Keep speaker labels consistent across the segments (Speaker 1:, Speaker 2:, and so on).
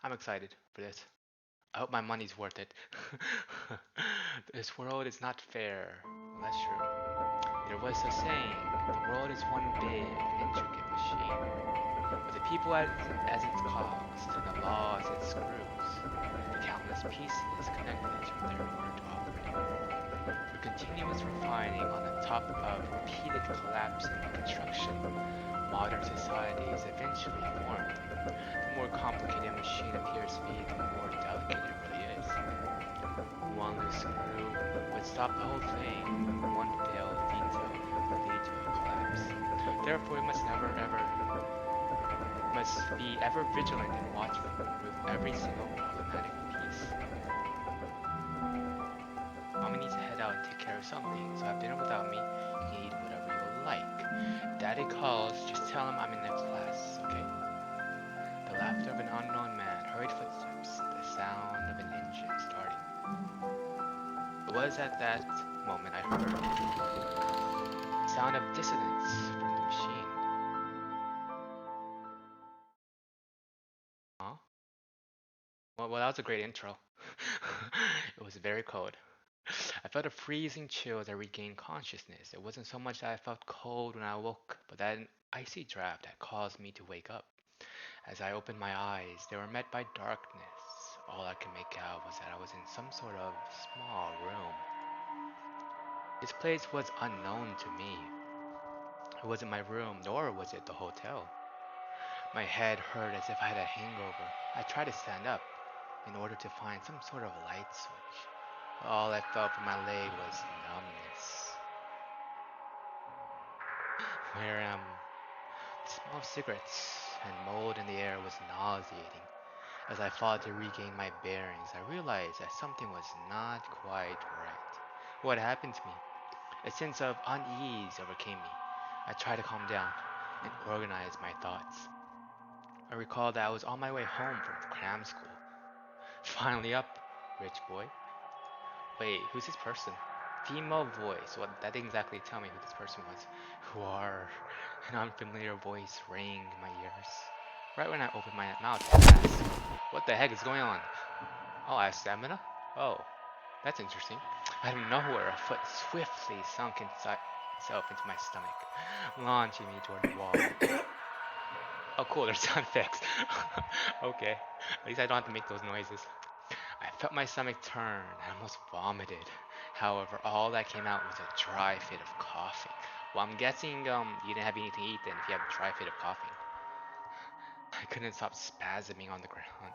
Speaker 1: I'm excited for this. I hope my money's worth it. This world is not fair. Well, that's true. There was a saying, the world is one big, intricate machine, with the people as its cogs, and the law as its screws, the countless pieces connected from there in order to operate. Through continuous refining on the top of repeated collapse and reconstruction, modern society is eventually formed. The more complicated a machine appears to be, the more delicate it really is. One loose screw would stop the whole thing. One failed detail would lead to a collapse. Therefore, must be ever vigilant and watchful with every single problematic piece. Mommy needs to head out and take care of something, so have dinner without me. You can eat whatever you like. If Daddy calls, just tell him I'm in the class, okay? The laughter of an unknown man, hurried footsteps, the sound of an engine starting. It was at that moment I heard the sound of dissonance from the machine. Huh? Well, that was a great intro. It was very cold. I felt a freezing chill as I regained consciousness. It wasn't so much that I felt cold when I woke, but that an icy draft had caused me to wake up. As I opened my eyes, they were met by darkness. All I could make out was that I was in some sort of small room. This place was unknown to me. It wasn't my room, nor was it the hotel. My head hurt as if I had a hangover. I tried to stand up in order to find some sort of light switch. All I felt from my leg was numbness. Where the smell of cigarettes and mold in the air was nauseating. As I fought to regain my bearings, I realized that something was not quite right. What happened to me? A sense of unease overcame me. I tried to calm down and organize my thoughts. I recalled that I was on my way home from cram school. Finally up, rich boy. Wait, who's this person? Female voice. Well, that didn't exactly tell me who this person was. Who are? An unfamiliar voice rang in my ears. Right when I opened my mouth to ask, what the heck is going on? Oh, I have stamina? Oh, that's interesting. Out of nowhere, a foot swiftly sunk itself into my stomach, launching me toward the wall. Oh, cool, there's sound effects. Okay, at least I don't have to make those noises. I felt my stomach turn and almost vomited. However, all that came out was a dry fit of coughing. Well, I'm guessing you didn't have anything to eat then if you have a dry fit of coughing. I couldn't stop spasming on the ground.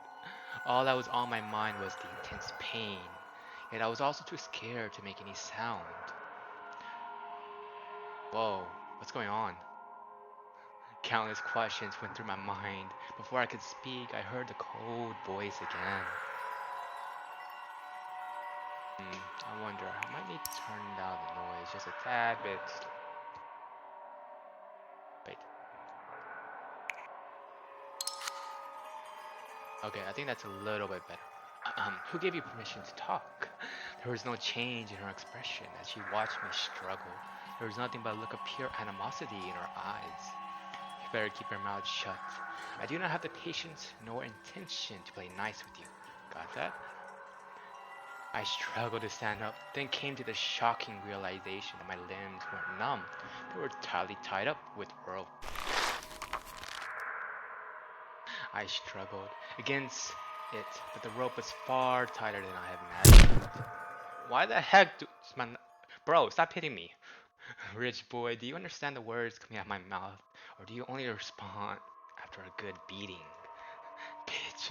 Speaker 1: All that was on my mind was the intense pain. Yet I was also too scared to make any sound. Whoa, what's going on? Countless questions went through my mind. Before I could speak, I heard the cold voice again. I wonder, I might need to turn down the noise just a tad bit. Wait. Okay, I think that's a little bit better. Who gave you permission to talk? There was no change in her expression as she watched me struggle. There was nothing but a look of pure animosity in her eyes. You better keep your mouth shut. I do not have the patience nor intention to play nice with you. Got that? I struggled to stand up, then came to the shocking realization that my limbs weren't numb. They were tightly tied up with rope. I struggled against it, but the rope was far tighter than I had imagined. Why the heck Bro, stop hitting me. Rich boy, do you understand the words coming out of my mouth? Or do you only respond after a good beating? Bitch.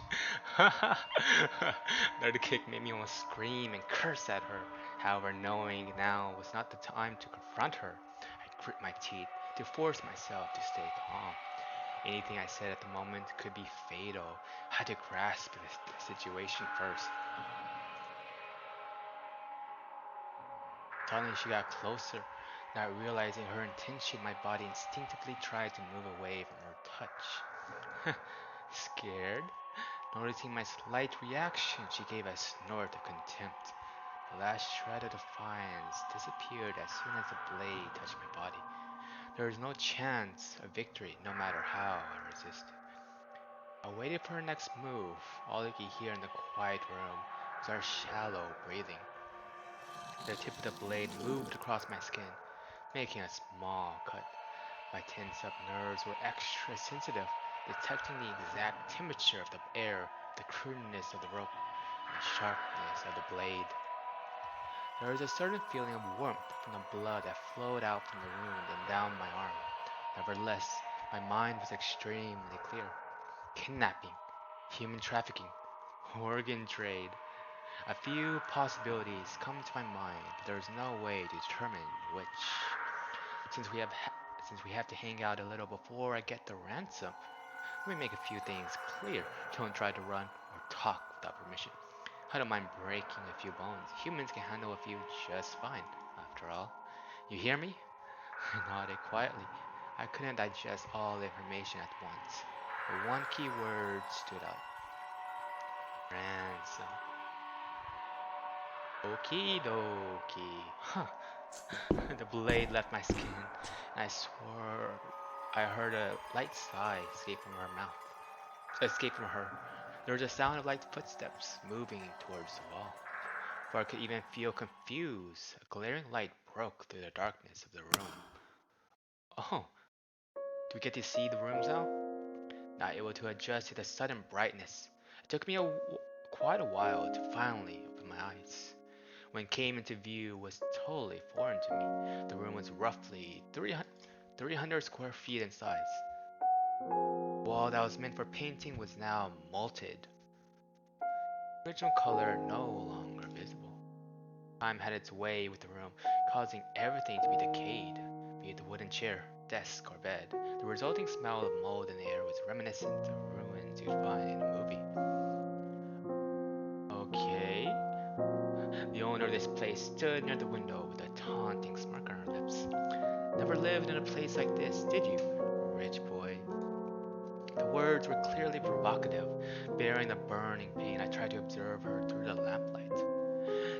Speaker 1: Another kick made me almost scream and curse at her. However, knowing now was not the time to confront her, I grit my teeth to force myself to stay calm. Anything I said at the moment could be fatal. I had to grasp the situation first. Suddenly she got closer. Not realizing her intention, my body instinctively tried to move away from her touch. Scared? Noticing my slight reaction, she gave a snort of contempt. The last shred of defiance disappeared as soon as the blade touched my body. There was no chance of victory, no matter how I resisted. I I waited for her next move. All I could hear in the quiet room was her shallow breathing. The tip of the blade moved across my skin, making a small cut. My tense up nerves were extra sensitive, detecting the exact temperature of the air, the crudeness of the rope, and the sharpness of the blade. There was a certain feeling of warmth from the blood that flowed out from the wound and down my arm. Nevertheless, my mind was extremely clear. Kidnapping, human trafficking, organ trade. A few possibilities come to my mind, but there is no way to determine which. Since we have to hang out a little before I get the ransom, let me make a few things clear. Don't try to run or talk without permission. I don't mind breaking a few bones. Humans can handle a few just fine, after all. You hear me? I nodded quietly. I couldn't digest all the information at once, but one key word stood out. Ransom. Okie dokie. Huh. The blade left my skin, and I swore I heard a light sigh escape from her mouth. Escape from her. There was a sound of light footsteps moving towards the wall. Before I could even feel confused, a glaring light broke through the darkness of the room. Oh, do we get to see the rooms now? Not able to adjust to the sudden brightness. It took me quite a while to finally open my eyes. When it came into view was totally foreign to me. The room was roughly 300 square feet in size. The wall that was meant for painting was now molted. The original color no longer visible. Time had its way with the room, causing everything to be decayed, be it the wooden chair, desk, or bed. The resulting smell of mold in the air was reminiscent of ruins you'd find in a movie. Okay. The owner of this place stood near the window with a taunting smirk on her lips. Never lived in a place like this, did you, rich boy? The words were clearly provocative. Bearing the burning pain, I tried to observe her through the lamplight.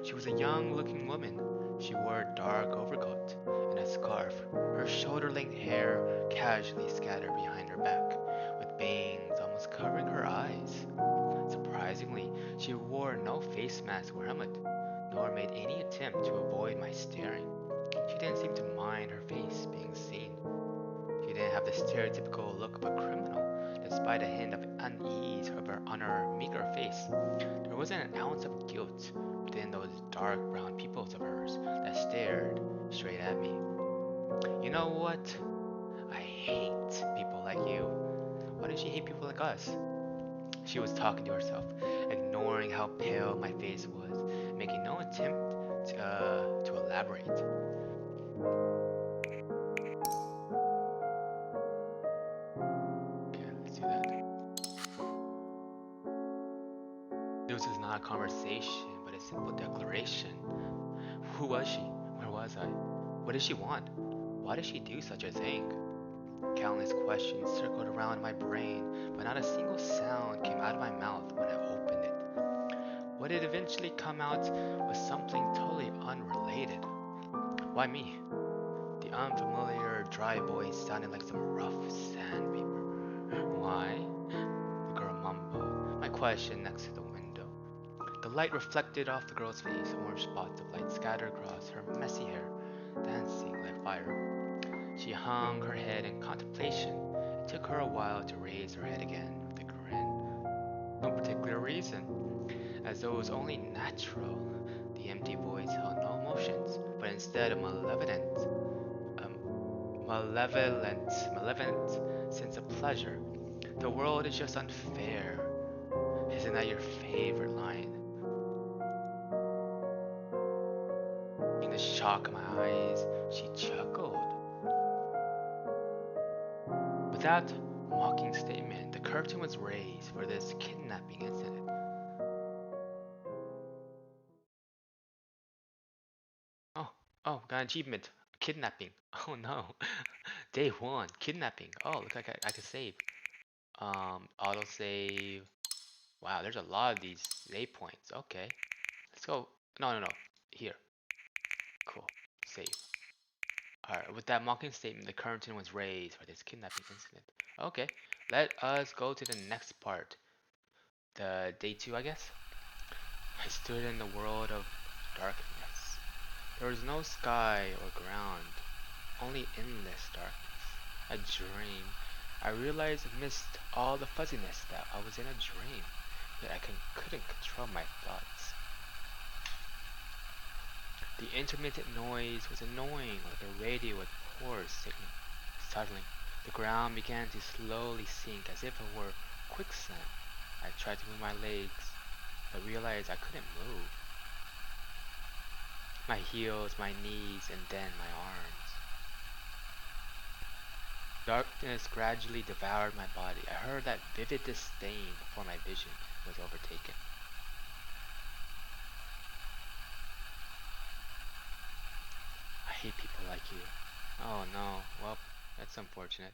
Speaker 1: She was a young-looking woman. She wore a dark overcoat and a scarf, her shoulder-length hair casually scattered behind her back, with bangs almost covering her eyes. Surprisingly, she wore no face mask or helmet, nor made any attempt to avoid my staring. She didn't seem to mind her face being seen. She didn't have the stereotypical look of a criminal, despite a hint of unease on her meager face. There wasn't an ounce of guilt within those dark brown pupils of hers that stared straight at me. You know what? I hate people like you. Why does she hate people like us? She was talking to herself, ignoring how pale my face was, making no attempt to elaborate. Okay, let's do that. This was not a conversation, but a simple declaration. Who was she? Where was I? What did she want? Why did she do such a thing? Countless questions circled around my brain, but not a single sound came out of my mouth when I opened it. What did eventually come out was something totally unrelated. Why me? The unfamiliar dry voice sounded like some rough sandpaper. Why? The girl mumbled, my question next to the window. The light reflected off the girl's face, orange spots of light scattered across her messy hair, dancing like fire. She hung her head in contemplation. It took her a while to raise her head again with a grin. No particular reason, as though it was only natural. The empty voice held no emotions, but instead a um, malevolent sense of pleasure. The world is just unfair. Isn't that your favorite line? In the shock of my eyes, she chuckled. With that mocking statement, the curtain was raised for this kidnapping incident. Oh, oh, got an achievement. Kidnapping. Oh no. Day one, kidnapping. Oh, look like I could save. Auto save. Wow, there's a lot of these save points. Okay. Let's go. No, no, no. Here. Cool. Save. Alright, with that mocking statement, the curtain was raised for this kidnapping incident. Okay. Let us go to the next part. The day 2, I guess. I stood in the world of darkness. There was no sky or ground, only endless darkness. A dream. I realized I missed all the fuzziness that I was in a dream, yet I couldn't control my thoughts. The intermittent noise was annoying, like a radio with poor signal. Suddenly, the ground began to slowly sink as if it were quicksand. I tried to move my legs, but realized I couldn't move. My heels, my knees, and then my arms. Darkness gradually devoured my body. I heard that vivid disdain before my vision was overtaken. I hate people like you. Oh no, well, that's unfortunate.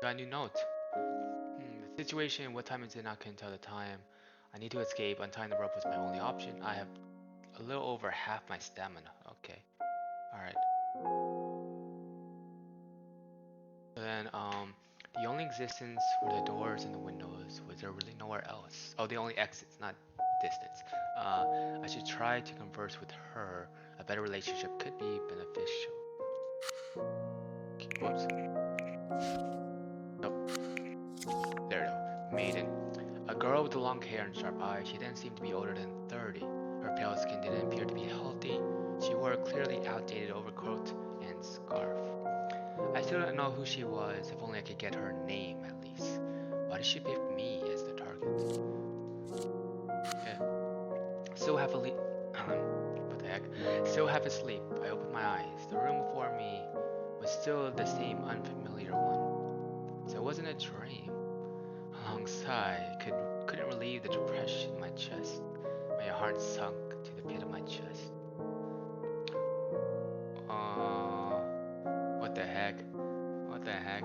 Speaker 1: Got a new note. The situation, what time is it? I couldn't tell the time. I need to escape. Untying the rope was my only option. I have a little over half my stamina. Okay. Alright. So then, the only existence were the doors and the windows. Was there really nowhere else? Oh, the only exits, not distance. I should try to converse with her. A better relationship could be beneficial. Whoops. Nope. There we go. Maiden. A girl with long hair and sharp eyes. She didn't seem to be older than 30. Her pale skin didn't appear to be healthy. She wore a clearly outdated overcoat and scarf. I still don't know who she was, if only I could get her name at least. Why did she pick me as the target? Okay. Still half asleep. What the heck? Still half asleep. I opened my eyes. The room before me was still the same unfamiliar one. So it wasn't a dream. A long sigh couldn't relieve the depression in my chest. My heart sunk to the pit of my chest. Uh, what the heck? What the heck?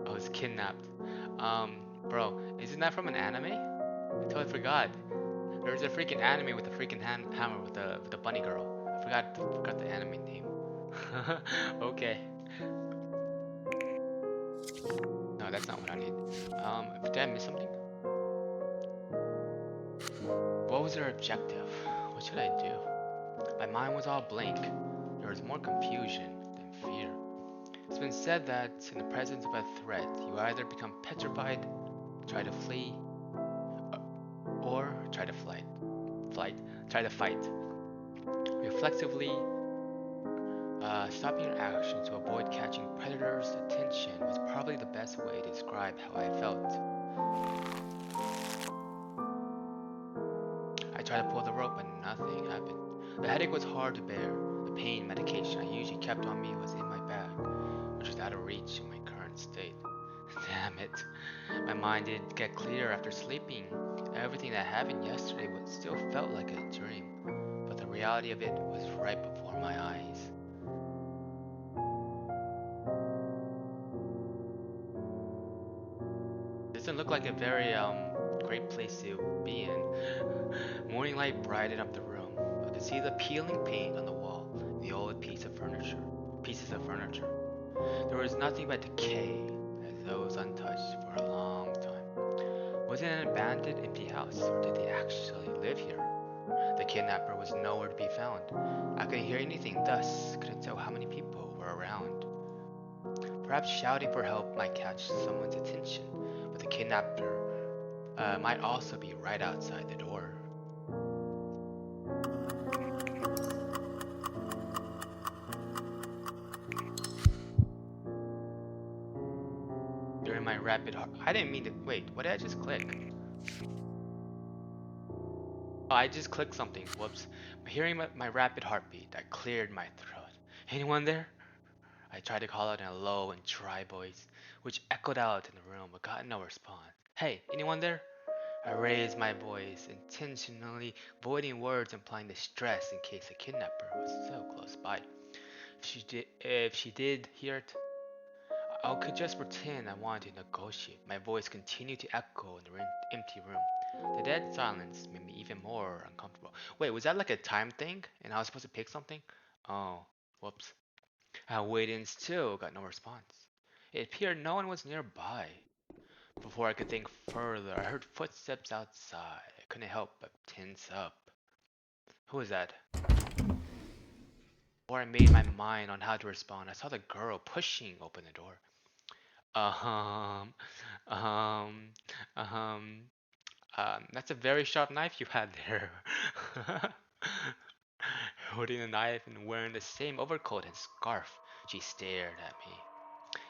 Speaker 1: I was kidnapped. Bro, isn't that from an anime? I totally forgot. There's a freaking anime with a freaking hammer with the bunny girl. I forgot the anime name. Okay. No, that's not what I need. Did I miss something? What was their objective? What should I do? My mind was all blank. There was more confusion than fear. It's been said that in the presence of a threat, you either become petrified, try to flee, or try to try to fight. Reflexively, stopping your action to avoid catching predators' attention was probably the best way to describe how I felt. I tried to pull the rope, but nothing happened. The headache was hard to bear. The pain medication I usually kept on me was in my bag, which was out of reach in my current state. Damn it. My mind didn't get clear after sleeping. Everything that happened yesterday still felt like a dream, but the reality of it was right before my eyes. Doesn't look like a very great place to be in. Morning light brightened up the room. I could see the peeling paint on the wall, the old pieces of furniture. There was nothing but decay, as though it was untouched for a long time. Was it an abandoned, empty house, or did they actually live here? The kidnapper was nowhere to be found. I couldn't hear anything, thus couldn't tell how many people were around. Perhaps shouting for help might catch someone's attention, but the kidnapper might also be right outside the door. During my rapid heart, I didn't mean to. Wait, what did I just click? Oh, I just clicked something. Whoops. Hearing my rapid heartbeat, I cleared my throat. Anyone there? I tried to call out in a low and dry voice, which echoed out in the room but got no response. Hey, anyone there? I raised my voice, intentionally avoiding words implying distress in case a kidnapper was so close by. If she did hear it, I could just pretend I wanted to negotiate. My voice continued to echo in the empty room. The dead silence made me even more uncomfortable. Wait, was that like a time thing? And I was supposed to pick something? Oh, whoops. I waited and still got no response. It appeared no one was nearby. Before I could think further, I heard footsteps outside. I couldn't help but tense up. Who was that? Before I made my mind on how to respond, I saw the girl pushing open the door. Um, um, um, that's a very sharp knife you had there. Holding the knife and wearing the same overcoat and scarf, she stared at me.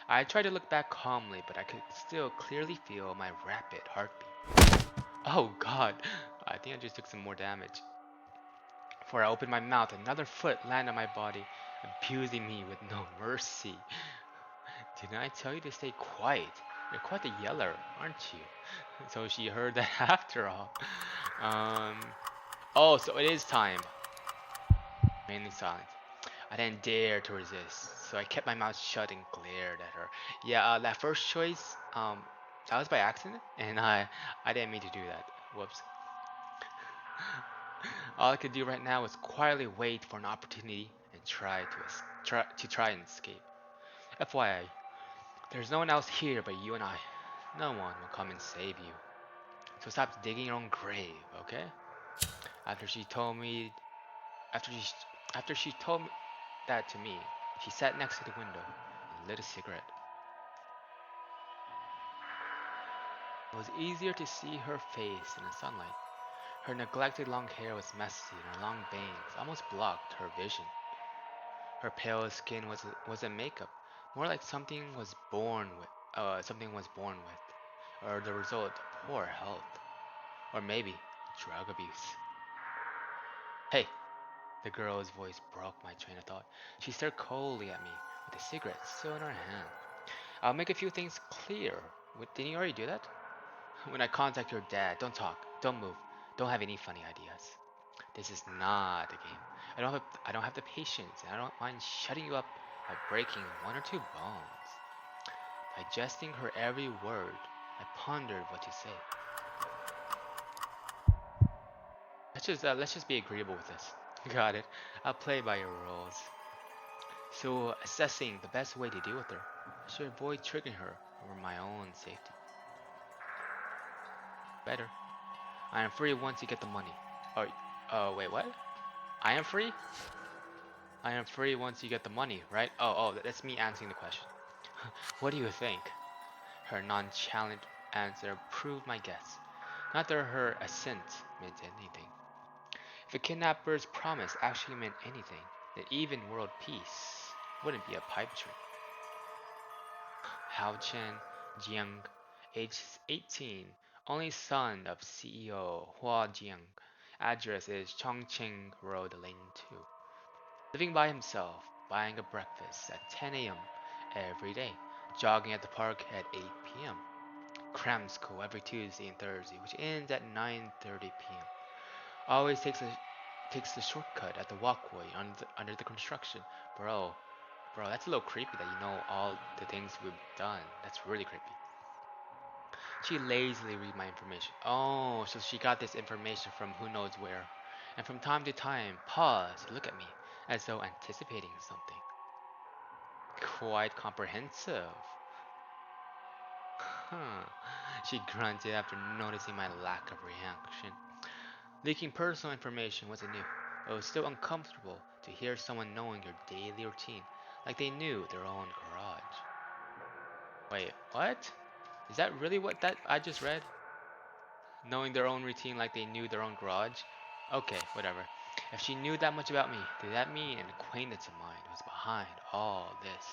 Speaker 1: I tried to look back calmly, but I could still clearly feel my rapid heartbeat. Oh god, I think I just took some more damage. Before I opened my mouth, another foot landed on my body, abusing me with no mercy. Didn't I tell you to stay quiet? You're quite the yeller, aren't you? So she heard that after all. Um, oh, so it is time. Mainly silent. I didn't dare to resist, so I kept my mouth shut and glared at her. Yeah, that first choice, that was by accident, and I didn't mean to do that. Whoops. All I could do right now was quietly wait for an opportunity and try and escape. FYI, there's no one else here but you and I. No one will come and save you. So stop digging your own grave, okay? After she told me, after she, after she told me that to me, she sat next to the window and lit a cigarette. It was easier to see her face in the sunlight. Her neglected long hair was messy, and her long bangs almost blocked her vision. Her pale skin wasn't makeup, more like something was born with, or the result of poor health, or maybe drug abuse. Hey, the girl's voice broke my train of thought. She stared coldly at me, with the cigarette still in her hand. I'll make a few things clear. Didn't you already do that? When I contact your dad, don't talk, don't move, don't have any funny ideas. This is not a game. I don't have the patience, and I don't mind shutting you up by breaking one or two bones. Digesting her every word, I pondered what to say. Let's just be agreeable with this. Got it. I'll play by your rules. So, assessing the best way to deal with her, I should avoid triggering her over my own safety. Better. I am free once you get the money. Wait, what? I am free? I am free once you get the money, right? That's me answering the question. What do you think? Her nonchalant answer proved my guess. Not that her assent meant anything. If a kidnapper's promise actually meant anything, then even world peace wouldn't be a pipe dream. Hao Chen Jiang, age 18, only son of CEO Hua Jiang. Address is Chongqing Road, Lane 2. Living by himself, buying a breakfast at 10 a.m. every day, jogging at the park at 8 p.m. Cram school every Tuesday and Thursday, which ends at 9:30 p.m. Always takes the shortcut at the walkway under the construction. Bro, that's a little creepy that you know all the things we've done. That's really creepy. She lazily read my information. Oh, so she got this information from who knows where. And from time to time, pause to look at me, as though anticipating something. Quite comprehensive. Huh. She grunted after noticing my lack of reaction. Leaking personal information wasn't new, but it was still uncomfortable to hear someone knowing your daily routine, like they knew their own garage. Wait, what? Is that really what that I just read? Knowing their own routine like they knew their own garage? Okay, whatever. If she knew that much about me, did that mean an acquaintance of mine was behind all this?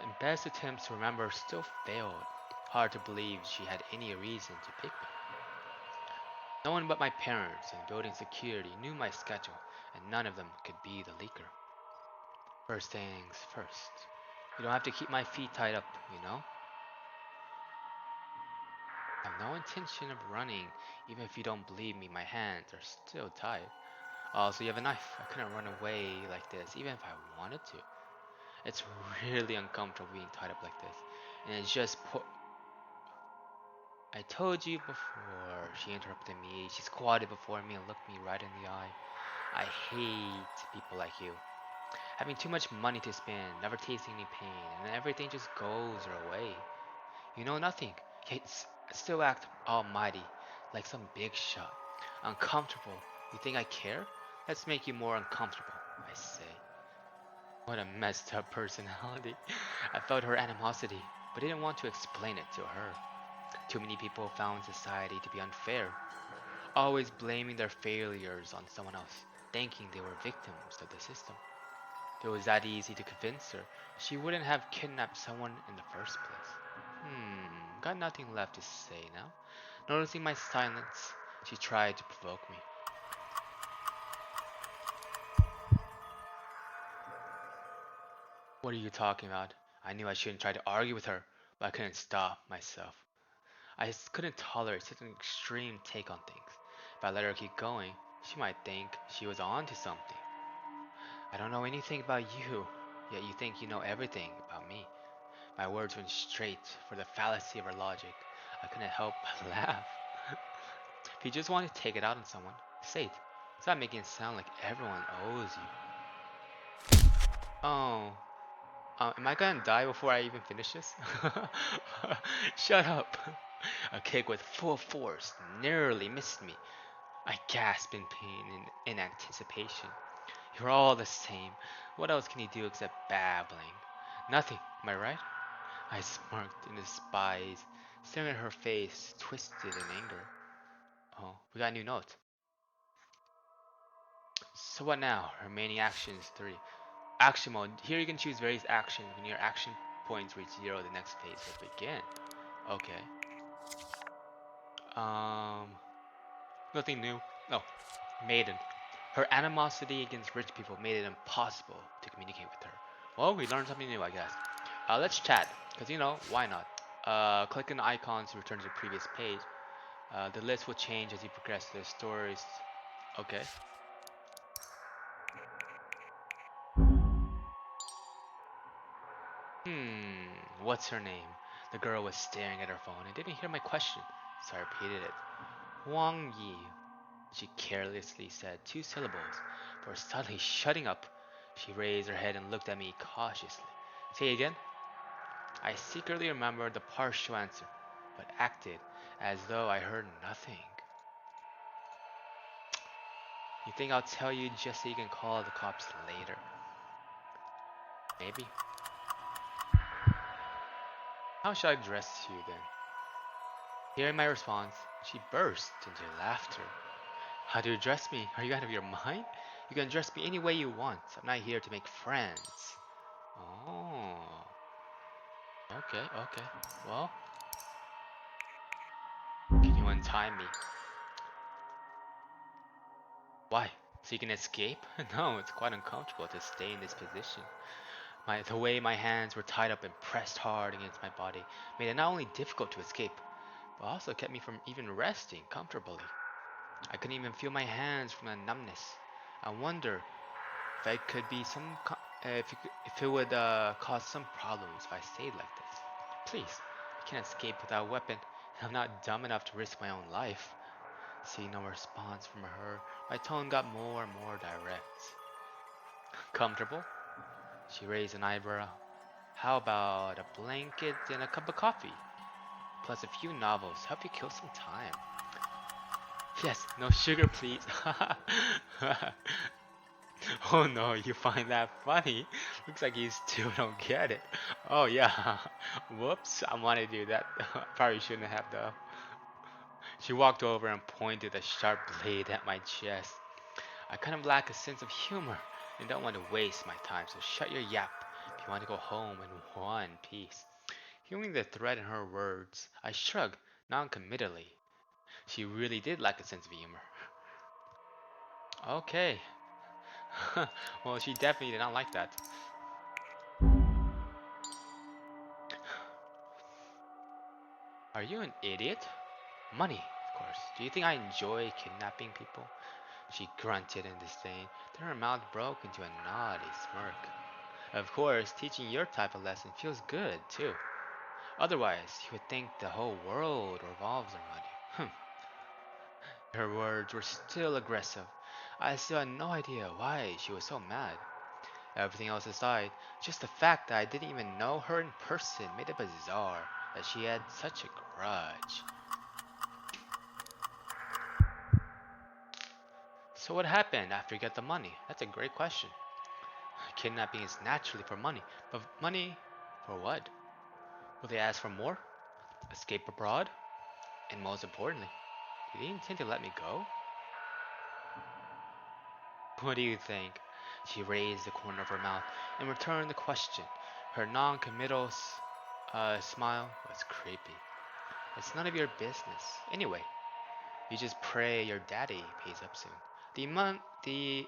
Speaker 1: And best attempts to remember still failed. Hard to believe she had any reason to pick me. No one but my parents and building security knew my schedule, and none of them could be the leaker. First things first. You don't have to keep my feet tied up, you know? I have no intention of running, even if you don't believe me, my hands are still tied. Also, you have a knife. I couldn't run away like this, even if I wanted to. It's really uncomfortable being tied up like this. And it's just I told you before, she interrupted me. She squatted before me and looked me right in the eye. I hate people like you. Having too much money to spend, never tasting any pain, and everything just goes your way. You know nothing, yet still act almighty, like some big shot. Uncomfortable. You think I care? Let's make you more uncomfortable, I say. What a messed up personality. I felt her animosity, but didn't want to explain it to her. Too many people found society to be unfair, always blaming their failures on someone else, thinking they were victims of the system. If it was that easy to convince her, she wouldn't have kidnapped someone in the first place. Got nothing left to say now. Noticing my silence, she tried to provoke me. What are you talking about? I knew I shouldn't try to argue with her, but I couldn't stop myself. I just couldn't tolerate such an extreme take on things. If I let her keep going, she might think she was on to something. I don't know anything about you, yet you think you know everything about me. My words went straight for the fallacy of her logic. I couldn't help but laugh. If you just want to take it out on someone, say it. Stop making it sound like everyone owes you. Oh, am I gonna die before I even finish this? Shut up. A kick with full force nearly missed me. I gasped in pain and in anticipation. You're all the same. What else can you do except babbling? Nothing, am I right? I smirked in despise, staring at her face, twisted in anger. Oh, we got a new note. So what now? Remaining actions 3. Action mode. Here you can choose various actions. When your action points reach 0, the next phase will begin. Okay. Um, Nothing new. No, Maiden. Her animosity against rich people made it impossible to communicate with her. Well, we learned something new, I guess. Let's chat, because why not? Click on the icons to return to the previous page. The list will change as you progress through the stories. Okay. What's her name? The girl was staring at her phone and didn't hear my question, so I repeated it. Wang Yi, she carelessly said 2 syllables, before suddenly shutting up. She raised her head and looked at me cautiously. Say again? I secretly remembered the partial answer, but acted as though I heard nothing. You think I'll tell you just so you can call the cops later? Maybe. How should I dress you then? Hearing my response, she burst into laughter. How do you dress me? Are you out of your mind? You can dress me any way you want. I'm not here to make friends. Oh, okay, okay. Well, can you untie me? Why? So you can escape? No, it's quite uncomfortable to stay in this position. The way my hands were tied up and pressed hard against my body made it not only difficult to escape, but also kept me from even resting comfortably. I couldn't even feel my hands from the numbness. I wonder if I could be if it would cause some problems if I stayed like this. Please, I can't escape without a weapon, and I'm not dumb enough to risk my own life. Seeing no response from her, my tone got more and more direct. Comfortable? She raised an eyebrow. How about a blanket and a cup of coffee? Plus a few novels. Help you kill some time. Yes, no sugar please. Oh no, you find that funny? Looks like you still don't get it. Oh yeah. Whoops, I want to do that. Probably shouldn't have though. She walked over and pointed a sharp blade at my chest. I kind of lack a sense of humor and don't want to waste my time, so shut your yap if you want to go home in one piece. Hearing the threat in her words, I shrugged non-committally. She really did lack a sense of humor. Okay. Well, she definitely did not like that. Are you an idiot? Money, of course. Do you think I enjoy kidnapping people? She grunted in disdain, then her mouth broke into a naughty smirk. Of course, teaching your type of lesson feels good, too. Otherwise, you would think the whole world revolves around you. Her words were still aggressive. I still had no idea why she was so mad. Everything else aside, just the fact that I didn't even know her in person made it bizarre that she had such a grudge. So what happened after you got the money? That's a great question. Kidnapping is naturally for money, but money for what? Will they ask for more? Escape abroad? And most importantly, do they intend to let me go? What do you think? She raised the corner of her mouth and returned the question. Her non-committal smile was creepy. It's none of your business. Anyway, you just pray your daddy pays up soon.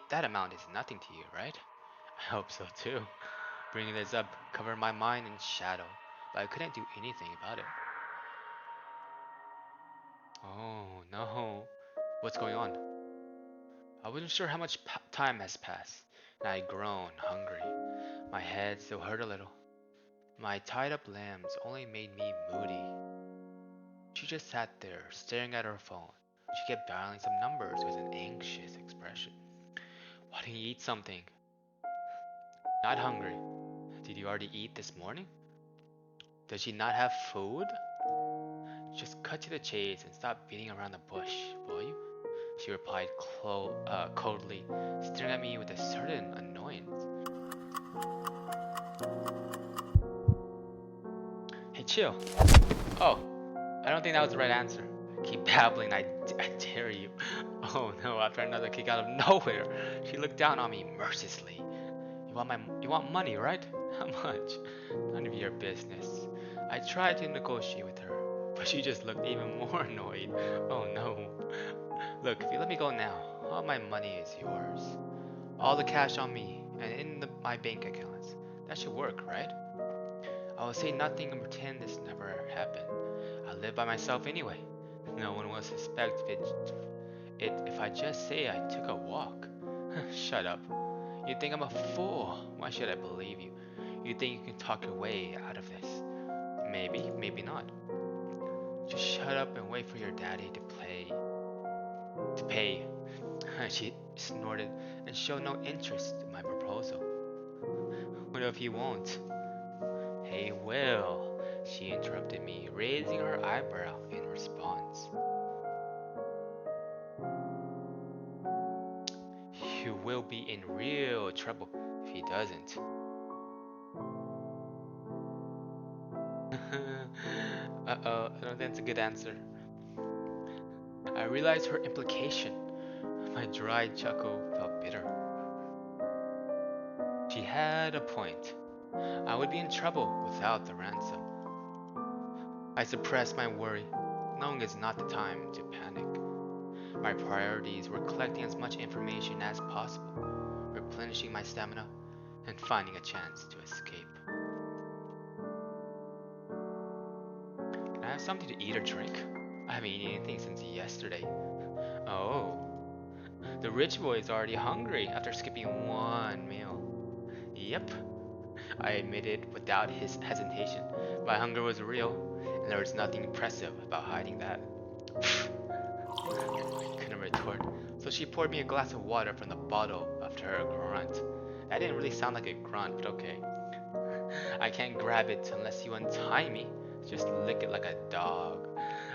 Speaker 1: That amount is nothing to you, right? I hope so too. Bringing this up covered my mind in shadow, but I couldn't do anything about it. Oh no. What's going on? I wasn't sure how much time has passed, and I had grown hungry. My head still hurt a little. My tied up limbs only made me moody. She just sat there, staring at her phone. She kept dialing some numbers with an anxious expression. Why didn't you eat something? Not hungry. Did you already eat this morning? Does she not have food? Just cut to the chase and stop beating around the bush, will you? She replied coldly, staring at me with a certain annoyance. Hey, chill. Oh, I don't think that was the right answer. Keep babbling, I dare you. Oh no, after another kick out of nowhere, she looked down on me mercilessly. You want money, right? How much? None of your business. I tried to negotiate with her, but she just looked even more annoyed. Oh no. Look, if you let me go now, all my money is yours. All the cash on me and in my bank accounts. That should work, right? I will say nothing and pretend this never happened. I live by myself anyway. No one will suspect if I just say I took a walk. Shut up. You think I'm a fool. Why should I believe you? You think you can talk your way out of this? Maybe, maybe not. Just shut up and wait for your daddy to pay. She snorted and showed no interest in my proposal. What if he won't? He will, she interrupted me, raising her eyebrow in response. You will be in real trouble if he doesn't. Uh-oh, I don't think that's a good answer. I realized her implication. My dry chuckle felt bitter. She had a point. I would be in trouble without the ransom. I suppressed my worry, knowing it's not the time to panic. My priorities were collecting as much information as possible, replenishing my stamina, and finding a chance to escape. Can I have something to eat or drink? I haven't eaten anything since yesterday. Oh, the rich boy is already hungry after skipping one meal. Yep, I admitted without his hesitation. My hunger was real, and there was nothing impressive about hiding that. I couldn't retort, so she poured me a glass of water from the bottle after her grunt. That didn't really sound like a grunt, but okay. I can't grab it unless you untie me. Just lick it like a dog.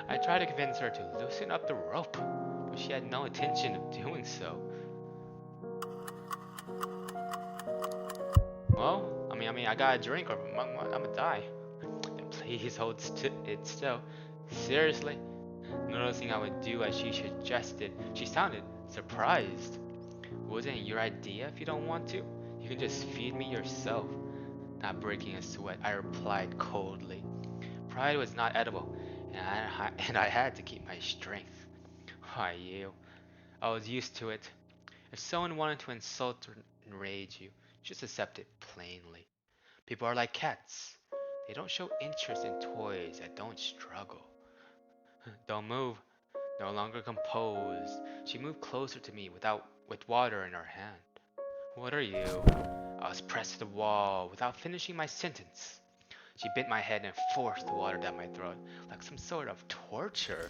Speaker 1: I tried to convince her to loosen up the rope, but she had no intention of doing so. Well, I got a drink or I'm gonna die. Then please hold it still. Seriously? Noticing I would do as she suggested, she sounded surprised. Wasn't it your idea if you don't want to? You can just feed me yourself. Not breaking a sweat, I replied coldly. Pride was not edible, and I had to keep my strength. Why, you? I was used to it. If someone wanted to insult or enrage you, just accept it plainly. People are like cats. They don't show interest in toys that don't struggle. Don't move. No longer composed, she moved closer to me with water in her hand. What are you? I was pressed to the wall without finishing my sentence. She bit my head and forced the water down my throat, like some sort of torture.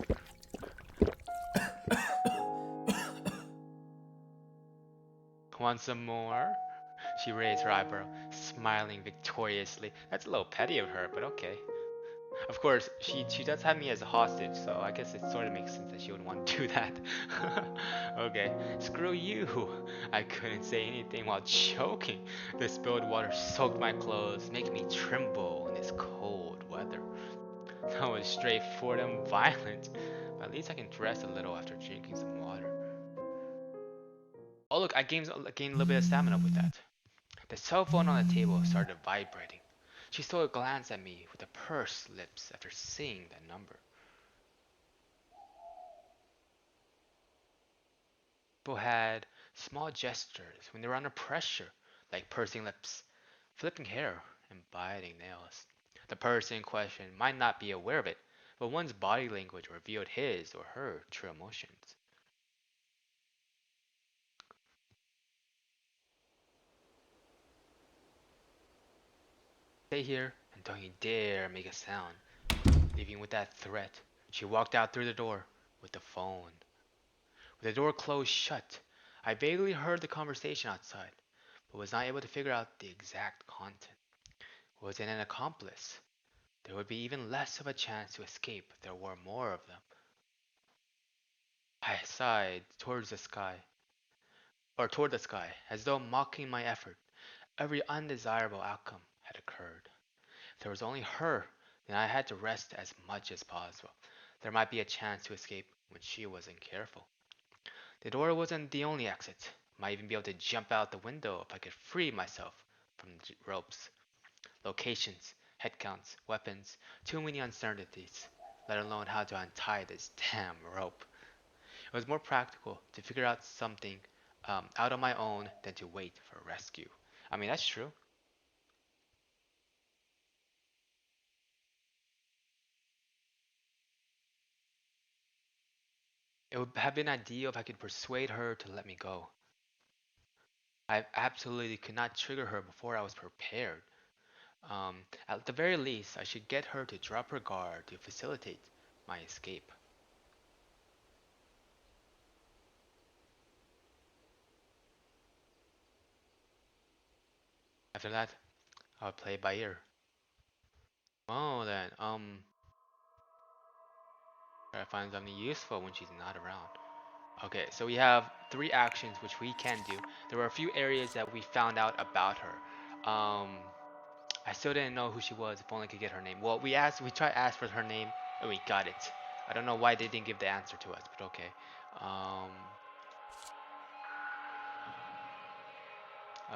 Speaker 1: Want some more? She raised her eyebrow, smiling victoriously. That's a little petty of her, but okay. Of course, she does have me as a hostage, so I guess it sort of makes sense that she would want to do that. Okay, screw you. I couldn't say anything while choking. The spilled water soaked my clothes, making me tremble in this cold weather. That was straightforward and violent. But at least I can rest a little after drinking some water. Oh look, I gained a little bit of stamina with that. The cell phone on the table started vibrating. She stole a glance at me with the pursed lips after seeing that number. People had small gestures when they were under pressure, like pursing lips, flipping hair, and biting nails. The person in question might not be aware of it, but one's body language revealed his or her true emotions. Stay here and don't you dare make a sound. Leaving with that threat, she walked out through the door with the phone. With the door closed shut, I vaguely heard the conversation outside, but was not able to figure out the exact content. Was it an accomplice? There would be even less of a chance to escape if there were more of them. I sighed toward the sky, as though mocking my effort. Every undesirable outcome had occurred. If there was only her, then I had to rest as much as possible. There might be a chance to escape when she wasn't careful. The door wasn't the only exit. Might even be able to jump out the window if I could free myself from the ropes. Locations, headcounts, weapons, too many uncertainties, let alone how to untie this damn rope. It was more practical to figure out something out on my own than to wait for rescue. I mean, that's true. It would have been ideal if I could persuade her to let me go. I absolutely could not trigger her before I was prepared. At the very least, I should get her to drop her guard to facilitate my escape. After that, I would play it by ear. Oh, then, try to find something useful when she's not around. Okay, so we have three actions which we can do. There were a few areas that we found out about her. I still didn't know who she was. If only I could get her name. Well, we tried to ask for her name, and we got it. I don't know why they didn't give the answer to us, but okay. Um,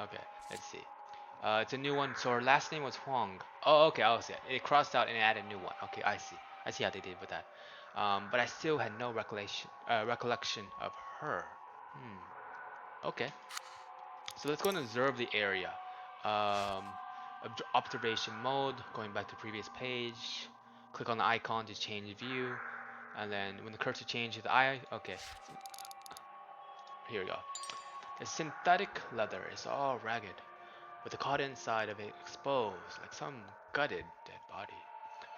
Speaker 1: okay, let's see. It's a new one. So her last name was Huang. Oh, okay, I see it. It crossed out and it added a new one. Okay, I see. I see how they did with that. But I still had no recollection of her. Hmm. Okay. So let's go and observe the area. Um, Observation mode. Going back to previous page. Click on the icon to change view, and then when the cursor changes the eye. Okay. Here we go. The synthetic leather is all ragged, with the cotton inside of it exposed like some gutted dead body.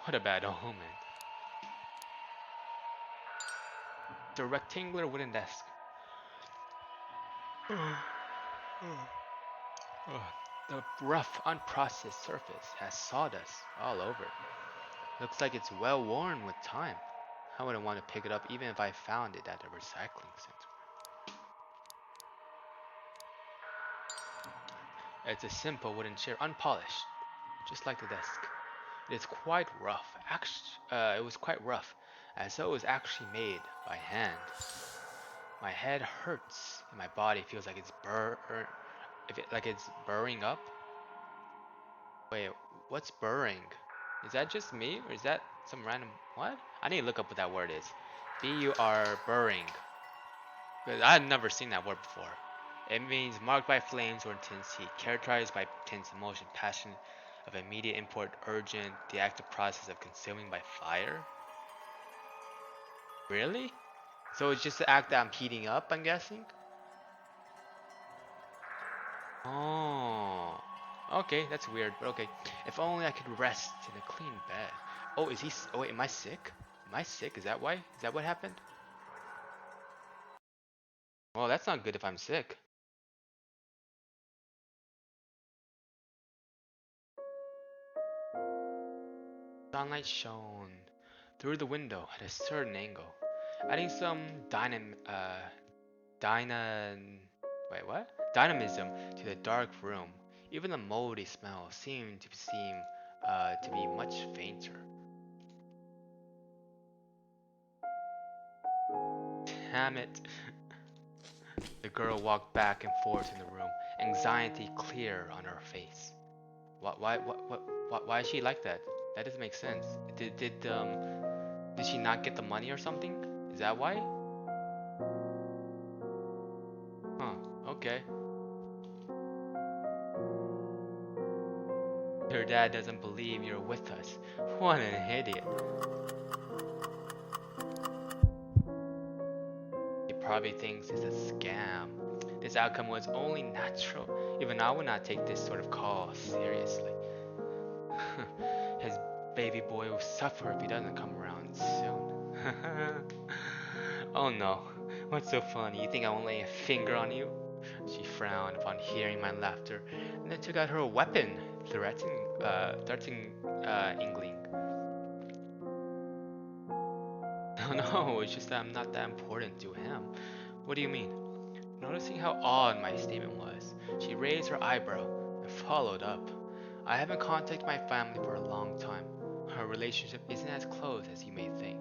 Speaker 1: What a bad omen. The rectangular wooden desk. The rough, unprocessed surface has sawdust all over it. Looks like it's well worn with time. I wouldn't want to pick it up even if I found it at a recycling center. It's a simple wooden chair, unpolished, just like the desk. It is quite rough. It was quite rough, as though it was actually made by hand. My head hurts, and my body feels like like it's burring up. Wait, what's burring? Is that just me, or is that some random what? I need to look up what that word is. B-U-R burring. Because I had never seen that word before. It means marked by flames or intense heat, characterized by intense emotion, passion of immediate import, urgent, the active process of consuming by fire. Really? So it's just the act that I'm heating up, I'm guessing? Oh. Okay, that's weird, but okay. If only I could rest in a clean bed. Oh, is he? Oh, wait, am I sick? Am I sick? Is that why? Is that what happened? Well, that's not good if I'm sick. Sunlight shone through the window at a certain angle, adding some dyna, wait, what? Dynamism to the dark room. Even the moldy smell seemed to be much fainter. Damn it! The girl walked back and forth in the room, anxiety clear on her face. Why is she like that? That doesn't make sense. Did she not get the money or something? Is that why? Huh. Okay. Your dad doesn't believe you're with us. What an idiot. He probably thinks it's a scam. This outcome was only natural. Even I would not take this sort of call seriously. His baby boy will suffer if he doesn't come around soon. Oh no, what's so funny? You think I won't lay a finger on you? She frowned upon hearing my laughter, and then took out her weapon, threatening Ingling. No, no, it's just that I'm not that important to him. What do you mean? Noticing how odd my statement was, she raised her eyebrow and followed up. I haven't contacted my family for a long time. Our relationship isn't as close as you may think.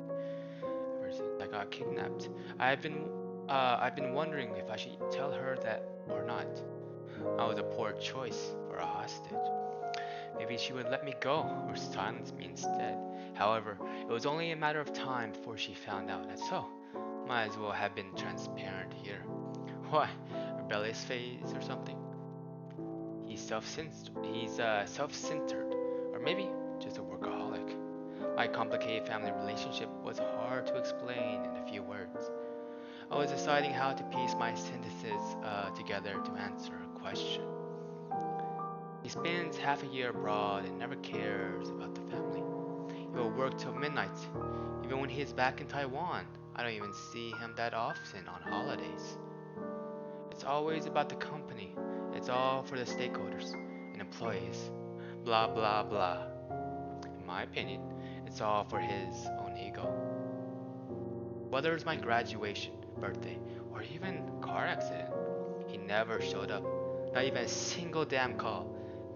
Speaker 1: Ever since I got kidnapped, I've been I've been wondering if I should tell her that or not. I was a poor choice for a hostage. Maybe she would let me go or silence me instead. However, it was only a matter of time before she found out, and so might as well have been transparent here. Why? Rebellious phase or something? He's self-centered, or maybe just a workaholic. My complicated family relationship was hard to explain in a few words. I was deciding how to piece my sentences together to answer a question. He spends half a year abroad and never cares about the family. He will work till midnight, even when he is back in Taiwan. I don't even see him that often on holidays. It's always about the company. It's all for the stakeholders and employees. Blah blah blah. In my opinion, it's all for his own ego. Whether it's my graduation, birthday, or even car accident, he never showed up. Not even a single damn call.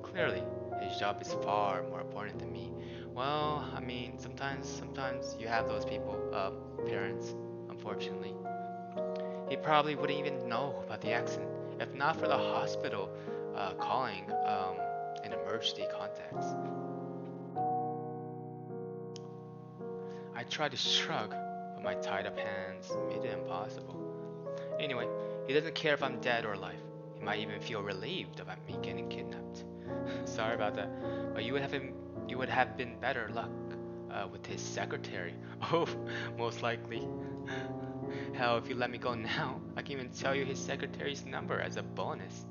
Speaker 1: Clearly, his job is far more important than me. Well, I mean, sometimes you have those people, parents, unfortunately. He probably wouldn't even know about the accident if not for the hospital calling an emergency contacts. I tried to shrug, but my tied up hands made it impossible. Anyway, he doesn't care if I'm dead or alive. He might even feel relieved about me getting kidnapped. Sorry about that, but you would have been better luck with his secretary. Oh, most likely. Hell, if you let me go now, I can even tell you his secretary's number as a bonus.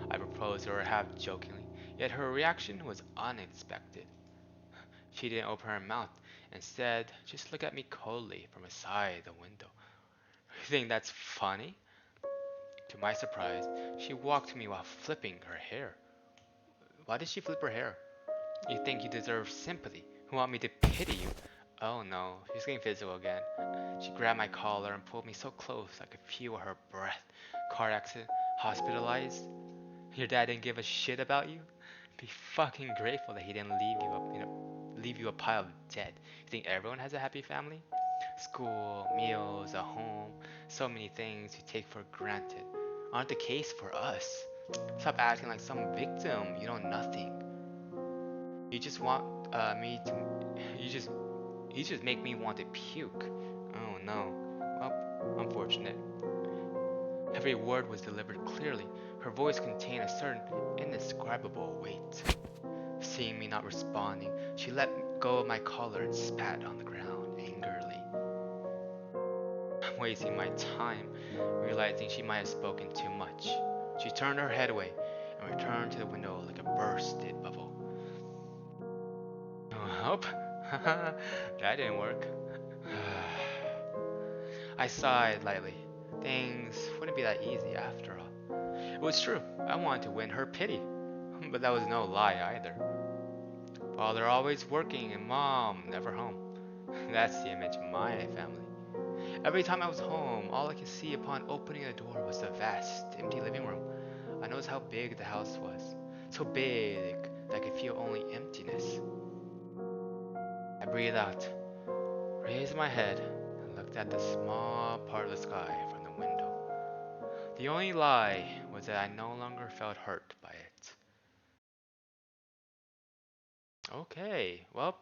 Speaker 1: I proposed to her half jokingly, yet her reaction was unexpected. She didn't open her mouth, instead just looked at me coldly from aside the window. You think that's funny? To my surprise, she walked to me while flipping her hair. Why did she flip her hair? You think you deserve sympathy? You want me to pity you? Oh no, she's getting physical again. She grabbed my collar and pulled me so close I could feel her breath. Car accident, hospitalized. Your dad didn't give a shit about you? Be fucking grateful that he didn't leave you a pile of dead. You think everyone has a happy family? School, meals, a home, so many things you take for granted aren't the case for us. Stop acting like some victim. You know nothing. You just want me to. You just make me want to puke. Oh no. Well, unfortunate. Every word was delivered clearly. Her voice contained a certain indescribable weight. Seeing me not responding, she let go of my collar and spat on the ground angrily. I'm wasting my time, realizing she might have spoken too much. She turned her head away and returned to the window like a bursted bubble. Oh, that didn't work. I sighed lightly. Things wouldn't be that easy after all. It was true. I wanted to win her pity. But that was no lie either. Father always working and mom never home. That's the image of my family. Every time I was home, all I could see upon opening the door was the vast, empty living room. I noticed how big the house was. So big that I could feel only emptiness. I breathed out, raised my head, and looked at the small part of the sky from the window. The only lie was that I no longer felt hurt by it. Okay, well,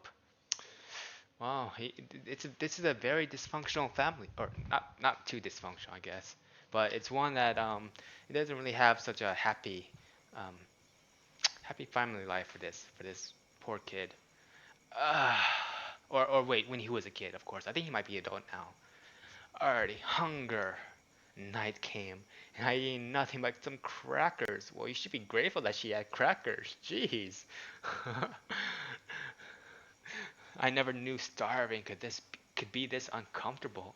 Speaker 1: this is a very dysfunctional family, or not too dysfunctional, I guess, but it's one that it doesn't really have such a um, happy family life for this poor kid. Uh, or wait, when he was a kid, of course. I think he might be adult now. Already, hunger. Night came, and I ate nothing but some crackers. Well, you should be grateful that she had crackers. Jeez. I never knew starving could be this uncomfortable.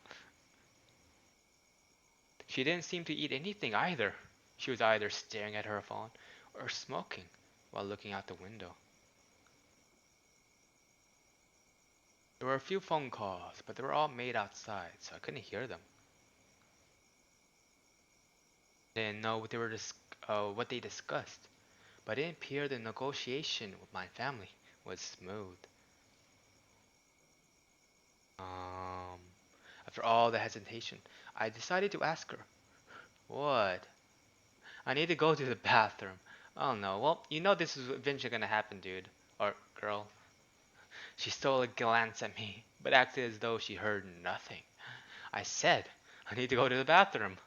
Speaker 1: She didn't seem to eat anything either. She was either staring at her phone or smoking while looking out the window. There were a few phone calls, but they were all made outside, so I couldn't hear them. I didn't know what they discussed, but it appeared the negotiation with my family was smooth. Um, After all the hesitation, I decided to ask her, "What? I need to go to the bathroom." Oh no, well, you know this is eventually gonna happen, dude. Or girl. She stole a glance at me, but acted as though she heard nothing. I said, "I need to go to the bathroom."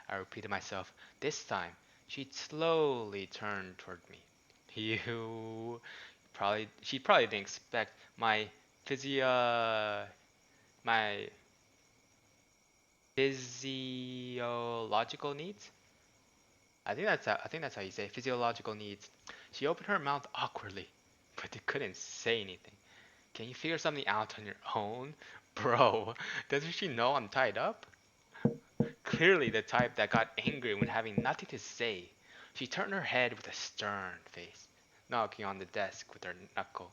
Speaker 1: I repeated myself. This time, she slowly turned toward me. You she probably didn't expect my physiological needs. I think that's how you say it, physiological needs. She opened her mouth awkwardly, but they couldn't say anything. Can you figure something out on your own? Bro, doesn't she know I'm tied up? Clearly the type that got angry when having nothing to say. She turned her head with a stern face, knocking on the desk with her knuckle.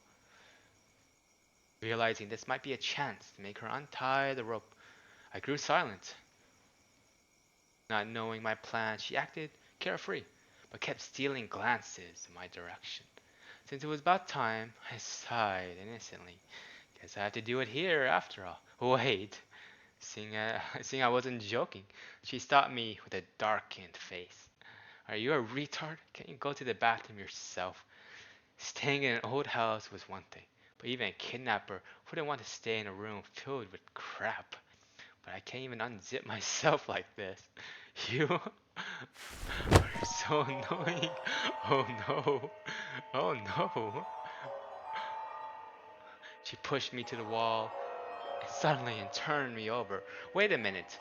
Speaker 1: Realizing this might be a chance to make her untie the rope, I grew silent. Not knowing my plan, she acted carefree, but kept stealing glances in my direction. Since it was about time, I sighed innocently. Guess I have to do it here after all. Wait, seeing I wasn't joking, she stopped me with a darkened face. Are you a retard? Can't you go to the bathroom yourself? Staying in an old house was one thing, but even a kidnapper wouldn't want to stay in a room filled with crap. But I can't even unzip myself like this. You are so annoying. Oh no. Oh no. She pushed me to the wall and suddenly and turned me over. Wait a minute.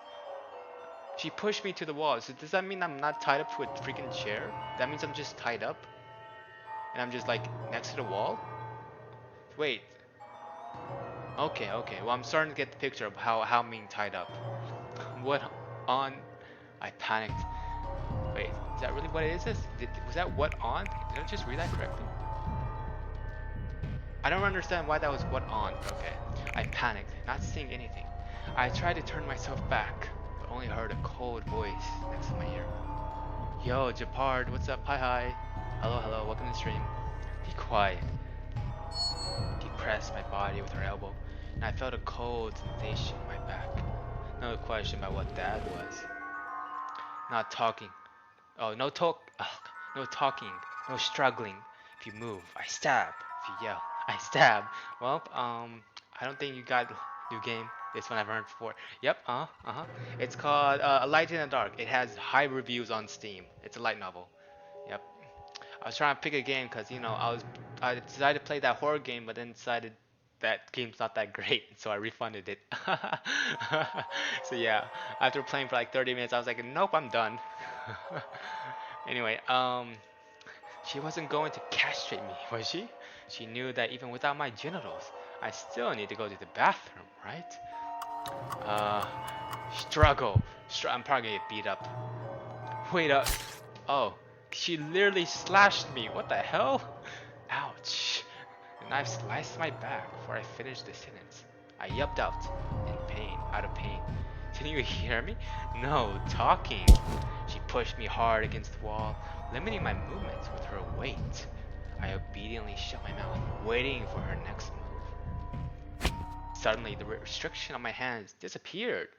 Speaker 1: She pushed me to the wall. So does that mean I'm not tied up to a freaking chair? That means I'm just tied up? And I'm just like next to the wall? Wait. Okay, okay. Well, I'm starting to get the picture of how I'm being tied up. What on? I panicked. Wait, is that really what it is? Was that what on? Did I just read that correctly? I don't understand why that was what on, but okay. I panicked, not seeing anything. I tried to turn myself back, but only heard a cold voice next to my ear. Yo, Japard, what's up? Hi, hi. Hello, hello, welcome to the stream. Be quiet. She pressed my body with her elbow, and I felt a cold sensation in my back. No question about what that was. Not talking. Oh, no talk. Ugh, no talking. No struggling. If you move, I stab. If you yell, I stab. Well, I don't think you got new game. This one I've heard before. Yep. It's called A Light in the Dark. It has high reviews on Steam. It's a light novel. Yep. I was trying to pick a game because I decided to play that horror game, but then decided that game's not that great, so I refunded it. So yeah, after playing for like 30 minutes, I was like, nope, I'm done. Anyway, She wasn't going to castrate me, was she? She knew that even without my genitals, I still need to go to the bathroom, right? Uh, struggle. I'm probably gonna get beat up. Wait up. Oh, she literally slashed me. What the hell? Ouch. The knife sliced my back before I finished the sentence. I yelped out of pain. Didn't you hear me? No, talking. She pushed me hard against the wall, limiting my movements with her weight. I obediently shut my mouth, waiting for her next move. Suddenly, the restriction on my hands disappeared.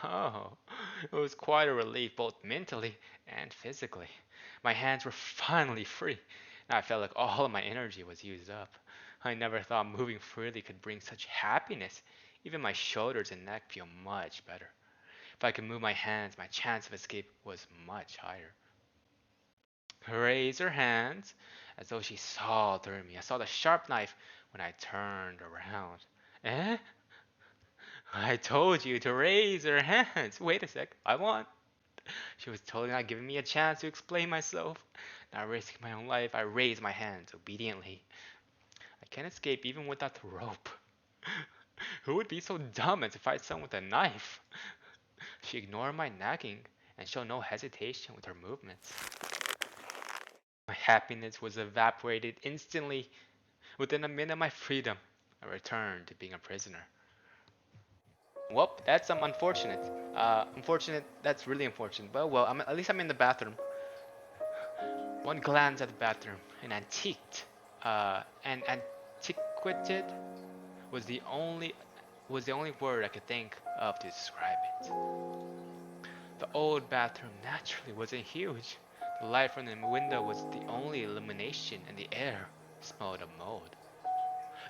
Speaker 1: Oh, it was quite a relief, both mentally and physically. My hands were finally free. Now I felt like all of my energy was used up. I never thought moving freely could bring such happiness. Even my shoulders and neck feel much better. If I could move my hands, my chance of escape was much higher. Raise her hands, as though she saw through me. I saw the sharp knife when I turned around. Eh? I told you to raise her hands. Wait a sec, I won. She was totally not giving me a chance to explain myself. Not risking my own life, I raised my hands obediently. I can't escape even without the rope. Who would be so dumb as to fight someone with a knife? She ignored my nagging and showed no hesitation with her movements. My happiness was evaporated instantly. Within a minute of my freedom, I returned to being a prisoner. Well, that's unfortunate. That's really unfortunate. But well, at least I'm in the bathroom. One glance at the bathroom, and antiquated was the only word I could think of to describe it. The old bathroom naturally wasn't huge. The light from the window was the only illumination, and the air smelled of mold.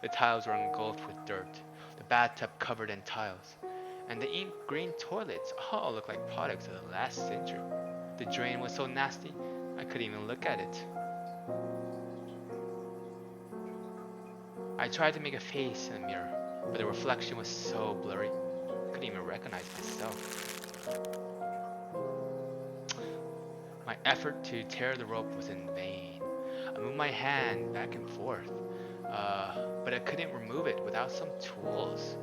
Speaker 1: The tiles were engulfed with dirt, the bathtub covered in tiles, and the ink green toilets all looked like products of the last century. The drain was so nasty, I couldn't even look at it. I tried to make a face in the mirror, but the reflection was so blurry, I couldn't even recognize myself. My effort to tear the rope was in vain. I moved my hand back and forth, but I couldn't remove it without some tools.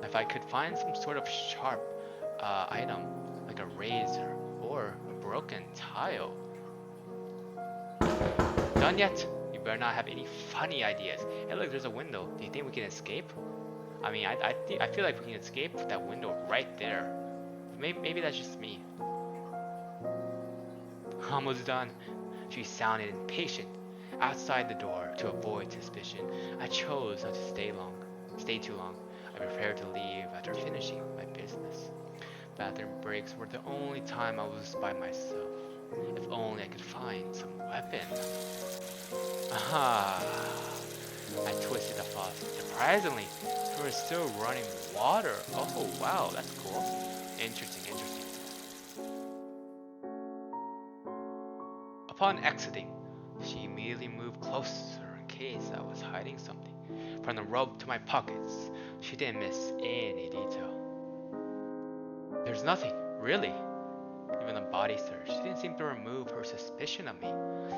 Speaker 1: If I could find some sort of sharp item, like a razor or a broken tile. Done yet? You better not have any funny ideas. Hey look, there's a window. Do you think we can escape? I mean, I feel like we can escape that window right there. Maybe that's just me. Almost done. She sounded impatient. Outside the door to avoid suspicion, I chose not to stay too long. I prepared to leave after finishing my business. Bathroom breaks were the only time I was by myself. If only I could find some weapon. Aha! I twisted the faucet. Surprisingly, there was still running water. Oh wow, that's cool. Interesting. Upon exiting, she immediately moved closer in case I was hiding something. From the rope to my pockets, she didn't miss any detail. There's nothing, really. Even the body search, she didn't seem to remove her suspicion of me,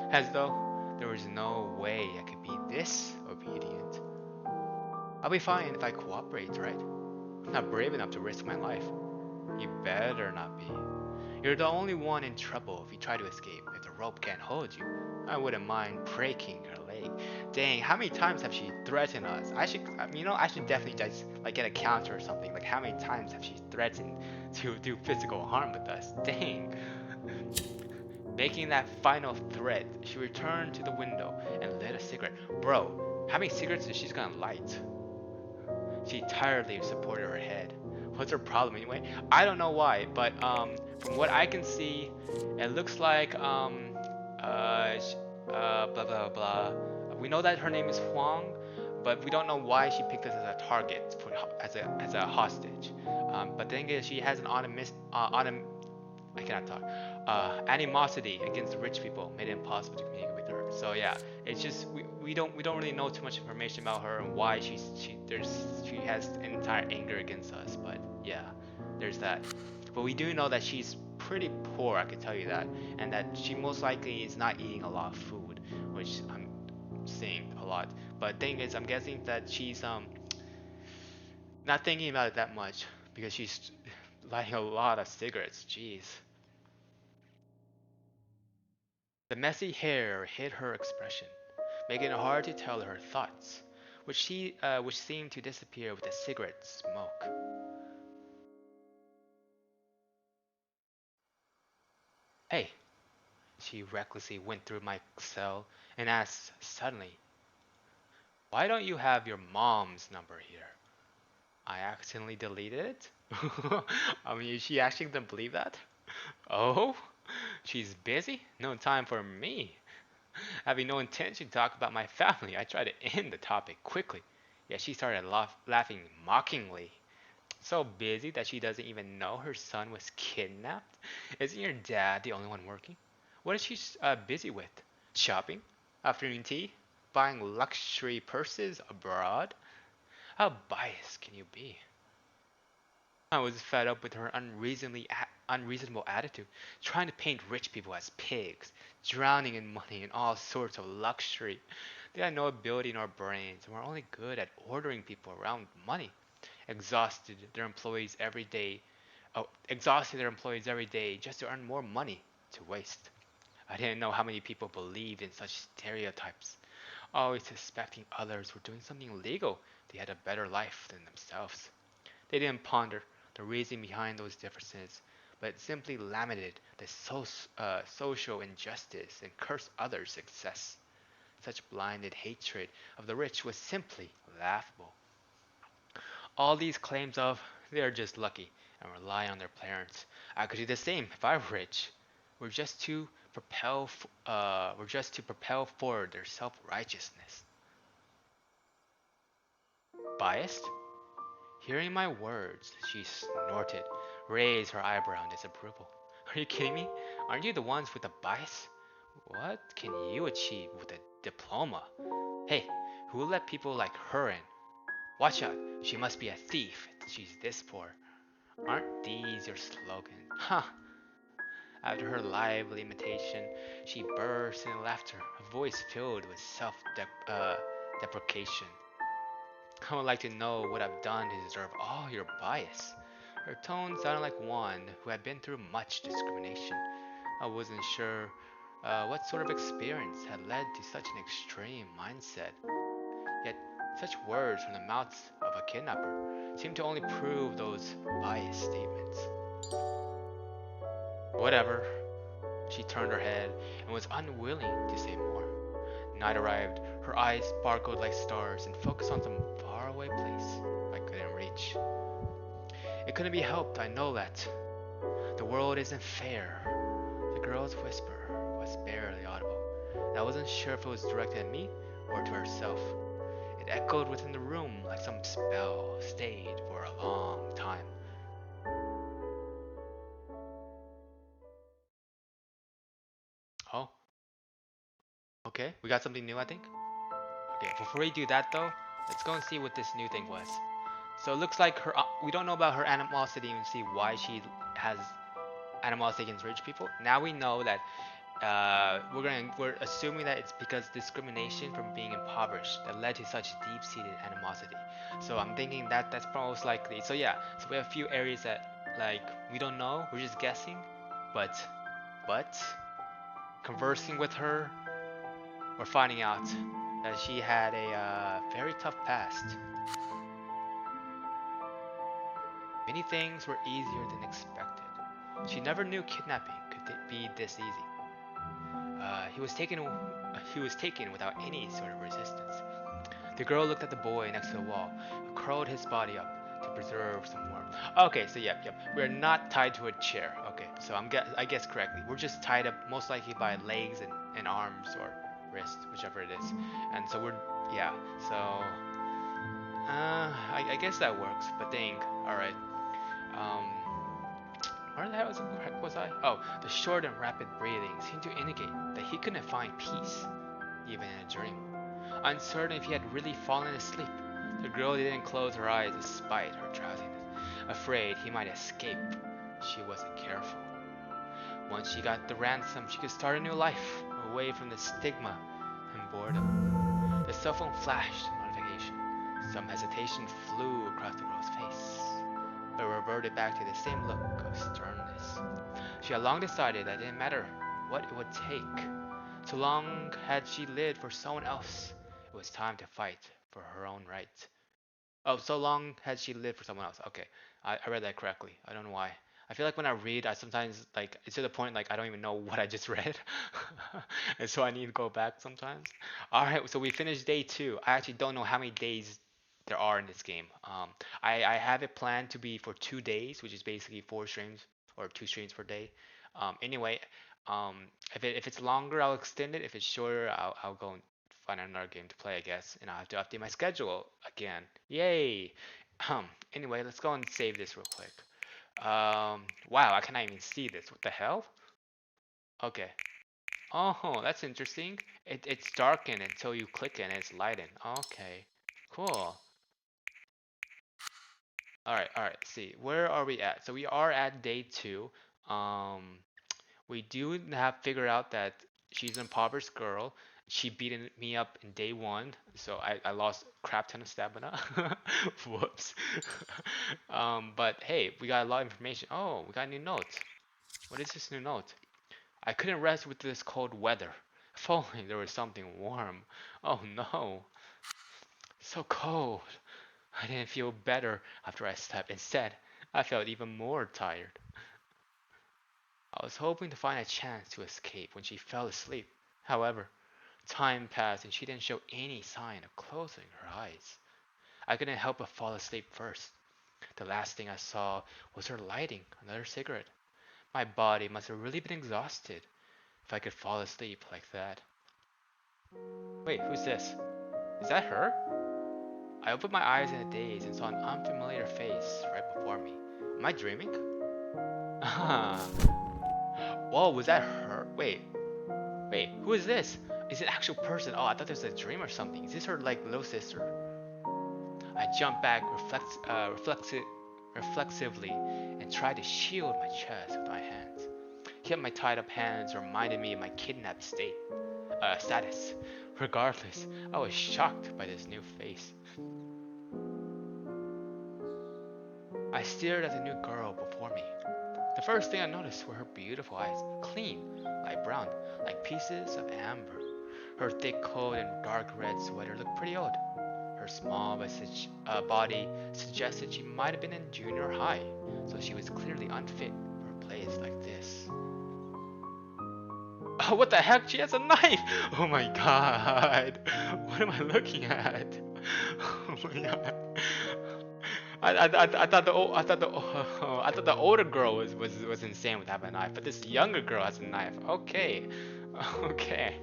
Speaker 1: as though there was no way I could be this obedient. I'll be fine if I cooperate, right? I'm not brave enough to risk my life. You better not be. You're the only one in trouble if you try to escape. If the rope can't hold you, I wouldn't mind breaking your leg. Dang, how many times have she threatened us? I should definitely just like get a counter or something. Like how many times have she threatened to do physical harm with us? Dang. Making that final threat, she returned to the window and lit a cigarette. Bro, how many cigarettes is she gonna light? She tiredly supported her head. What's her problem anyway? I don't know why, but from what I can see, it looks like blah blah blah. We know that her name is Huang, but we don't know why she picked us as a target for as a hostage. But the thing is, she has an animosity against rich people, made it impossible to communicate with her. So yeah, it's just we don't really know too much information about her and why she has an entire anger against us. But yeah, there's that. But we do know that she's pretty poor, I can tell you that, and that she most likely is not eating a lot of food, which I'm seeing a lot. But thing is, I'm guessing that she's not thinking about it that much because she's lighting a lot of cigarettes. Jeez. The messy hair hid her expression, making it hard to tell her thoughts, which seemed to disappear with the cigarette smoke. Hey, she recklessly went through my cell and asked suddenly, "Why don't you have your mom's number here?" I accidentally deleted it? I mean, she actually didn't believe that? Oh? She's busy? No time for me. Having no intention to talk about my family, I tried to end the topic quickly. Yet she started laughing mockingly. So busy that she doesn't even know her son was kidnapped? Isn't your dad the only one working? What is she busy with? Shopping? Afternoon tea? Buying luxury purses abroad? How biased can you be? I was fed up with her unreasonable attitude, trying to paint rich people as pigs, drowning in money and all sorts of luxury. They had no ability nor brains and were only good at ordering people around money. Exhausted their employees every day just to earn more money to waste. I didn't know how many people believed in such stereotypes, always suspecting others were doing something illegal. They had a better life than themselves. They didn't ponder the reason behind those differences, but simply lamented the social injustice and cursed others' success. Such blinded hatred of the rich was simply laughable. All these claims of "they're just lucky and rely on their parents. I could do the same if I were rich," were just to propel forward their self-righteousness. Biased? Hearing my words, she snorted, raised her eyebrow in disapproval. Are you kidding me? Aren't you the ones with the bias? What can you achieve with a diploma? Hey, who will let people like her in? Watch out, she must be a thief if she's this poor. Aren't these your slogans? Ha! Huh. After her lively imitation, she burst into laughter, a voice filled with self-deprecation. I would like to know what I've done to deserve all your bias. Her tone sounded like one who had been through much discrimination. I wasn't sure what sort of experience had led to such an extreme mindset. Yet, such words from the mouths of a kidnapper seemed to only prove those biased statements. Whatever. She turned her head and was unwilling to say more. Night arrived, her eyes sparkled like stars and focused on some faraway place I couldn't reach. It couldn't be helped, I know that. The world isn't fair. The girl's whisper was barely audible, and I wasn't sure if it was directed at me or to herself. It echoed within the room like some spell stayed for a long time. Oh, okay, we got something new, I think. Okay, before we do that though, let's go and see what this new thing was. So it looks like we don't know about her animosity and see why she has animosity against rich people. Now we know that we're assuming that it's because discrimination from being impoverished that led to such deep-seated animosity. So I'm thinking that that's most likely. So yeah, so we have a few areas that like we don't know, we're just guessing, but but conversing with her, we're finding out that she had a very tough past. Many things were easier than expected. She never knew kidnapping could be this easy. He was taken. He was taken without any sort of resistance. The girl looked at the boy next to the wall, who curled his body up to preserve some warmth. Okay, so yep. We're not tied to a chair. Okay, so I guess correctly. We're just tied up most likely by legs and arms or wrists, whichever it is. And so yeah. So I guess that works. But dang. All right. Um, where the hell was I? Oh, the short and rapid breathing seemed to indicate that he couldn't find peace, even in a dream. Uncertain if he had really fallen asleep, the girl didn't close her eyes despite her drowsiness. Afraid he might escape, she wasn't careful. Once she got the ransom, she could start a new life, away from the stigma and boredom. The cell phone flashed a notification. Some hesitation flew across the girl's face, but reverted back to the same look of sternness. She had long decided that it didn't matter what it would take. So long had she lived for someone else, it was time to fight for her own right. Oh, so long had she lived for someone else. Okay, I read that correctly. I don't know why. I feel like when I read, I sometimes like it's to the point like I don't even know what I just read, and so I need to go back sometimes. All right, so we finished day 2. I actually don't know how many days there are in this game. I have it planned to be for 2 days, which is basically 4 streams or 2 streams per day. Anyway, um, if it's longer, I'll extend it. If it's shorter, I'll go find another game to play, I guess, and I'll have to update my schedule again. Yay! Anyway, let's go and save this real quick. Wow, I cannot even see this. What the hell? Okay. Oh, that's interesting. It's darkened until you click it and it's lightened. Okay. Cool. Alright, see. Where are we at? So we are at day 2. Um, we do have figured out that she's an impoverished girl. She beat me up in day 1, so I lost a crap ton of stamina. Whoops. But hey, we got a lot of information. Oh, we got a new note. What is this new note? I couldn't rest with this cold weather. If only there was something warm. Oh no, so cold. I didn't feel better after I slept. Instead, I felt even more tired. I was hoping to find a chance to escape when she fell asleep. However, time passed and she didn't show any sign of closing her eyes. I couldn't help but fall asleep first. The last thing I saw was her lighting another cigarette. My body must have really been exhausted if I could fall asleep like that. Wait, who's this? Is that her? I opened my eyes in a daze and saw an unfamiliar face right before me. Am I dreaming? Ah. Whoa, was that her? Wait, who is this? Is it an actual person? Oh, I thought this was a dream or something. Is this her, like, little sister? I jumped back reflexively and tried to shield my chest with my hands. Yet my tied up hands reminded me of my kidnapped status. Regardless, I was shocked by this new face. I stared at the new girl before me. The first thing I noticed were her beautiful eyes, clean, light brown, like pieces of amber. Her thick coat and dark red sweater looked pretty old. Her small body suggested she might have been in junior high, so she was clearly unfit for a place like this. Oh, what the heck? She has a knife! Oh my god! What am I looking at? Oh my god! I thought the older girl was insane with having a knife, but this younger girl has a knife. Okay, okay.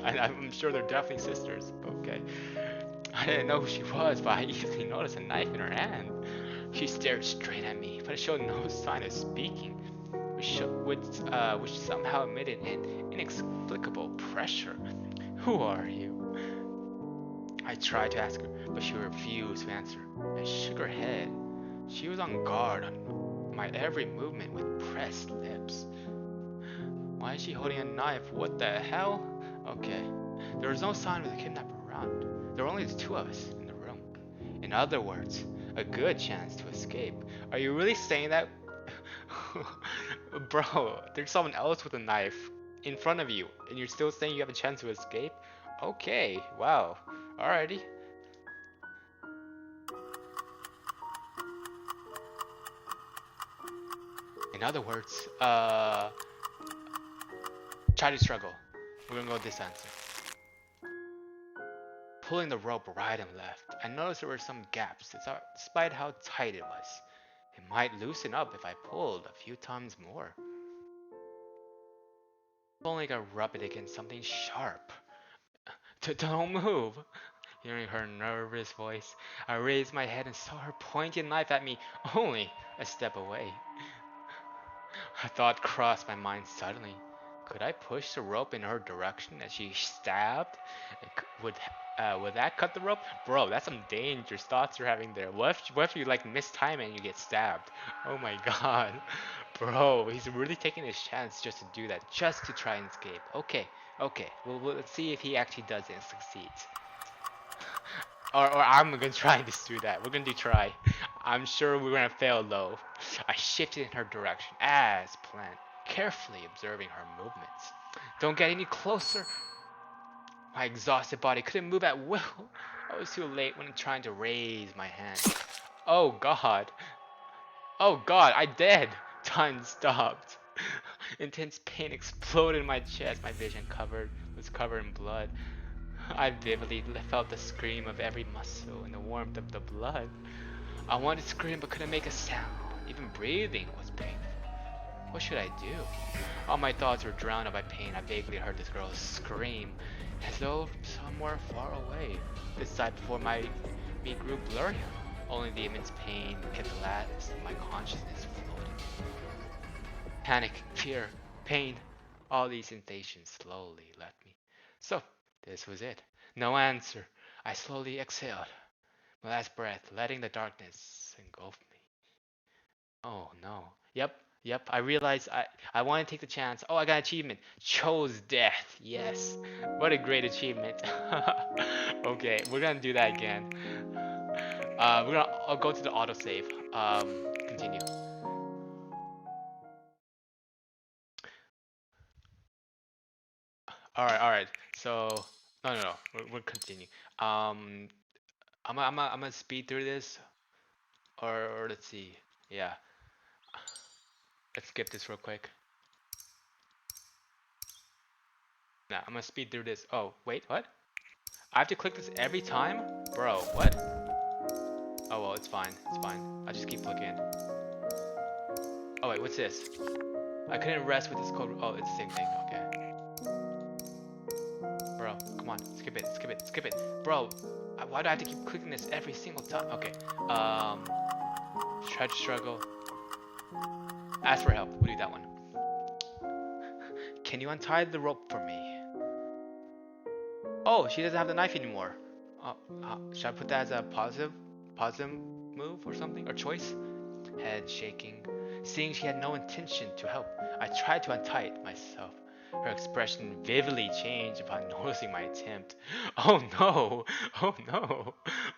Speaker 1: I'm sure they're definitely sisters. Okay. I didn't know who she was, but I easily noticed a knife in her hand. She stared straight at me, but showed no sign of speaking, which somehow emitted an inexplicable pressure. Who are you? I tried to ask her, but she refused to answer and shook her head. She was on guard on my every movement with pressed lips. Why is she holding a knife? What the hell? Okay. There was no sign of the kidnapper around. There were only the 2 of us in the room. In other words, a good chance to escape. Are you really saying that? Bro, there's someone else with a knife in front of you, and you're still saying you have a chance to escape? Okay, wow. Alrighty. In other words, try to struggle. We're gonna go with this answer. Pulling the rope right and left, I noticed there were some gaps despite how tight it was. It might loosen up if I pulled a few times more. If only I could rub it against something sharp. Don't move! Hearing her nervous voice, I raised my head and saw her pointing a knife at me only a step away. A thought crossed my mind suddenly. Could I push the rope in her direction as she stabbed? Would that cut the rope? Bro, that's some dangerous thoughts you're having there. What if you like mistime it and you get stabbed? Oh my god. Bro, he's really taking his chance just to do that, just to try and escape. Okay, okay. Let's see if he actually does it and succeeds. Or I'm gonna try and just do that. We're gonna do try. I'm sure we're gonna fail though. I shifted in her direction as planned, carefully observing her movements. Don't get any closer. My exhausted body couldn't move at will. I was too late when trying to raise my hand. Oh god. Oh god, I did. Time stopped. Intense pain exploded in my chest. My vision was covered in blood. I vividly felt the scream of every muscle and the warmth of the blood. I wanted to scream but couldn't make a sound. Even breathing was painful. What should I do? All my thoughts were drowned out by pain. I vaguely heard this girl scream, as though somewhere far away. This sight before me grew blurry. Only the immense pain kept last my consciousness floating. Panic, fear, pain, all these sensations slowly left me. So, this was it. No answer. I slowly exhaled, my last breath letting the darkness engulf me. Oh no. Yep. I realized I want to take the chance. Oh, I got an achievement. Chose death. Yes. What a great achievement. Okay, we're gonna do that again. I'll go to the autosave. Continue. All right. So, no. We're continue. Um, I'm gonna speed through this, or let's see. Yeah, let's skip this real quick. Nah, I'm gonna speed through this. Oh, wait, what? I have to click this every time? Bro, what? Oh well, it's fine. It's fine. I'll just keep looking. Oh wait, what's this? I couldn't rest with this code. Oh, it's the same thing. Okay. Bro, come on. Skip it. Bro, why do I have to keep clicking this every single time? Okay. Try to struggle. Ask for help. We'll do that one. Can you untie the rope for me? Oh, she doesn't have the knife anymore. Should I put that as a positive move or something? Or choice? Head shaking. Seeing she had no intention to help, I tried to untie it myself. Her expression vividly changed upon noticing my attempt. Oh no! Oh no!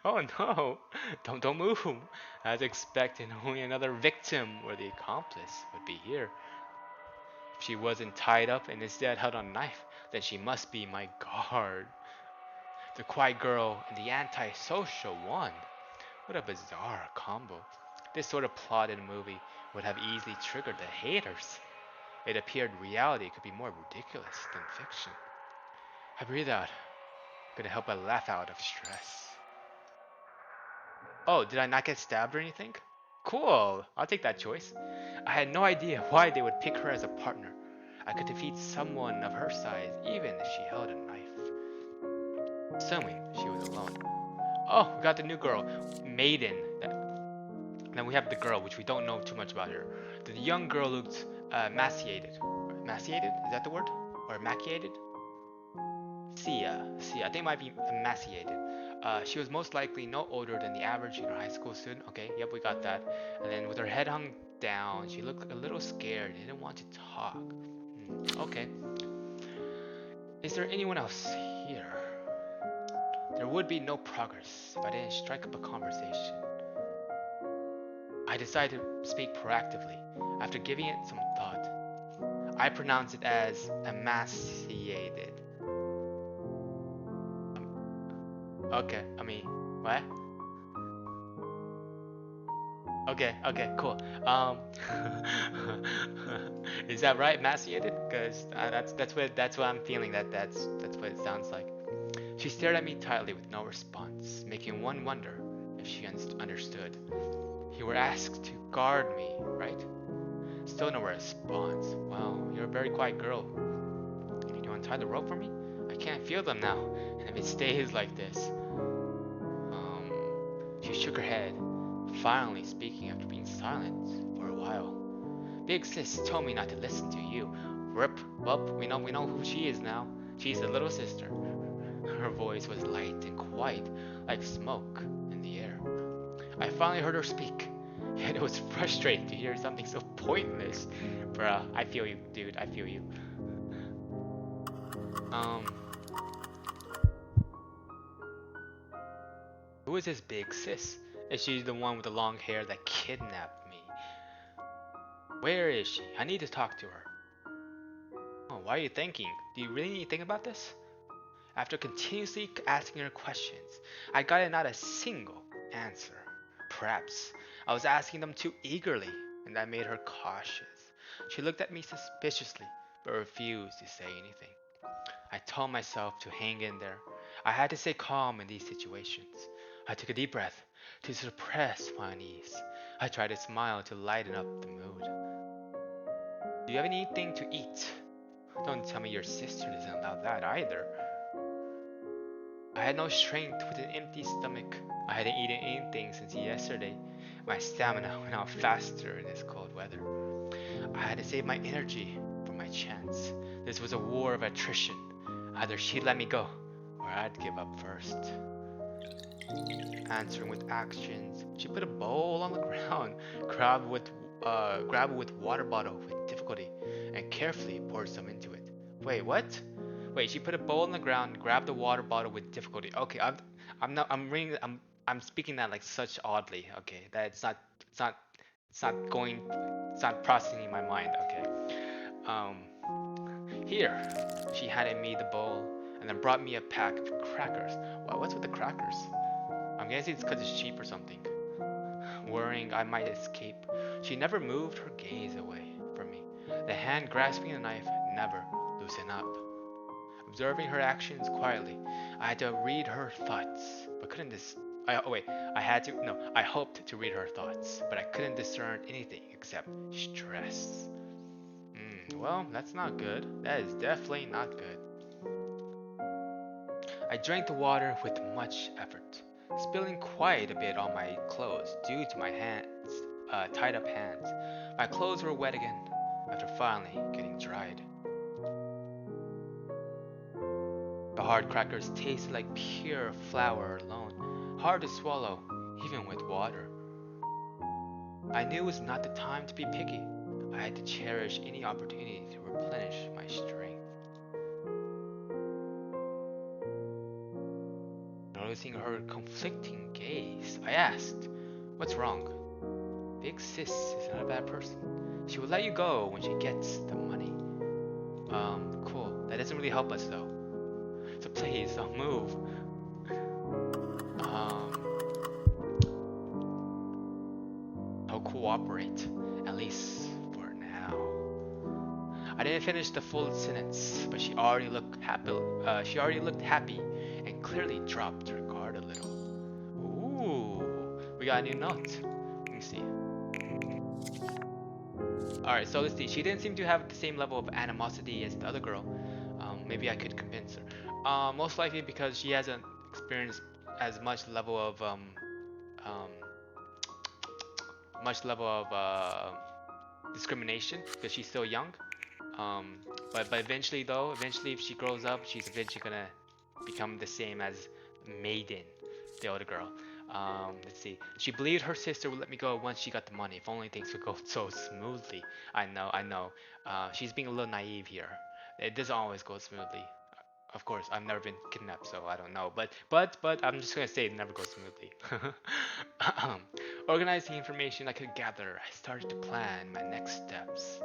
Speaker 1: Oh no! Don't move! As expected, only another victim or the accomplice would be here. If she wasn't tied up and instead held on a knife, then she must be my guard. The quiet girl and the antisocial one. What a bizarre combo. This sort of plot in a movie would have easily triggered the haters. It appeared reality could be more ridiculous than fiction. I breathe out. Couldn't help but laugh out of stress. Oh, did I not get stabbed or anything? Cool, I'll take that choice. I had no idea why they would pick her as a partner. I could defeat someone of her size even if she held a knife. Assuming she was alone. Oh, we got the new girl, Maiden. Then we have the girl, which we don't know too much about her. The young girl looked emaciated. Emaciated? Is that the word? Or emaciated? Sia. I think it might be emaciated. She was most likely no older than the average high school student. Okay, yep, we got that. And then with her head hung down, she looked a little scared and didn't want to talk. Okay. Is there anyone else here? There would be no progress if I didn't strike up a conversation. I decided to speak proactively after giving it some thought. I pronounce it as emaciated. Okay, what? Okay, cool. Is that right, emaciated? Because that's what I'm feeling. That's what it sounds like. She stared at me tightly with no response, making one wonder if she understood. You were asked to guard me, right? Still no response. Wow, you're a very quiet girl. Can you untie the rope for me? I can't feel them now, and if it stays like this. She shook her head, finally speaking after being silent for a while. Big sis told me not to listen to you. Rip. Well, we know who she is now. She's the little sister. Her voice was light and quiet, like smoke in the air. I finally heard her speak. And it was frustrating to hear something so pointless. Bruh, I feel you, dude. I feel you. Um, who is this big sis? Is she the one with the long hair that kidnapped me? Where is she? I need to talk to her. Oh, why are you thinking? Do you really need to think about this? After continuously asking her questions, I got not a single answer. Perhaps I was asking them too eagerly, and that made her cautious. She looked at me suspiciously, but refused to say anything. I told myself to hang in there. I had to stay calm in these situations. I took a deep breath to suppress my unease. I tried to smile to lighten up the mood. Do you have anything to eat? Don't tell me your sister doesn't allow that either. I had no strength with an empty stomach. I hadn't eaten anything since yesterday. My stamina went out faster in this cold weather. I had to save my energy for my chance. This was a war of attrition. Either she'd let me go, or I'd give up first. Answering with actions, she put a bowl on the ground, grabbed it with water bottle with difficulty, and carefully poured some into it. Wait, what? Wait, she put a bowl on the ground, grabbed the water bottle with difficulty. Okay, I'm not, I'm reading, I'm speaking that like such oddly. Okay, that it's not going, it's not processing in my mind. Okay. Um, Here, she handed me the bowl and then brought me a pack of crackers. Wow, what's with the crackers? I'm guessing it's because it's cheap or something. Worrying I might escape, she never moved her gaze away from me. The hand grasping the knife never loosened up. Observing her actions quietly, I had to read her thoughts, but couldn't oh wait, I had to, no, I hoped to read her thoughts, but I couldn't discern anything except stress. Well, that's not good. That is definitely not good. I drank the water with much effort, spilling quite a bit on my clothes due to my tied up hands. My clothes were wet again after finally getting dried. The hard crackers tasted like pure flour alone, hard to swallow, even with water. I knew it was not the time to be picky. I had to cherish any opportunity to replenish my strength. Noticing her conflicting gaze, I asked, "What's wrong?" Big sis is not a bad person. She will let you go when she gets the money. Cool. That doesn't really help us though. So please, don't move. Um, I'll cooperate, at least for now. I didn't finish the full sentence, but she already looked happy and clearly dropped her guard a little. Ooh, we got a new note. Let me see. Alright, so let's see. She didn't seem to have the same level of animosity as the other girl. Maybe I could convince her. Most likely because she hasn't experienced as um, much level of discrimination because she's still young. Um, but eventually though, eventually if she grows up, she's eventually gonna become the same as Maiden, the older girl. Let's see. She believed her sister would let me go once she got the money. If only things would go so smoothly. I know, I know. She's being a little naive here. It doesn't always go smoothly. Of course, I've never been kidnapped, so I don't know. But I'm just gonna say it never goes smoothly. Organizing information I could gather, I started to plan my next steps.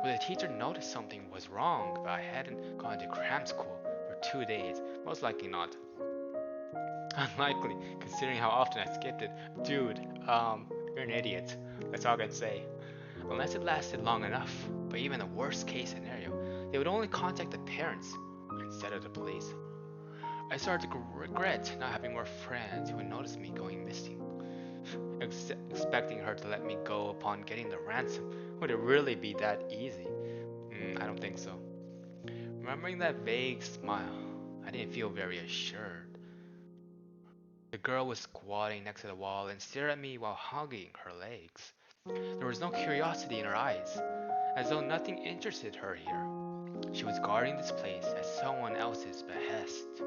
Speaker 1: Would the teacher notice something was wrong if I hadn't gone to cram school for 2 days? Most likely not. Unlikely, considering how often I skipped it. Dude, you're an idiot. That's all I can say. Unless it lasted long enough. But even the worst case scenario, they would only contact the parents instead of the police. I started to regret not having more friends who would notice me going missing. Expecting her to let me go upon getting the ransom. Would it really be that easy? I don't think so. Remembering that vague smile, I didn't feel very assured. The girl was squatting next to the wall and stared at me while hugging her legs. There was no curiosity in her eyes, as though nothing interested her here. She was guarding this place at someone else's behest.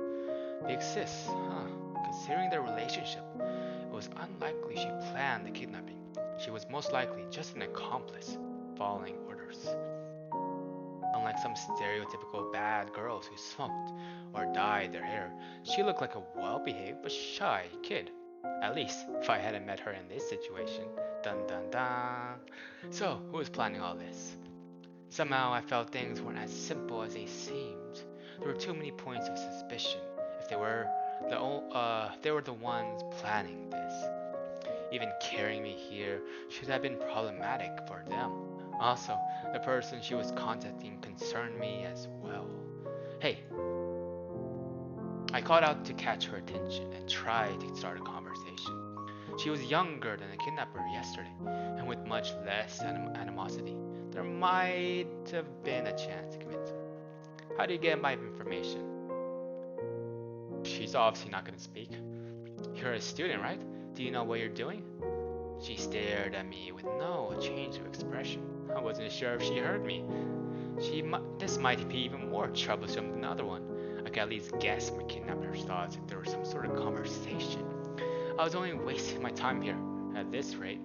Speaker 1: Big sis, huh? Considering their relationship, it was unlikely she planned the kidnapping. She was most likely just an accomplice, following orders. Unlike some stereotypical bad girls who smoked or dyed their hair, she looked like a well-behaved but shy kid. At least, if I hadn't met her in this situation. Dun dun dun. So, who was planning all this? Somehow I felt things weren't as simple as they seemed. There were too many points of suspicion. If they were the ones planning this. Even carrying me here should have been problematic for them. Also, the person she was contacting concerned me as well. Hey, I called out to catch her attention and tried to start a conversation. She was younger than the kidnapper yesterday, and with much less animosity. There might have been a chance to convince her. How do you get my information? She's obviously not gonna speak. You're a student, right? Do you know what you're doing? She stared at me with no change of expression. I wasn't sure if she heard me. This might be even more troublesome than the other one. I could at least guess my kidnapper's thoughts if there was some sort of conversation. I was only wasting my time here. At this rate,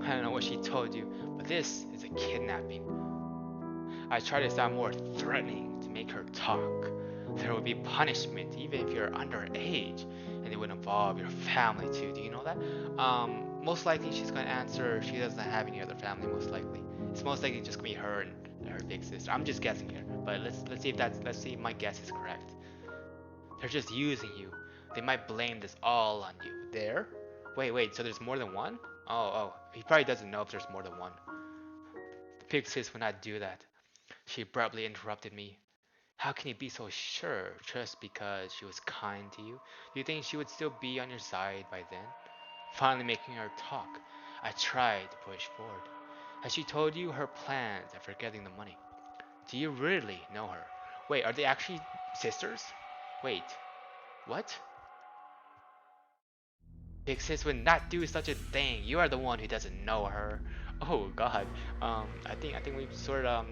Speaker 1: I don't know what she told you, but this is a kidnapping. I tried to sound more threatening to make her talk. There would be punishment even if you're underage, and it would involve your family too. Do you know that? Most likely she's gonna answer she doesn't have any other family. Most likely, it's most likely just gonna be her and her big sister. I'm just guessing here, but let's see if my guess is correct. They're just using you. They might blame this all on you. There? Wait, so there's more than one? Oh, he probably doesn't know if there's more than one. The pig sis would not do that. She abruptly interrupted me. How can you be so sure just because she was kind to you? Do you think she would still be on your side by then? Finally making her talk, I tried to push forward. Has she told you her plans after getting the money? Do you really know her? Wait, are they actually sisters? Wait, what? Big sis would not do such a thing. You are the one who doesn't know her. Oh God. I think we've sort of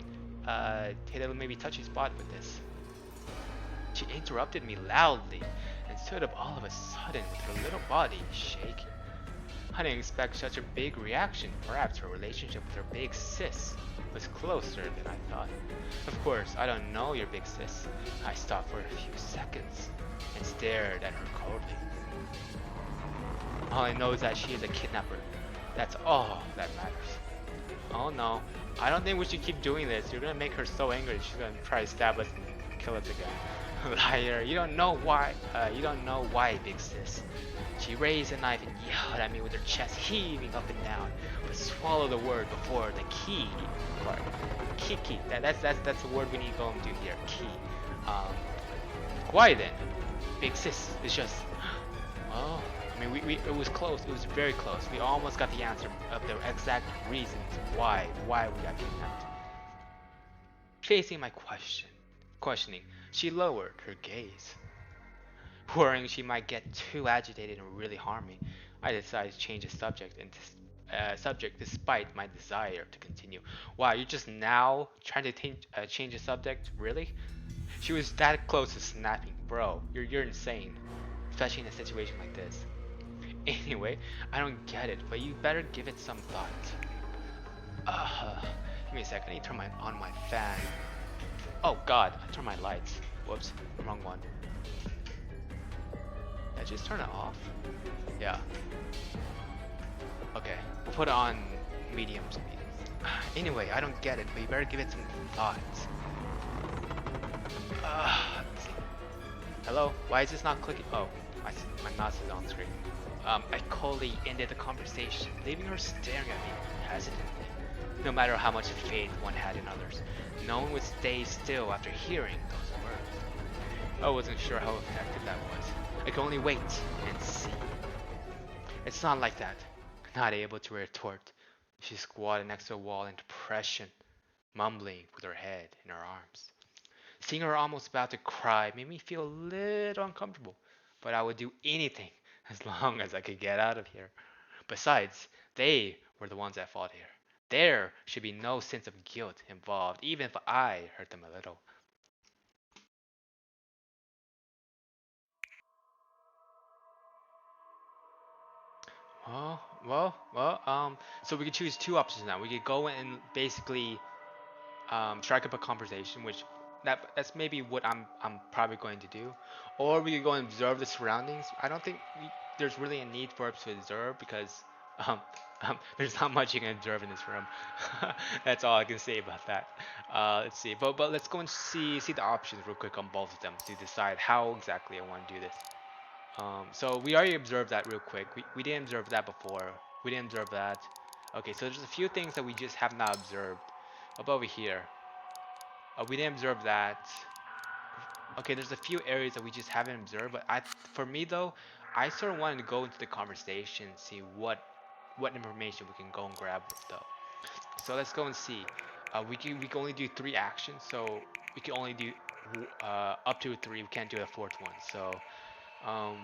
Speaker 1: hit a maybe touchy spot with this. She interrupted me loudly and stood up all of a sudden with her little body shaking. I didn't expect such a big reaction. Perhaps her relationship with her big sis was closer than I thought. Of course, I don't know your big sis. I stopped for a few seconds and stared at her coldly. All I know is that she is a kidnapper. That's all that matters. Oh no, I don't think we should keep doing this. You're gonna make her so angry she's gonna try to stab us and kill us again. Liar, you don't know why. You don't know why, big sis. She raised a knife and yelled at me with her chest heaving up and down, but swallowed the word before the key part. Key. That's the word we need to go and do here. Key. Why then? Big sis is just. Oh. I mean, it was close. It was very close. We almost got the answer of the exact reasons why we got kidnapped. Facing my questioning, she lowered her gaze. Worrying she might get too agitated and really harm me, I decided to change the subject despite my desire to continue. Wow, you're just now trying to change the subject? Really? She was that close to snapping. Bro, you're insane. Especially in a situation like this. Anyway, I don't get it, but you better give it some thought. Give me a second, I need to turn on my fan. Oh God, I turned my lights. Whoops, wrong one. Did I just turn it off? Yeah. Okay, we'll put it on medium speed. Anyway, I don't get it, but you better give it some thought. Let's see. Hello? Why is this not clicking? Oh, my mouse is on screen. I coldly ended the conversation, leaving her staring at me hesitantly. No matter how much faith one had in others, no one would stay still after hearing those words. I wasn't sure how effective that was. I could only wait and see. It's not like that. Not able to retort, she squatted next to a wall in depression, mumbling with her head in her arms. Seeing her almost about to cry made me feel a little uncomfortable, but I would do anything as long as I could get out of here. Besides, they were the ones at fault here. There should be no sense of guilt involved, even if I hurt them a little. Oh, so we could choose two options now. We could go and basically strike up a conversation, which that's maybe what I'm probably going to do, or we could go and observe the surroundings. I don't think there's really a need for us to observe because um, there's not much you can observe in this room. That's all I can say about that. Let's see, but let's go and see the options real quick on both of them to decide how exactly I want to do this. So we already observed that real quick. We didn't observe that before. We didn't observe that. Okay, so there's a few things that we just have not observed. Up over here. We didn't observe that. Okay, there's a few areas that we just haven't observed, but for me though, I sort of wanted to go into the conversation, see what information we can go and grab though. So let's go and see. We can only do three actions, so we can only do up to three. We can't do a fourth one. So um,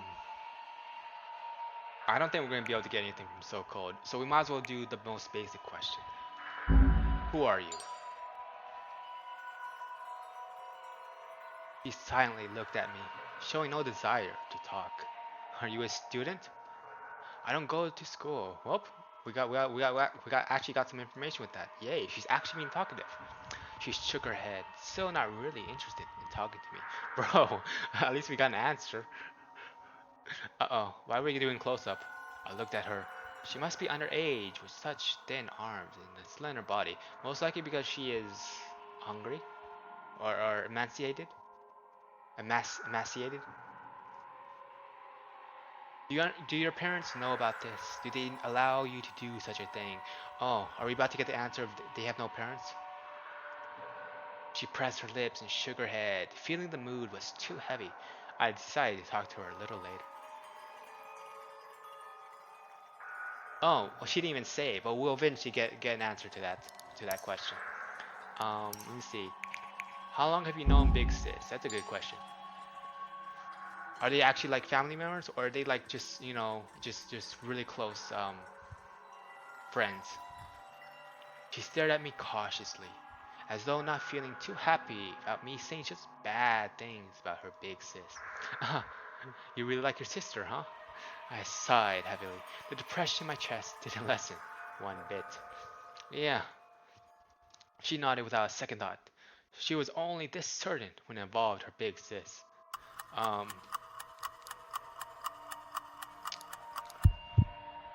Speaker 1: I don't think we're gonna be able to get anything from So Cold. So we might as well do the most basic question. Who are you? He silently looked at me, showing no desire to talk. Are you a student? I don't go to school. Well, we got actually got some information with that. Yay, she's actually being talkative. She shook her head, still not really interested in talking to me. Bro, at least we got an answer. Uh-oh, why were you doing close-up? I looked at her. She must be underage with such thin arms and a slender body. Most likely because she is hungry or emaciated. Emaciated. Do your parents know about this? Do they allow you to do such a thing? Oh, are we about to get the answer of they have no parents? She pressed her lips and shook her head, feeling the mood was too heavy. I decided to talk to her a little later. Oh, well, she didn't even say, but we'll eventually get an answer to that question. Let me see. How long have you known Big Sis? That's a good question. Are they actually like family members, or are they like just just really close friends? She stared at me cautiously, as though not feeling too happy about me saying just bad things about her big sis. You really like your sister, huh? I sighed heavily. The depression in my chest didn't lessen one bit. Yeah, she nodded without a second thought. She was only this certain when it involved her big sis. Um,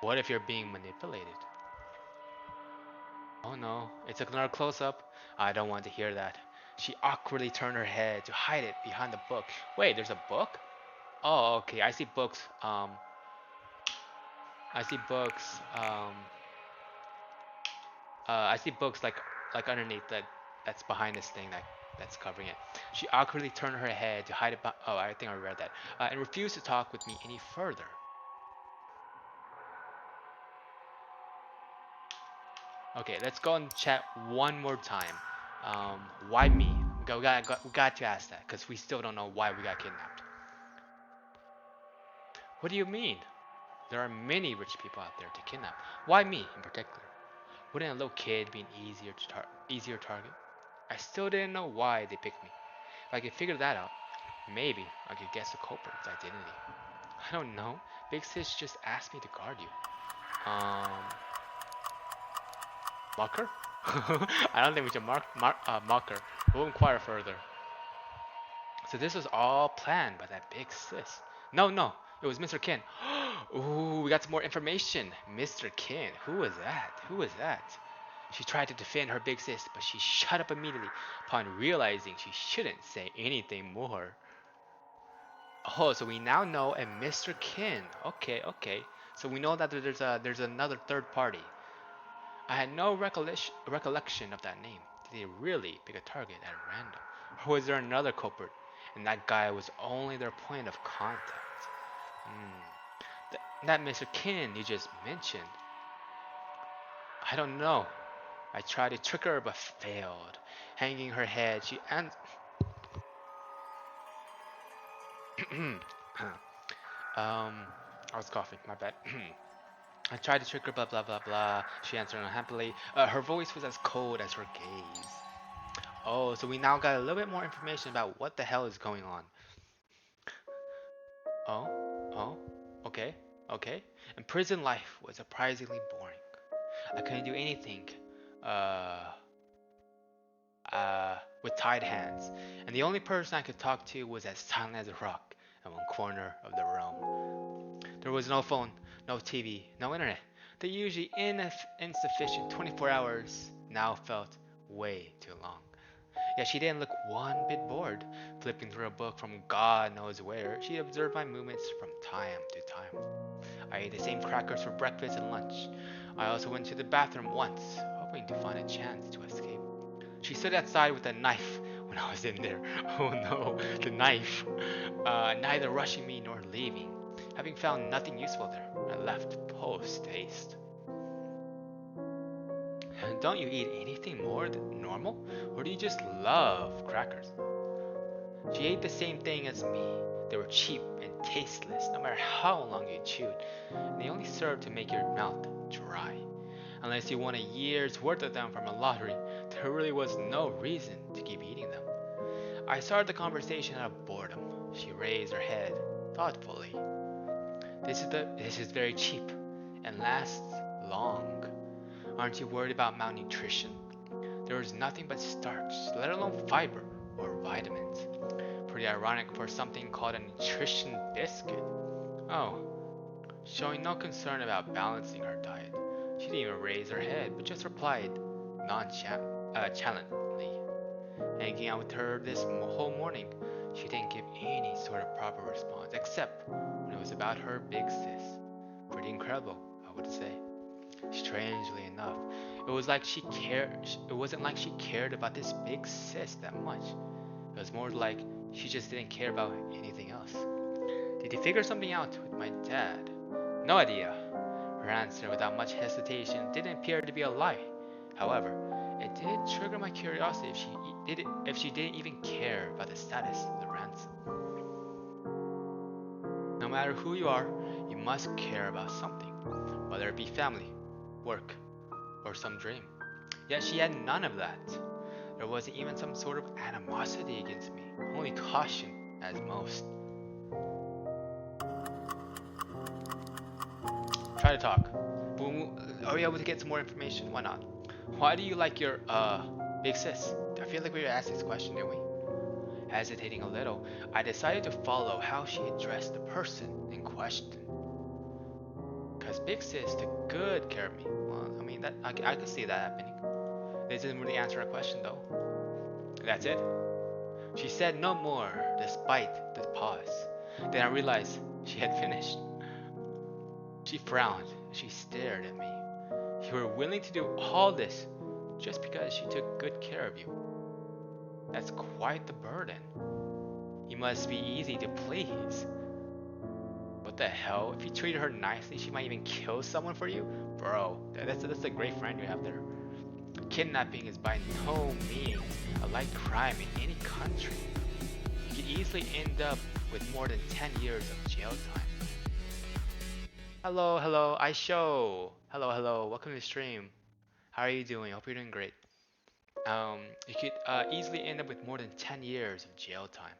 Speaker 1: what if you're being manipulated? Oh no, it took another close up. I don't want to hear that. She awkwardly turned her head to hide it behind the book. Wait, there's a book? Oh, okay. I see books. I see books. I see books like underneath that's behind this thing that's covering it. She awkwardly turned her head to hide it. Oh, I think I read that. And refused to talk with me any further. Okay, let's go and chat one more time. Why me? We got to ask that because we still don't know why we got kidnapped. What do you mean? There are many rich people out there to kidnap. Why me in particular? Wouldn't a little kid be an easier target? I still didn't know why they picked me. If I could figure that out, maybe I could guess the culprit's identity. I don't know. Big Sis just asked me to guard you. Um, Mucker? I don't think we should Mucker. We'll inquire further. So this was all planned by that Big Sis. No, no, it was Mr. Kin. Ooh, we got some more information. Mr. Kin, who was that? Who was that? She tried to defend her big sis, but she shut up immediately upon realizing she shouldn't say anything more. Oh, so we now know a Mr. Kin. Okay, okay. So we know that there's another third party. I had no recollection of that name. Did they really pick a target at random? Or was there another culprit, and that guy was only their point of contact? That Mr. Kin you just mentioned. I don't know. I tried to trick her but failed. Hanging her head, she answered. I was coughing, my bad. I tried to trick her, blah blah blah blah. She answered unhappily. Her voice was as cold as her gaze. Oh, so we now got a little bit more information about what the hell is going on. Oh, oh, okay. okay? And prison life was surprisingly boring. I couldn't do anything uh, with tied hands, and the only person I could talk to was as silent as a rock in one corner of the room. There was no phone, no TV, no internet. The usually insufficient 24 hours now felt way too long. Yet she didn't look one bit bored. Flipping through a book from God knows where, she observed my movements from time to time. I ate the same crackers for breakfast and lunch. I also went to the bathroom once, hoping to find a chance to escape. She stood outside with a knife when I was in there. Oh no, the knife. Neither rushing me nor leaving. Having found nothing useful there, I left post haste. Don't you eat anything more than normal? Or do you just love crackers? She ate the same thing as me. They were cheap and tasteless, no matter how long you chewed, and they only served to make your mouth dry. Unless you won a year's worth of them from a lottery, there really was no reason to keep eating them. I started the conversation out of boredom. She raised her head thoughtfully. This is very cheap and lasts long. Aren't you worried about malnutrition? There is nothing but starch, let alone fiber or vitamins. Pretty ironic for something called a nutrition biscuit. Oh, showing no concern about balancing her diet. She didn't even raise her head, but just replied nonchalantly. Hanging out with her this whole morning, she didn't give any sort of proper response, except when it was about her big sis. Pretty incredible, I would say. Strangely enough, it was like she cared. It wasn't like she cared about this big sis that much. It was more like she just didn't care about anything else. Did you figure something out with my dad? No idea. Her answer, without much hesitation, didn't appear to be a lie. However, it did trigger my curiosity if she didn't even care about the status of the ransom. No matter who you are, you must care about something, whether it be family, work, or some dream. Yet she had none of that. There wasn't even some sort of animosity against me, only caution as most. Try to talk. Are we able to get some more information? Why not? Why do you like your big sis? I feel like we were asked this question, didn't we? Hesitating a little, I decided to follow how she addressed the person in question. Cause big sis took good care of me. Well, I mean I could see that happening. This didn't really answer our question though. That's it. She said no more, despite the pause. Then I realized she had finished. She frowned. She stared at me. You were willing to do all this just because she took good care of you. That's quite the burden. You must be easy to please. What the hell? If you treated her nicely, she might even kill someone for you? Bro, that's a great friend you have there. Kidnapping is by no means a light crime in any country. You could easily end up with more than 10 years of jail time. Hello, Aisho. Hello, welcome to the stream. How are you doing? Hope you're doing great. You could easily end up with more than 10 years of jail time.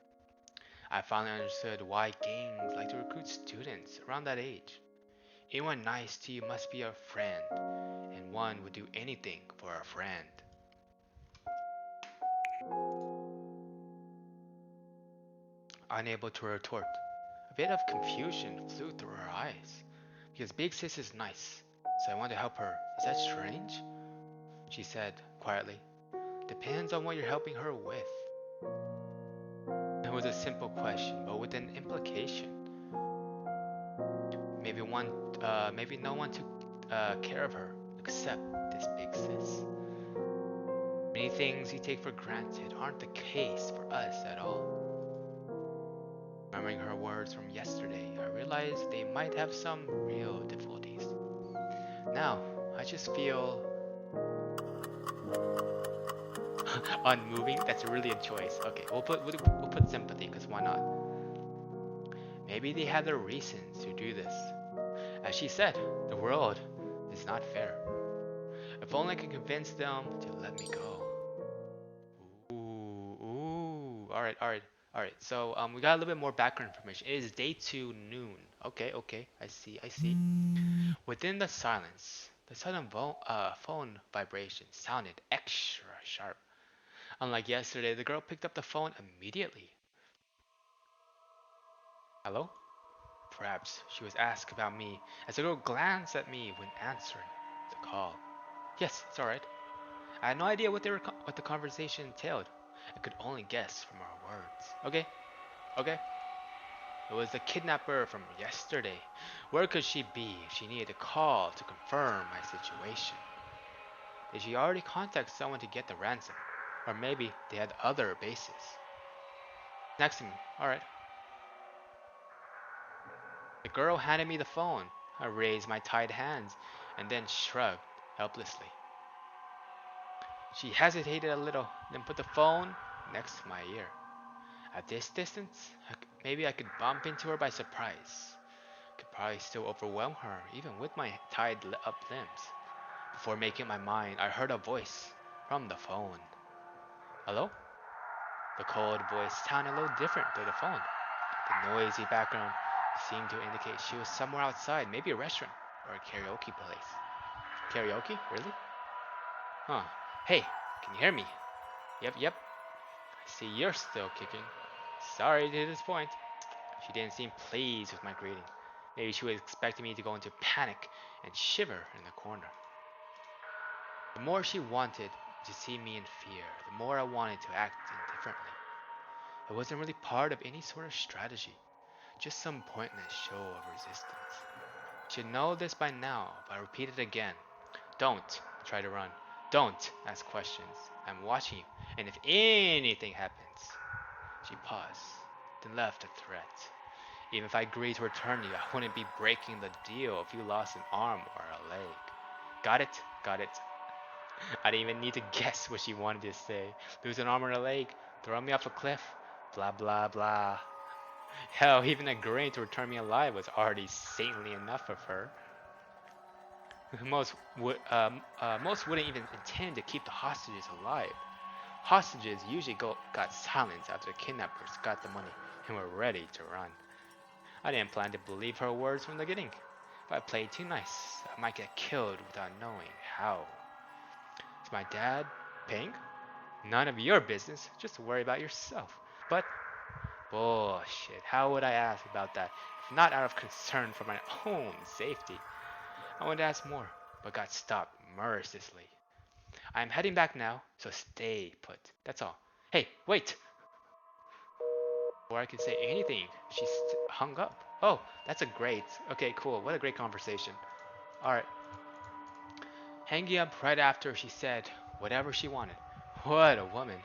Speaker 1: I finally understood why gangs like to recruit students around that age. Anyone nice to you must be a friend, and one would do anything for a friend. Unable to retort, a bit of confusion flew through her eyes. Because Big Sis is nice, so I want to help her. Is that strange? She said quietly. Depends on what you're helping her with. It was a simple question, but with an implication. Maybe no one took care of her except this Big Sis. Many things you take for granted aren't the case for us at all. Remembering her words from yesterday, I realized they might have some real difficulties. Now, I just feel unmoving. That's really a choice. Okay, we'll put sympathy, because why not? Maybe they had their reasons to do this. As she said, the world is not fair. If only I could convince them to let me go. Ooh. All right. So we got a little bit more background information. It is day 2 noon. Okay, okay, I see, I see. Within the silence, the sudden phone vibration sounded extra sharp. Unlike yesterday, the girl picked up the phone immediately. Hello? Perhaps she was asked about me as the girl glanced at me when answering the call. Yes, it's alright. I had no idea what the conversation entailed. I could only guess from her words. Okay, okay. It was the kidnapper from yesterday. Where could she be if she needed a call to confirm my situation? Did she already contact someone to get the ransom? Or maybe they had other bases. Next to me. Alright. The girl handed me the phone. I raised my tied hands and then shrugged helplessly. She hesitated a little, then put the phone next to my ear. At this distance, maybe I could bump into her by surprise. Could probably still overwhelm her, even with my tied up limbs. Before making my mind, I heard a voice from the phone. Hello? The cold voice sounded a little different through the phone. The noisy background seemed to indicate she was somewhere outside, maybe a restaurant or a karaoke place. Karaoke? Really? Huh. Hey, can you hear me? Yep, yep. I see you're still kicking. Sorry to disappoint. She didn't seem pleased with my greeting. Maybe she was expecting me to go into panic and shiver in the corner. The more she wanted to see me in fear, the more I wanted to act indifferently. It wasn't really part of any sort of strategy, just some pointless show of resistance. You should know this by now, but I repeat it again. Don't try to run. Don't ask questions. I'm watching you, and if anything happens. She paused, then left a threat. Even if I agreed to return you, I wouldn't be breaking the deal if you lost an arm or a leg. Got it? Got it. I didn't even need to guess what she wanted to say. Lose an arm or a leg, throw me off a cliff, blah blah blah. Hell, even agreeing to return me alive was already saintly enough of her. Most wouldn't even intend to keep the hostages alive. Hostages usually got silenced after the kidnappers got the money and were ready to run. I didn't plan to believe her words from the beginning. If I played too nice, I might get killed without knowing how. Is my dad paying? None of your business. Just worry about yourself. But bullshit. How would I ask about that if not out of concern for my own safety? I wanted to ask more, but got stopped mercilessly. I am heading back now, so stay put. That's all. Hey, wait! Before I could say anything, she hung up. Oh, that's a great. Okay, cool. What a great conversation. Alright. Hanging up right after she said whatever she wanted. What a woman.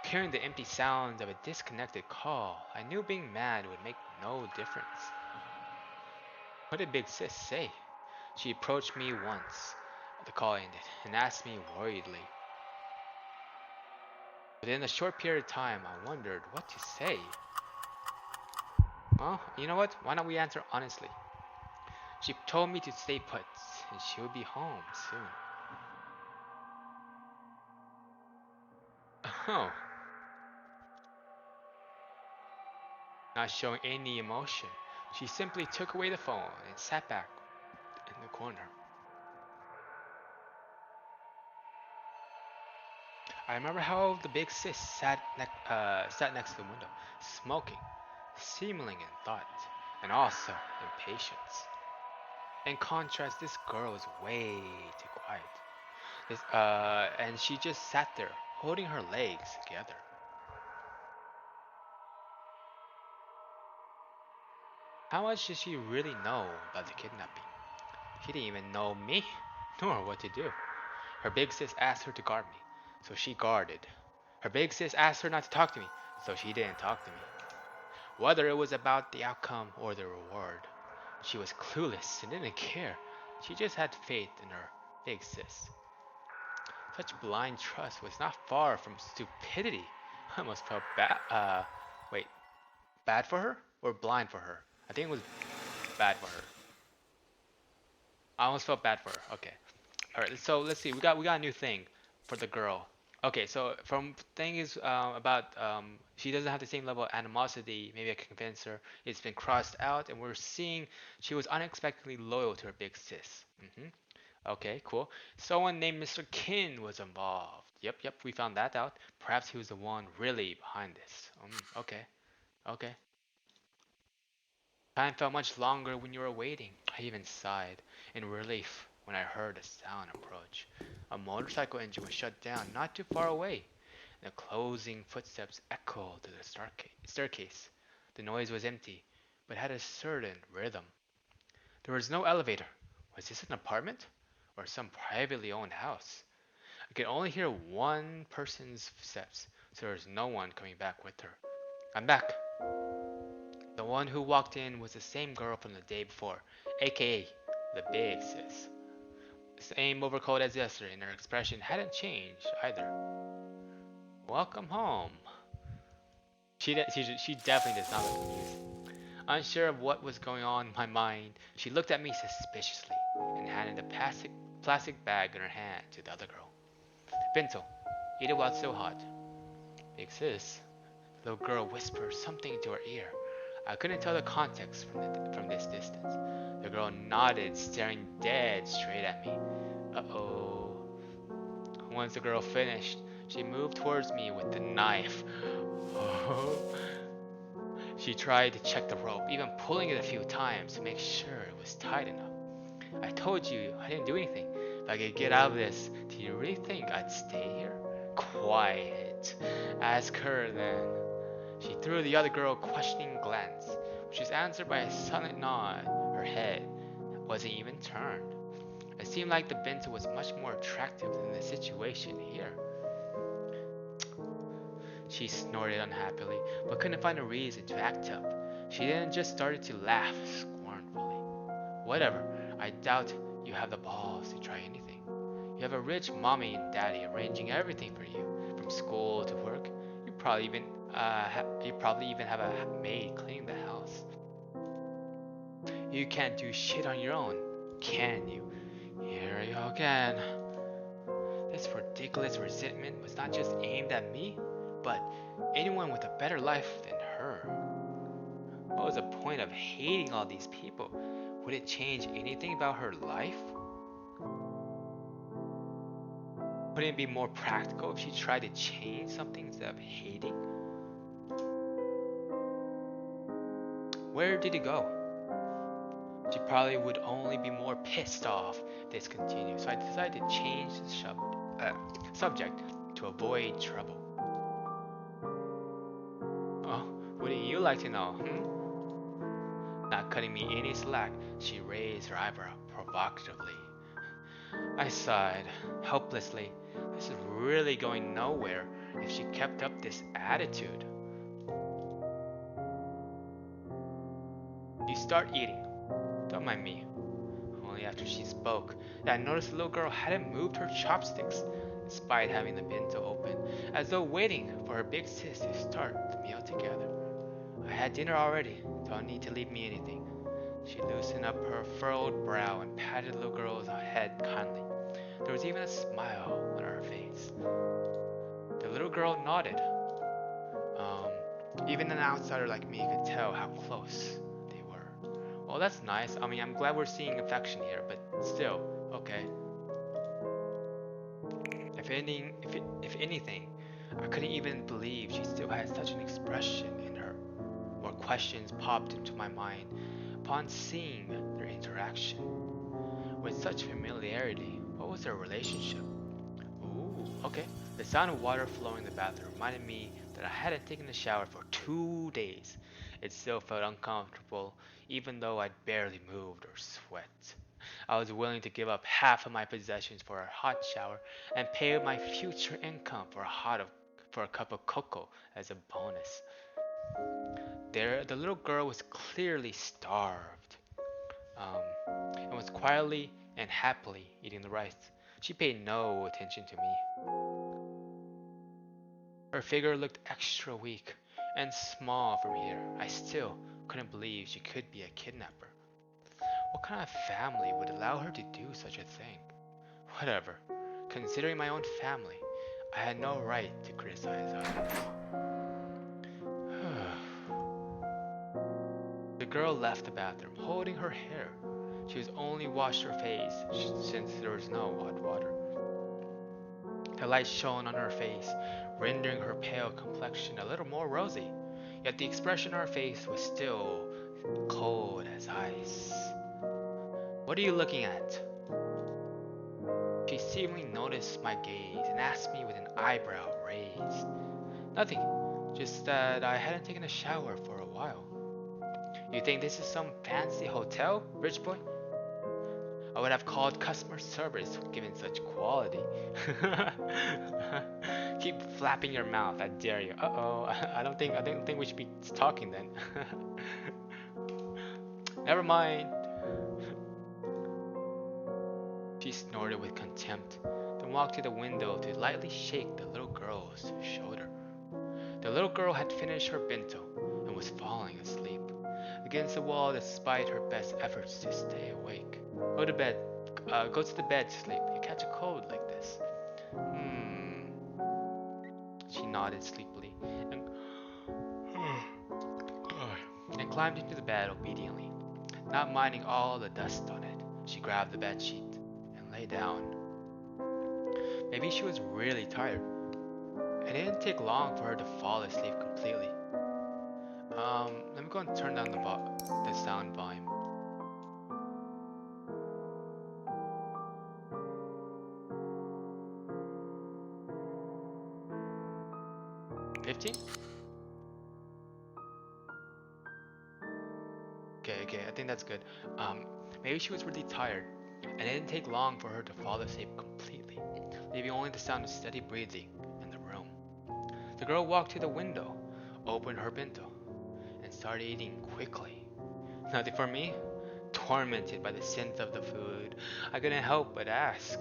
Speaker 1: Hearing the empty sounds of a disconnected call, I knew being mad would make no difference. What did Big Sis say? She approached me once. The call ended and asked me worriedly. Within a short period of time, I wondered what to say. Well, you know what? Why don't we answer honestly? She told me to stay put, and she would be home soon. Oh, not showing any emotion, she simply took away the phone and sat back in the corner. I remember how the big sis sat next to the window, smoking, seemingly in thought, and also impatience. In contrast, this girl is way too quiet. And she just sat there, holding her legs together. How much did she really know about the kidnapping? She didn't even know me, nor what to do. Her big sis asked her to guard me, so she guarded. Her big sis asked her not to talk to me, so she didn't talk to me. Whether it was about the outcome or the reward, she was clueless and didn't care. She just had faith in her big sis. Such blind trust was not far from stupidity. I almost felt wait, bad for her or blind for her? I think it was bad for her. I almost felt bad for her. Okay. All right. So let's see. We got a new thing for the girl. Okay, so from thing is about she doesn't have the same level of animosity. Maybe I can convince her. It's been crossed out, and we're seeing she was unexpectedly loyal to her big sis. Okay, cool. Someone named Mr. Kin was involved. Yep, we found that out. Perhaps he was the one really behind this. Okay, okay. Time felt much longer when you were waiting. I even sighed in relief when I heard a sound approach. A motorcycle engine was shut down not too far away. The closing footsteps echoed through the staircase. The noise was empty, but had a certain rhythm. There was no elevator. Was this an apartment? Or some privately owned house? I could only hear one person's steps, so there was no one coming back with her. I'm back. The one who walked in was the same girl from the day before, aka the big sis. Same overcoat as yesterday, and her expression hadn't changed either. Welcome home. She definitely does not look amused. Unsure of what was going on in my mind, she looked at me suspiciously and handed a plastic bag in her hand to the other girl. Bento, eat it while it's still hot. Big sis, the little girl whispered something into her ear. I couldn't tell the context from this distance. The girl nodded, staring dead straight at me. Uh-oh. Once the girl finished, she moved towards me with the knife. She tried to check the rope, even pulling it a few times to make sure it was tight enough. I told you I didn't do anything. If I could get out of this, do you really think I'd stay here? Quiet. Ask her then. She threw the other girl a questioning glance, which was answered by a silent nod. Her head wasn't even turned. It seemed like the bento was much more attractive than the situation here. She snorted unhappily, but couldn't find a reason to act up. She then just started to laugh scornfully. Whatever, I doubt you have the balls to try anything. You have a rich mommy and daddy arranging everything for you, from school to work. You probably even have a maid cleaning the house. You can't do shit on your own, can you? Here you go again. This ridiculous resentment was not just aimed at me, but anyone with a better life than her. What was the point of hating all these people? Would it change anything about her life? Wouldn't it be more practical if she tried to change something instead of hating? Where did he go? She probably would only be more pissed off if this continued, so I decided to change the subject to avoid trouble. Oh, wouldn't you like to know, Not cutting me any slack, she raised her eyebrow provocatively. I sighed, helplessly. This is really going nowhere if she kept up this attitude. You start eating. Don't mind me. Only after she spoke that I noticed the little girl hadn't moved her chopsticks, despite having the bento open, as though waiting for her big sis to start the meal together. I had dinner already. Don't need to leave me anything. She loosened up her furrowed brow and patted the little girl's head kindly. There was even a smile on her face. The little girl nodded. Even an outsider like me could tell how close they were. Well, that's nice. I mean, I'm glad we're seeing affection here, but still, okay. If anything, I couldn't even believe she still had such an expression in her. More questions popped into my mind upon seeing their interaction. With such familiarity, what was their relationship? Ooh, okay. The sound of water flowing in the bathroom reminded me that I hadn't taken a shower for 2 days. It still felt uncomfortable, even though I'd barely moved or sweat. I was willing to give up half of my possessions for a hot shower and pay my future income for a cup of cocoa as a bonus. There, the little girl was clearly starved, and was quietly and happily eating the rice. She paid no attention to me. Her figure looked extra weak and small from here. I still couldn't believe she could be a kidnapper. What kind of family would allow her to do such a thing? Whatever. Considering my own family, I had no right to criticize others. The girl left the bathroom holding her hair. She was only washed her face since there was no hot water. The light shone on her face, rendering her pale complexion a little more rosy. Yet the expression on her face was still cold as ice. What are you looking at? She seemingly noticed my gaze and asked me with an eyebrow raised. Nothing, just that I hadn't taken a shower for a while. You think this is some fancy hotel, rich boy? I would have called customer service given such quality. Keep flapping your mouth, I dare you. Uh-oh, I don't think we should be talking then. Never mind. She snorted with contempt, then walked to the window to lightly shake the little girl's shoulder. The little girl had finished her bento and was falling asleep against the wall despite her best efforts to stay awake. Go to bed. Go to the bed to sleep. You catch a cold like this. Hmm. She nodded sleepily and, and climbed into the bed obediently. Not minding all the dust on it, she grabbed the bed sheet and lay down. Maybe she was really tired. It didn't take long for her to fall asleep completely. Let me go and turn down the sound volume. 15? Okay, I think that's good. Maybe she was really tired, and it didn't take long for her to fall asleep completely, leaving only the sound of steady breathing in the room. The girl walked to the window, opened her bento, and started eating quickly. Nothing for me? Tormented by the scent of the food, I couldn't help but ask,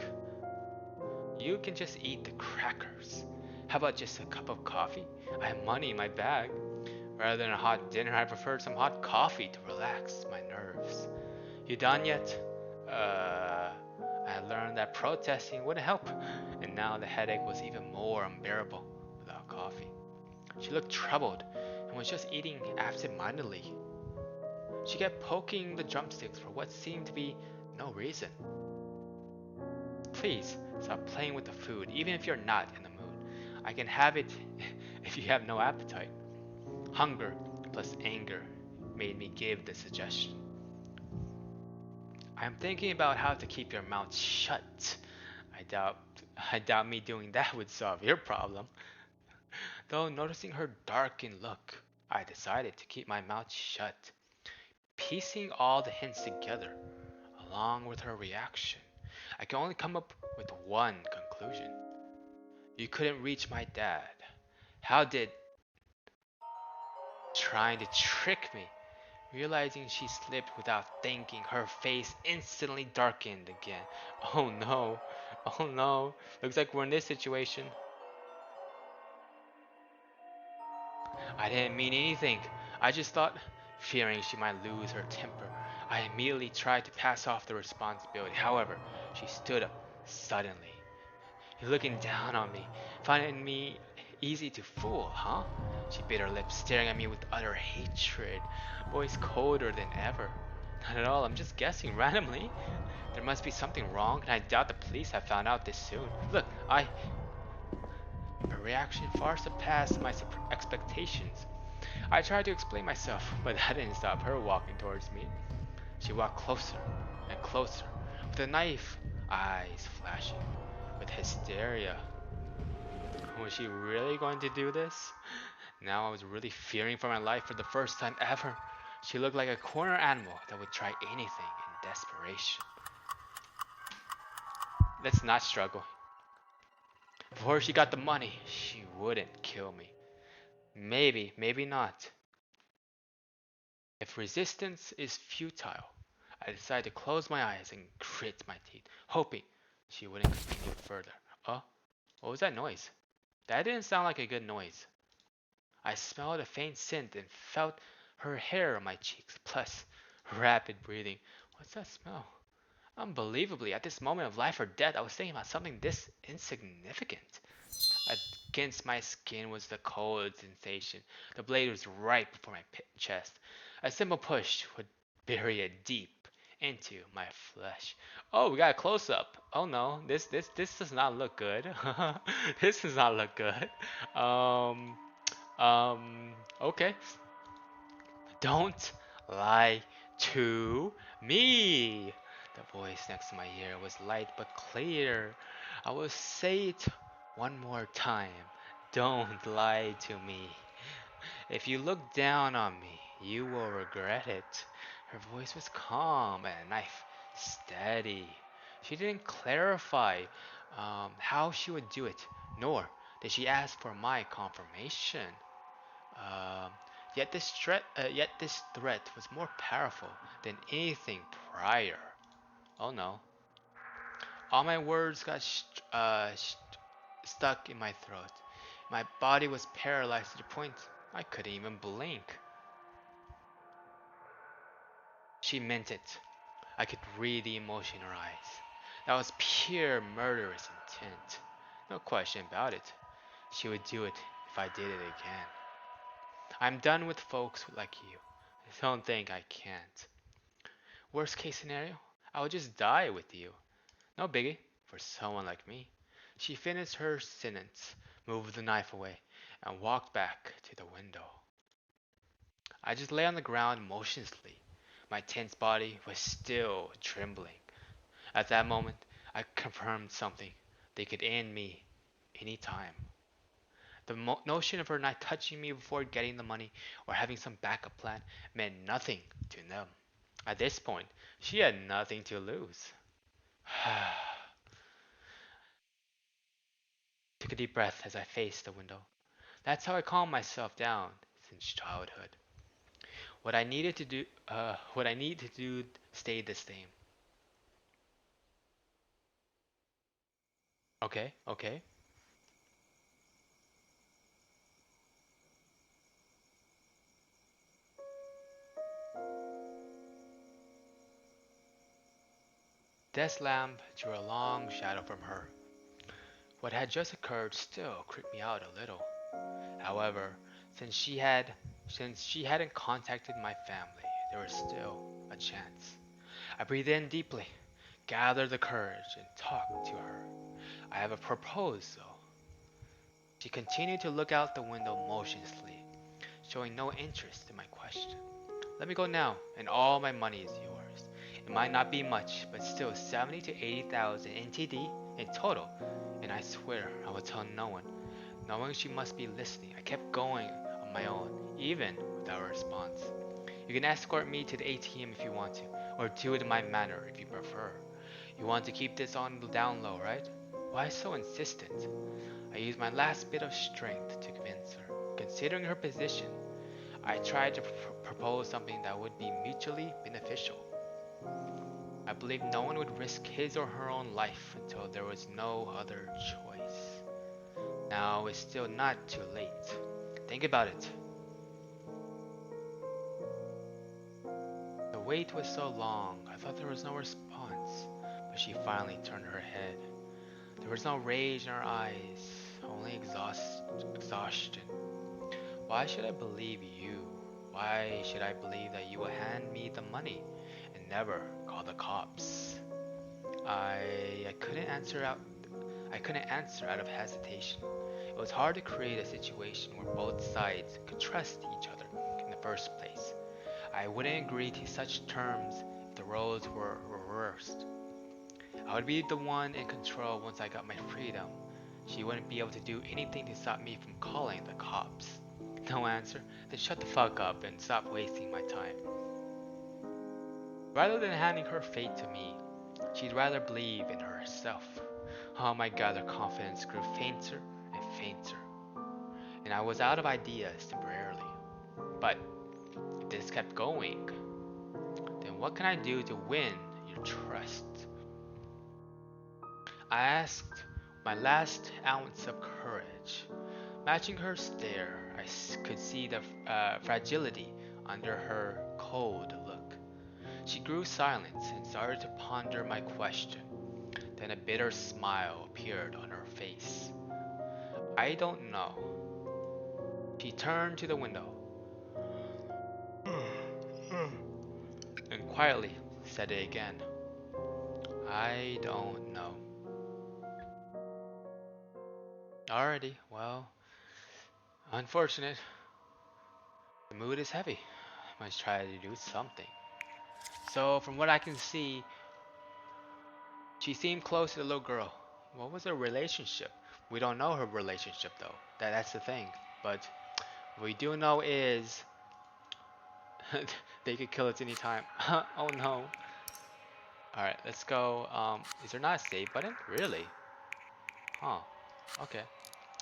Speaker 1: "You can just eat the crackers. How about just a cup of coffee? I have money in my bag." Rather than a hot dinner, I preferred some hot coffee to relax my nerves. "You done yet?" Uh, I had learned that protesting wouldn't help, and now the headache was even more unbearable without coffee. She looked troubled and was just eating absent-mindedly. She kept poking the drumsticks for what seemed to be no reason. "Please, stop playing with the food, even if you're not in the mood. I can have it if you have no appetite." Hunger plus anger made me give the suggestion. "I am thinking about how to keep your mouth shut." I doubt I doubt me doing that would solve your problem. Though noticing her darkened look, I decided to keep my mouth shut. Piecing all the hints together, along with her reaction, I could only come up with one conclusion. "You couldn't reach my dad. How did—" Trying to trick me. Realizing she slipped without thinking, her face instantly darkened again. Oh no, oh no, looks like we're in this situation. "I didn't mean anything. I just thought—" Fearing she might lose her temper, I immediately tried to pass off the responsibility. However, she stood up suddenly. "You're looking down on me, finding me easy to fool, huh?" She bit her lips, staring at me with utter hatred, voice colder than ever. "Not at all, I'm just guessing randomly. There must be something wrong, and I doubt the police have found out this soon. Look, I—" Her reaction far surpassed my expectations. I tried to explain myself, but that didn't stop her walking towards me. She walked closer and closer, with a knife, eyes flashing with hysteria. Was she really going to do this? Now I was really fearing for my life for the first time ever. She looked like a corner animal that would try anything in desperation. Let's not struggle. Before she got the money, she wouldn't kill me. Maybe, maybe not. If resistance is futile, I decided to close my eyes and grit my teeth, hoping she wouldn't continue further. Oh, what was that noise? That didn't sound like a good noise. I smelled a faint scent and felt her hair on my cheeks, plus rapid breathing. What's that smell? Unbelievably, at this moment of life or death, I was thinking about something this insignificant. Against my skin was the cold sensation. The blade was right before my chest. A simple push would bury it deep into my flesh. Oh, we got a close up. Oh no, this does not look good. This does not look good. Um, okay. Don't lie to me. The voice next to my ear was light but clear. I will say it one more time. Don't lie to me. If you look down on me, you will regret it. Her voice was calm and a knife steady. She didn't clarify how she would do it, nor did she ask for my confirmation. Um, yet this threat was more powerful than anything prior. Oh no! All my words got stuck in my throat. My body was paralyzed to the point I couldn't even blink. She meant it. I could read the emotion in her eyes. That was pure murderous intent. No question about it. She would do it if I did it again. I'm done with folks like you. Don't think I can't. Worst case scenario, I would just die with you. No biggie for someone like me. She finished her sentence, moved the knife away, and walked back to the window. I just lay on the ground motionlessly. My tense body was still trembling. At that moment, I confirmed something. They could end me anytime. The notion of her not touching me before getting the money or having some backup plan meant nothing to them. At this point, she had nothing to lose. Took a deep breath as I faced the window. That's how I calmed myself down since childhood. What I need to do stayed the same. Okay, okay. Death's lamp drew a long shadow from her. What had just occurred still creeped me out a little. However, since she hadn't contacted my family, there was still a chance. I breathed in deeply, gathered the courage, and talked to her. I have a proposal. She continued to look out the window motionlessly, showing no interest in my question. Let me go now, and all my money is yours. It might not be much, but still 70 to 80,000 NTD in total, and I swear I will tell no one. Knowing she must be listening, I kept going on my own, even without a response. You can escort me to the ATM if you want to, or do it in my manner if you prefer. You want to keep this on the down low, right? Why so insistent? I used my last bit of strength to convince her. Considering her position, I tried to propose something that would be mutually beneficial. I believed no one would risk his or her own life until there was no other choice. Now it's still not too late. Think about it. The wait was so long, I thought there was no response, but she finally turned her head. There was no rage in her eyes, only exhaustion. Why should I believe you? Why should I believe that you will hand me the money and never call the cops? I couldn't answer out I couldn't answer out of hesitation. It was hard to create a situation where both sides could trust each other in the first place. I wouldn't agree to such terms if the roles were reversed. I would be the one in control once I got my freedom. She wouldn't be able to do anything to stop me from calling the cops. No answer? Then shut the fuck up and stop wasting my time. Rather than handing her fate to me, she'd rather believe in herself. Oh my god, her confidence grew fainter and fainter, and I was out of ideas temporarily. But if this kept going, then what can I do to win your trust? I asked my last ounce of courage. Matching her stare, I could see the fragility under her cold look. She grew silent and started to ponder my question. Then a bitter smile appeared on her face. I don't know. She turned to the window and quietly said it again. I don't know. Alrighty, well, unfortunate. The mood is heavy. I must try to do something. So, from what I can see, she seemed close to the little girl. What was their relationship? We don't know her relationship though. That's the thing. But what we do know is they could kill us anytime. Oh no. Alright, let's go. Is there not a save button? Really? Huh. Okay.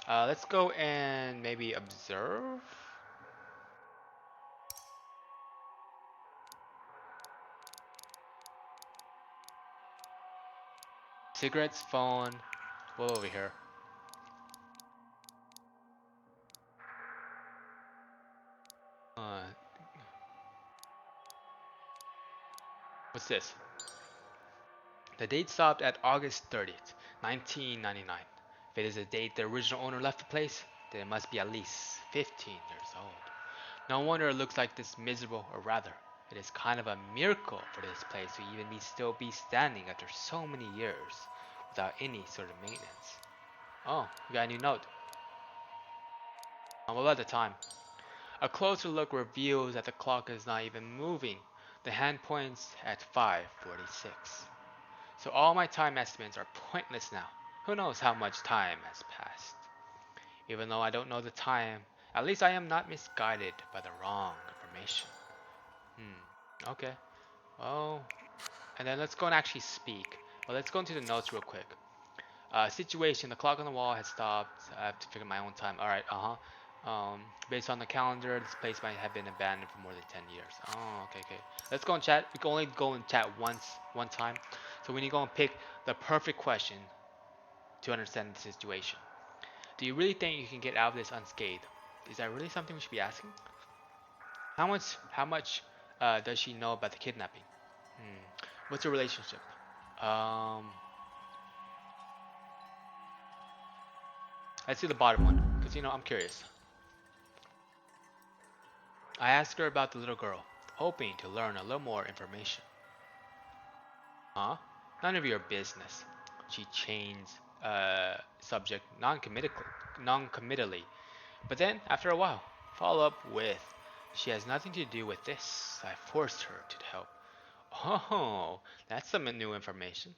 Speaker 1: Let's go and maybe observe. Cigarettes, phone. Well, over here. Uh, what's this? The date stopped at August 30th, 1999. If it is the date the original owner left the place, then it must be at least 15 years old. No wonder it looks like this miserable, or rather, it is kind of a miracle for this place to even still be standing after so many years without any sort of maintenance. Oh, we got a new note. What about the time? A closer look reveals that the clock is not even moving. The hand points at 5:46. So all my time estimates are pointless now. Who knows how much time has passed? Even though I don't know the time, at least I am not misguided by the wrong information. Okay. Well, and then let's go and actually speak. Well, let's go into the notes real quick. Situation, the clock on the wall has stopped. I have to figure my own time. Alright, based on the calendar, this place might have been abandoned for more than 10 years. Oh, okay, okay. Let's go and chat. We can only go and chat one time. So we need to go and pick the perfect question to understand the situation. Do you really think you can get out of this unscathed? Is that really something we should be asking? How much does she know about the kidnapping? What's your relationship? Um, let's do the bottom one, because I'm curious. I asked her about the little girl, hoping to learn a little more information. Huh? None of your business. She changed subject non-committally. But then, after a while, follow up with, she has nothing to do with this. I forced her to help. Oh, that's some new information.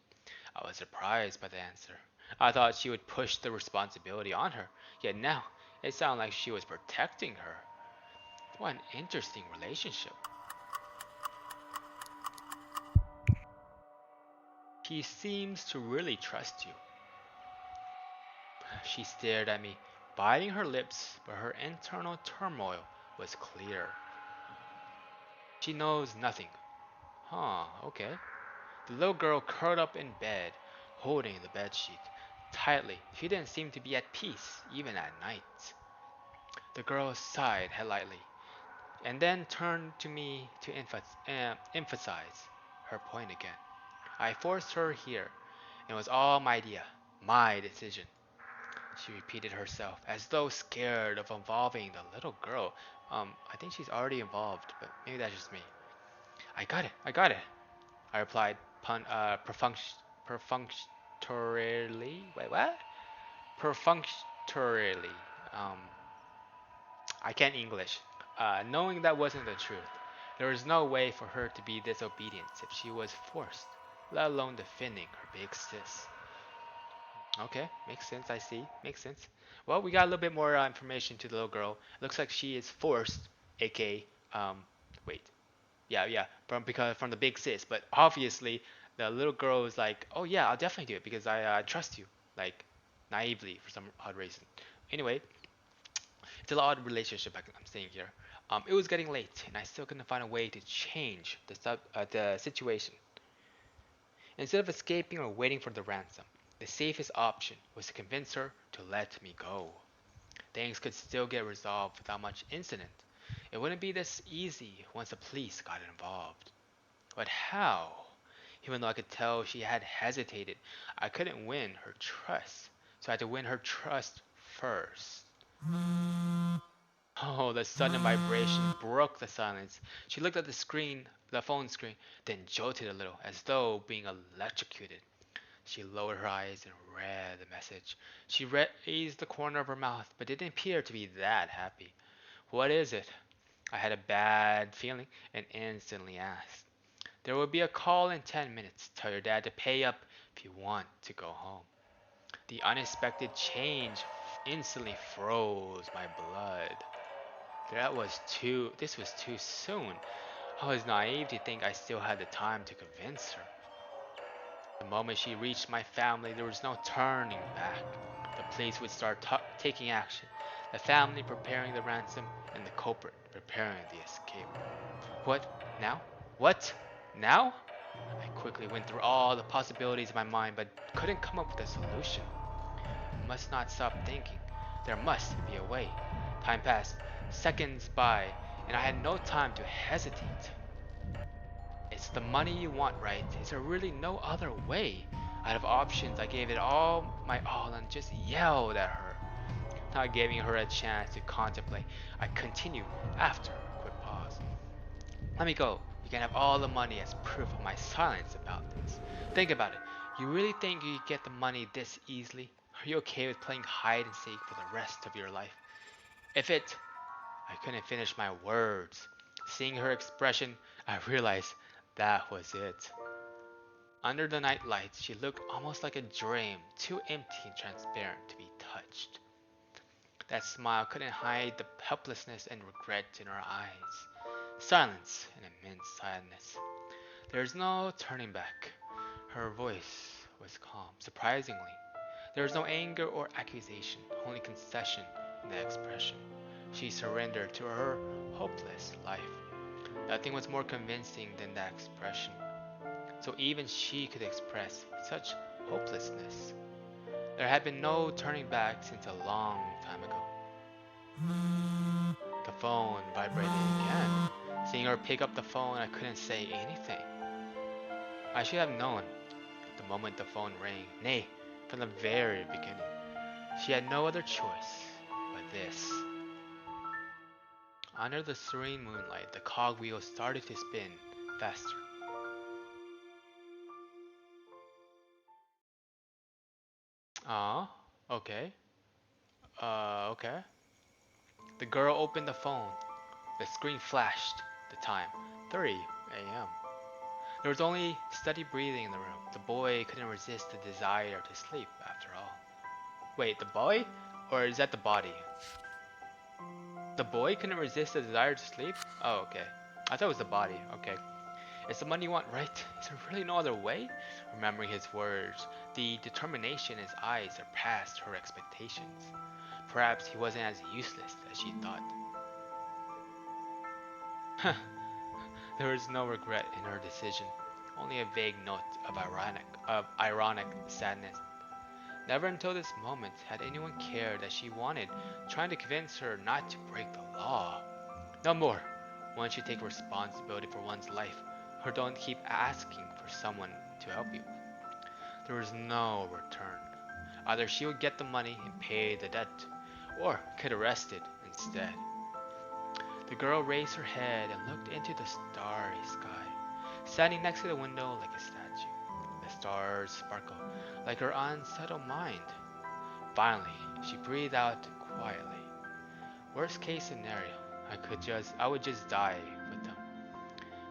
Speaker 1: I was surprised by the answer. I thought she would push the responsibility on her, yet now it sounded like she was protecting her. What an interesting relationship. She seems to really trust you. She stared at me, biting her lips, but her internal turmoil was clear. She knows nothing. Huh, okay. The little girl curled up in bed, holding the bedsheet tightly. She didn't seem to be at peace, even at night. The girl sighed lightly, and then turned to me to emphasize her point again. I forced her here. It was all my idea, my decision. She repeated herself, as though scared of involving the little girl. I think she's already involved, but maybe that's just me. I got it, I replied perfunctorily. Wait, what? Perfunctorily. Um, I can't English. Knowing that wasn't the truth, there was no way for her to be disobedient if she was forced, let alone defending her big sis. Okay, makes sense. I see. Makes sense. Well, we got a little bit more information to the little girl. Looks like she is forced, aka, wait, yeah, from the big sis. But obviously, the little girl is like, oh yeah, I'll definitely do it because I trust you, like naively for some odd reason. Anyway, it's an odd relationship I'm saying here. It was getting late, and I still couldn't find a way to change the situation. Instead of escaping or waiting for the ransom, the safest option was to convince her to let me go. Things could still get resolved without much incident. It wouldn't be this easy once the police got involved. But how? Even though I could tell she had hesitated, I couldn't win her trust. So I had to win her trust first. Oh, the sudden vibration broke the silence. She looked at the phone screen, then jolted a little, as though being electrocuted. She lowered her eyes and read the message. She raised the corner of her mouth, but didn't appear to be that happy. What is it? I had a bad feeling and instantly asked. There will be a call in 10 minutes. Tell your dad to pay up if you want to go home. The unexpected change instantly froze my blood. This was too soon. I was naive to think I still had the time to convince her. The moment she reached my family, there was no turning back. The police would start taking action, the family preparing the ransom, and the culprit preparing the escape. What? Now? What? Now? I quickly went through all the possibilities in my mind, but couldn't come up with a solution. I must not stop thinking. There must be a way. Time passed, seconds by, and I had no time to hesitate. It's the money you want, right? Is there really no other way? Out of options, I gave it all my all and just yelled at her. Not giving her a chance to contemplate, I continued after a quick pause. Let me go. You can have all the money as proof of my silence about this. Think about it. You really think you could get the money this easily? Are you okay with playing hide and seek for the rest of your life? If it... I couldn't finish my words. Seeing her expression, I realized that was it. Under the night lights, she looked almost like a dream, too empty and transparent to be touched. That smile couldn't hide the helplessness and regret in her eyes. Silence and immense sadness. There is no turning back. Her voice was calm. Surprisingly, there was no anger or accusation, only concession in the expression. She surrendered to her hopeless life. Nothing was more convincing than that expression. So even she could express such hopelessness. There had been no turning back since a long time ago. The phone vibrated again. Seeing her pick up the phone, I couldn't say anything. I should have known the moment the phone rang, nay, from the very beginning. She had no other choice but this. Under the serene moonlight, the cogwheel started to spin faster. Ah, okay. Okay. The girl opened the phone. The screen flashed the time, 3 a.m. There was only steady breathing in the room. The boy couldn't resist the desire to sleep, after all. Wait, the boy? Or is that the body? The boy couldn't resist the desire to sleep? Oh, okay. I thought it was the body. Okay. It's the money you want, right? Is there really no other way? Remembering his words, the determination in his eyes surpassed her expectations. Perhaps he wasn't as useless as she thought. There was no regret in her decision, only a vague note of ironic sadness. Never until this moment had anyone cared that she wanted, trying to convince her not to break the law. No more. One should take responsibility for one's life, or don't keep asking for someone to help you. There was no return. Either she would get the money and pay the debt, or get arrested instead. The girl raised her head and looked into the starry sky, standing next to the window like a statue. The stars sparkled like her unsettled mind. Finally, she breathed out quietly. Worst case scenario, I would just die with them.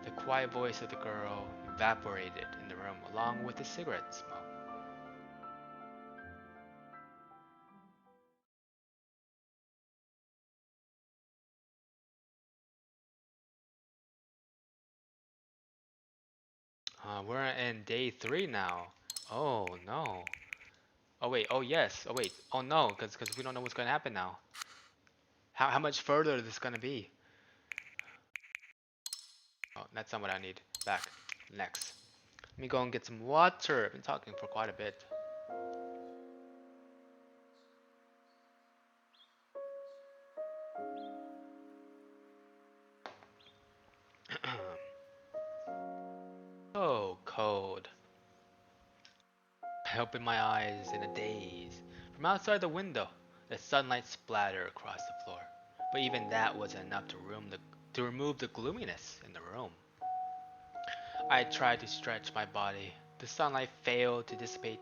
Speaker 1: The quiet voice of the girl evaporated in the room along with the cigarette smoke. We're in day 3 now. Oh no. Oh wait, oh yes, oh wait, oh no, because we don't know what's gonna happen now. How much further is this gonna be? Oh, that's not what I need. Back. Next. Let me go and get some water. I've been talking for quite a bit. So cold. I opened my eyes in a daze. From outside the window, The sunlight splattered across the floor, but even that wasn't enough to remove the gloominess in the room. I tried to stretch my body. The sunlight failed to dissipate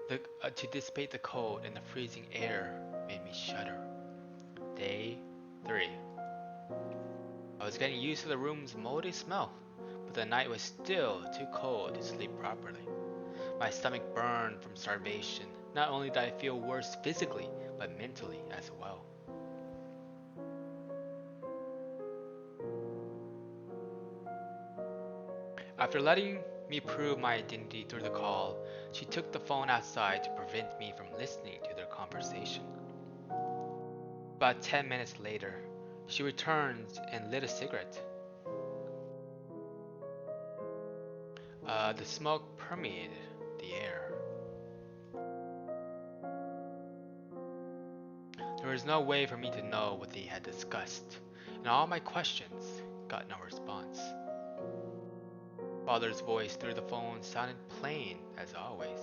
Speaker 1: the cold, and the freezing air made me shudder. Day 3. I was getting used to the room's moldy smell, but the night was still too cold to sleep properly. My stomach burned from starvation. Not only did I feel worse physically, but mentally as well. After letting me prove my identity through the call, she took the phone outside to prevent me from listening to their conversation. About 10 minutes later, she returned and lit a cigarette. The smoke permeated the air. There was no way for me to know what they had discussed, and all my questions got no response. Father's voice through the phone sounded plain as always.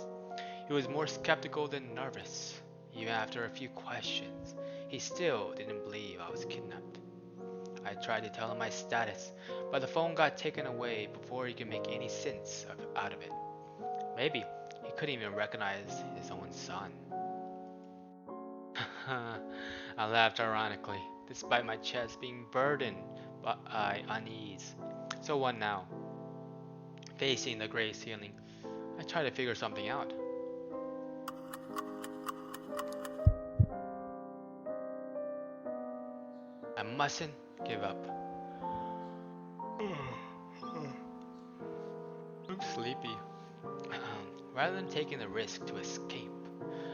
Speaker 1: He was more skeptical than nervous. Even after a few questions, he still didn't believe I was kidnapped. I tried to tell him my status, but the phone got taken away before he could make any sense out of it. Maybe he couldn't even recognize his own son. I laughed ironically, despite my chest being burdened by unease. So what now? Facing the gray ceiling, I tried to figure something out. I mustn't give up. I'm sleepy. Rather than taking the risk to escape,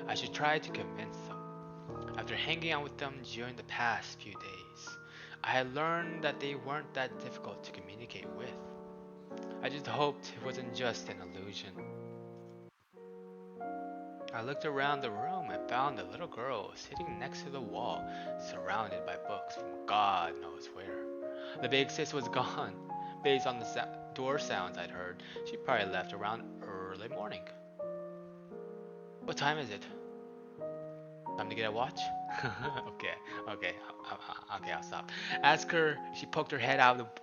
Speaker 1: I should try to convince them. After hanging out with them during the past few days, I had learned that they weren't that difficult to communicate with. I just hoped it wasn't just an illusion. I looked around the room and found a little girl sitting next to the wall, surrounded by books from God knows where. The big sis was gone. Based on the door sounds I'd heard, she probably left around early morning. What time is it? Time to get a watch? Okay, I'll stop. Ask her. She poked her head out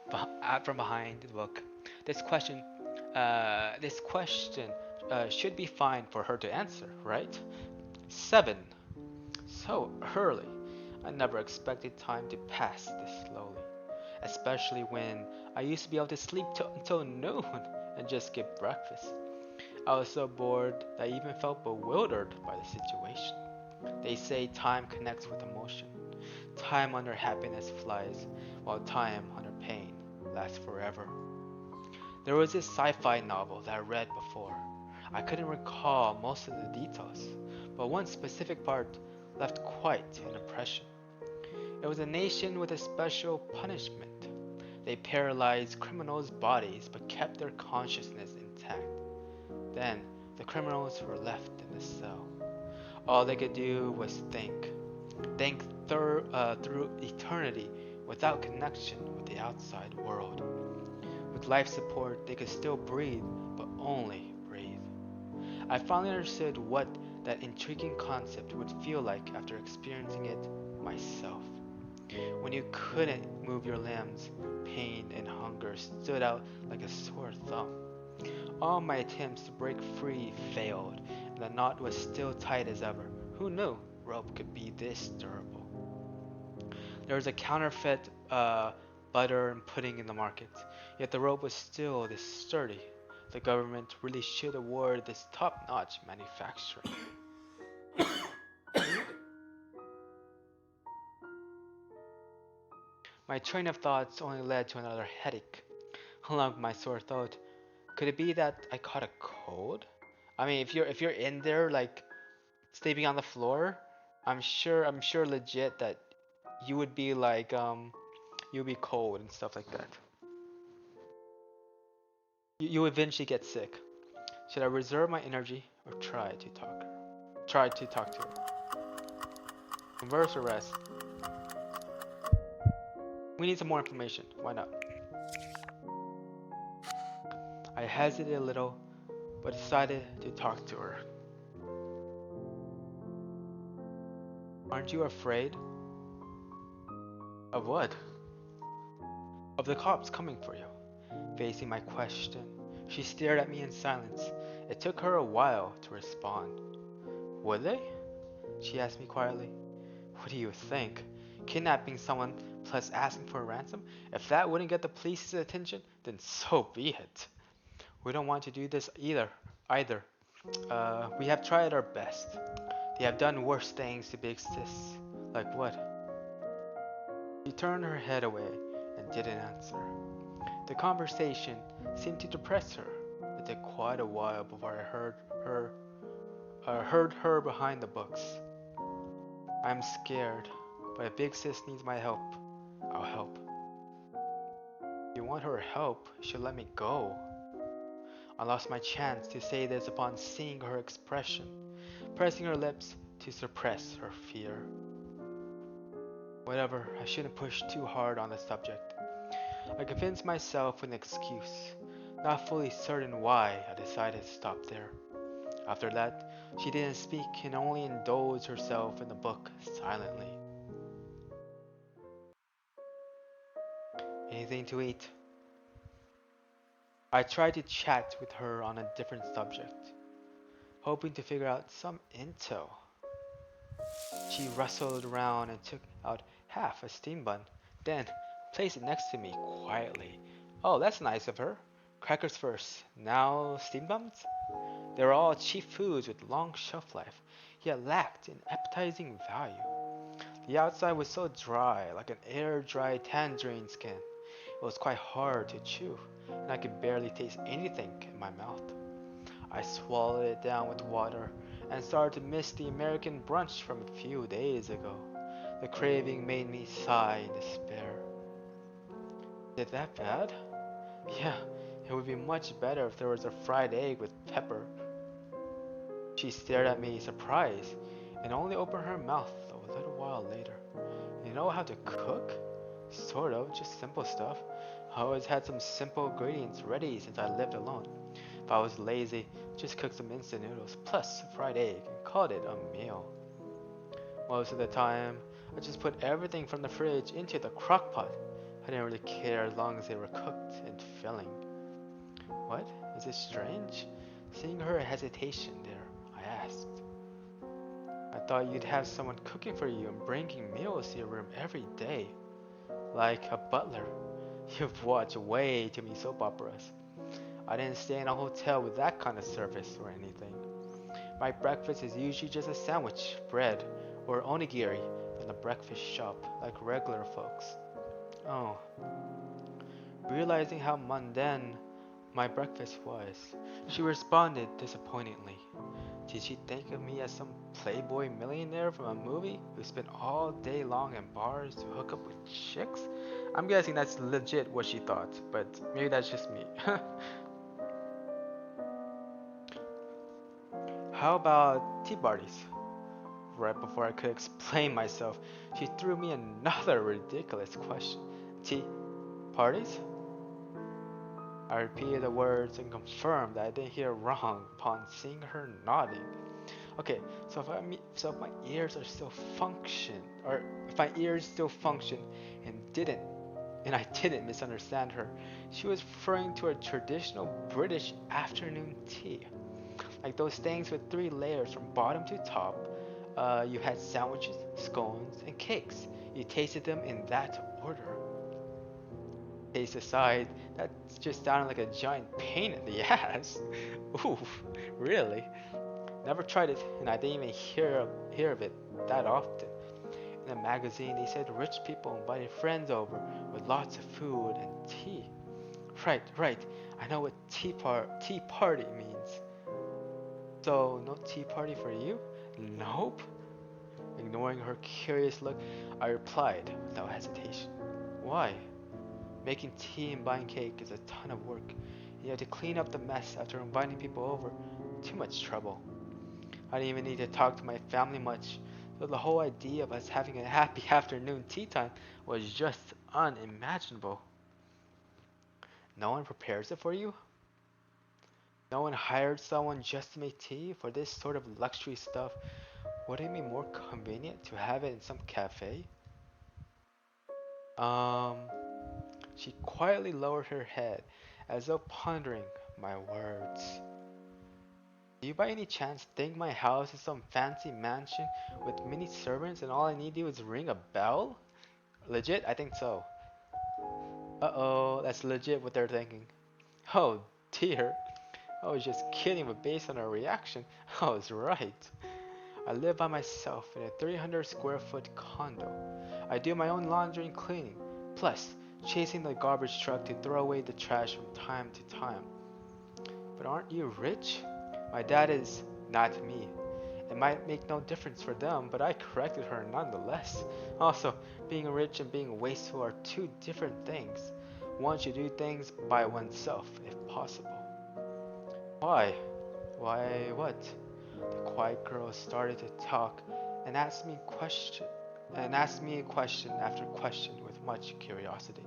Speaker 1: from behind the book. This question should be fine for her to answer, right? 7. So early. I never expected time to pass this slowly, especially when I used to be able to sleep until noon and just skip breakfast. I was so bored that I even felt bewildered by the situation. They say time connects with emotion. Time under happiness flies, while time under pain lasts forever. There was this sci-fi novel that I read before. I couldn't recall most of the details, but one specific part left quite an impression. It was a nation with a special punishment. They paralyzed criminals' bodies but kept their consciousness intact. Then the criminals were left in the cell. All they could do was think through eternity without connection with the outside world. With life support, they could still breathe, but only breathe. I finally understood what that intriguing concept would feel like after experiencing it myself. When you couldn't move your limbs, pain and hunger stood out like a sore thumb. All my attempts to break free failed, and the knot was still tight as ever. Who knew rope could be this durable? There was a counterfeit butter and pudding in the market, yet the rope was still this sturdy. The government really should award this top-notch manufacturing. My train of thoughts only led to another headache. Along with my sore throat, could it be that I caught a cold? I mean, if you're in there like sleeping on the floor, I'm sure legit that you would be like you'll be cold and stuff like that. You eventually get sick. Should I reserve my energy or try to talk her? Try to talk to her. Converse or rest? We need some more information. Why not? I hesitated a little, but decided to talk to her. Aren't you afraid? Of what? Of the cops coming for you. Facing my question, she stared at me in silence. It took her a while to respond. Would they? She asked me quietly. What do you think? Kidnapping someone plus asking for a ransom? If that wouldn't get the police's attention, then so be it. We don't want to do this either. We have tried our best. They have done worse things to big sis. Like what? She turned her head away and didn't answer. The conversation seemed to depress her. It took quite a while before I heard her behind the books. I'm scared, but if big sis needs my help, I'll help. If you want her help, she'll let me go. I lost my chance to say this upon seeing her expression, pressing her lips to suppress her fear. Whatever, I shouldn't push too hard on the subject. I convinced myself with an excuse, not fully certain why I decided to stop there. After that, she didn't speak and only indulged herself in the book silently. Anything to eat? I tried to chat with her on a different subject, hoping to figure out some intel. She rustled around and took out half a steam bun, then placed it next to me quietly. Oh, that's nice of her. Crackers first, now steam buns? They were all cheap foods with long shelf life, yet lacked in appetizing value. The outside was so dry, like an air-dried tangerine skin. It was quite hard to chew, and I could barely taste anything in my mouth. I swallowed it down with water and started to miss the American brunch from a few days ago. The craving made me sigh in despair. Is it that bad? Yeah, it would be much better if there was a fried egg with pepper. She stared at me surprised and only opened her mouth a little while later. You know how to cook? Sort of, just simple stuff. I always had some simple ingredients ready since I lived alone. If I was lazy, just cooked some instant noodles plus a fried egg and called it a meal. Most of the time, I just put everything from the fridge into the crock pot. I didn't really care as long as they were cooked and filling. What? Is it strange? Seeing her hesitation there, I asked. I thought you'd have someone cooking for you and bringing meals to your room every day. Like a butler. You've watched way too many soap operas. I didn't stay in a hotel with that kind of service or anything. My breakfast is usually just a sandwich, bread, or onigiri in the breakfast shop like regular folks. Oh. Realizing how mundane my breakfast was, she responded disappointingly. Did she think of me as some playboy millionaire from a movie who spent all day long in bars to hook up with chicks? I'm guessing that's legit what she thought, but maybe that's just me. How about tea parties? Right before I could explain myself, she threw me another ridiculous question. Tea parties? I repeated the words and confirmed that I didn't hear wrong upon seeing her nodding. Okay, so if my ears are still function, or if my ears still function and I didn't misunderstand her, she was referring to a traditional British afternoon tea, like those things with 3 layers from bottom to top. You had sandwiches, scones, and cakes. You tasted them in that order. Taste aside, that just sounded like a giant pain in the ass. Oof, really? Never tried it, and I didn't even hear of it that often. In a magazine, they said rich people invited friends over with lots of food and tea. Right. I know what tea party means. So, no tea party for you? Nope. Ignoring her curious look, I replied without hesitation. Why? Making tea and buying cake is a ton of work. You have to clean up the mess after inviting people over. Too much trouble. I didn't even need to talk to my family much, so the whole idea of us having a happy afternoon tea time was just unimaginable. No one prepares it for you? No one hired someone just to make tea for this sort of luxury stuff Would it be more convenient to have it in some cafe? Um, she quietly lowered her head, as though pondering my words. Do you by any chance think my house is some fancy mansion with many servants and all I need to do is ring a bell? Legit? I think so. Uh-oh, that's legit what they're thinking. Oh dear. I was just kidding, but based on her reaction, I was right. I live by myself in a 300 square foot condo. I do my own laundry and cleaning, plus chasing the garbage truck to throw away the trash from time to time. But aren't you rich? My dad is, not me. It might make no difference for them, but I corrected her nonetheless. Also, being rich and being wasteful are two different things. One should do things by oneself, if possible. Why? Why what? The quiet girl started to talk and asked me question after question with much curiosity.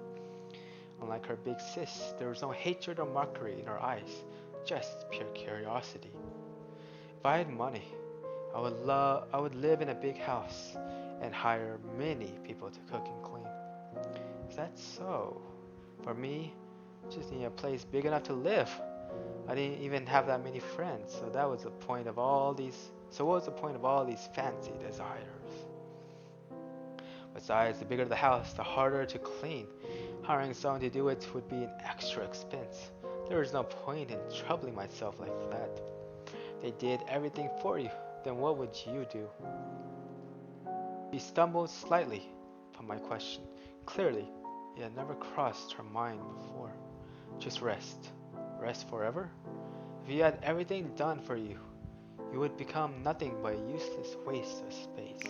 Speaker 1: Unlike her big sis, there was no hatred or mockery in her eyes, just pure curiosity. If I had money, I would live in a big house and hire many people to cook and clean. Is that so? For me, just need a place big enough to live. I didn't even have that many friends, so that was the point of all these so what was the point of all these fancy desires? Besides, the bigger the house, the harder to clean. Hiring someone to do it would be an extra expense. There was no point in troubling myself like that. They did everything for you, then what would you do? She stumbled slightly upon my question. Clearly, it had never crossed her mind before. Just rest. Rest forever? If you had everything done for you, you would become nothing but a useless waste of space.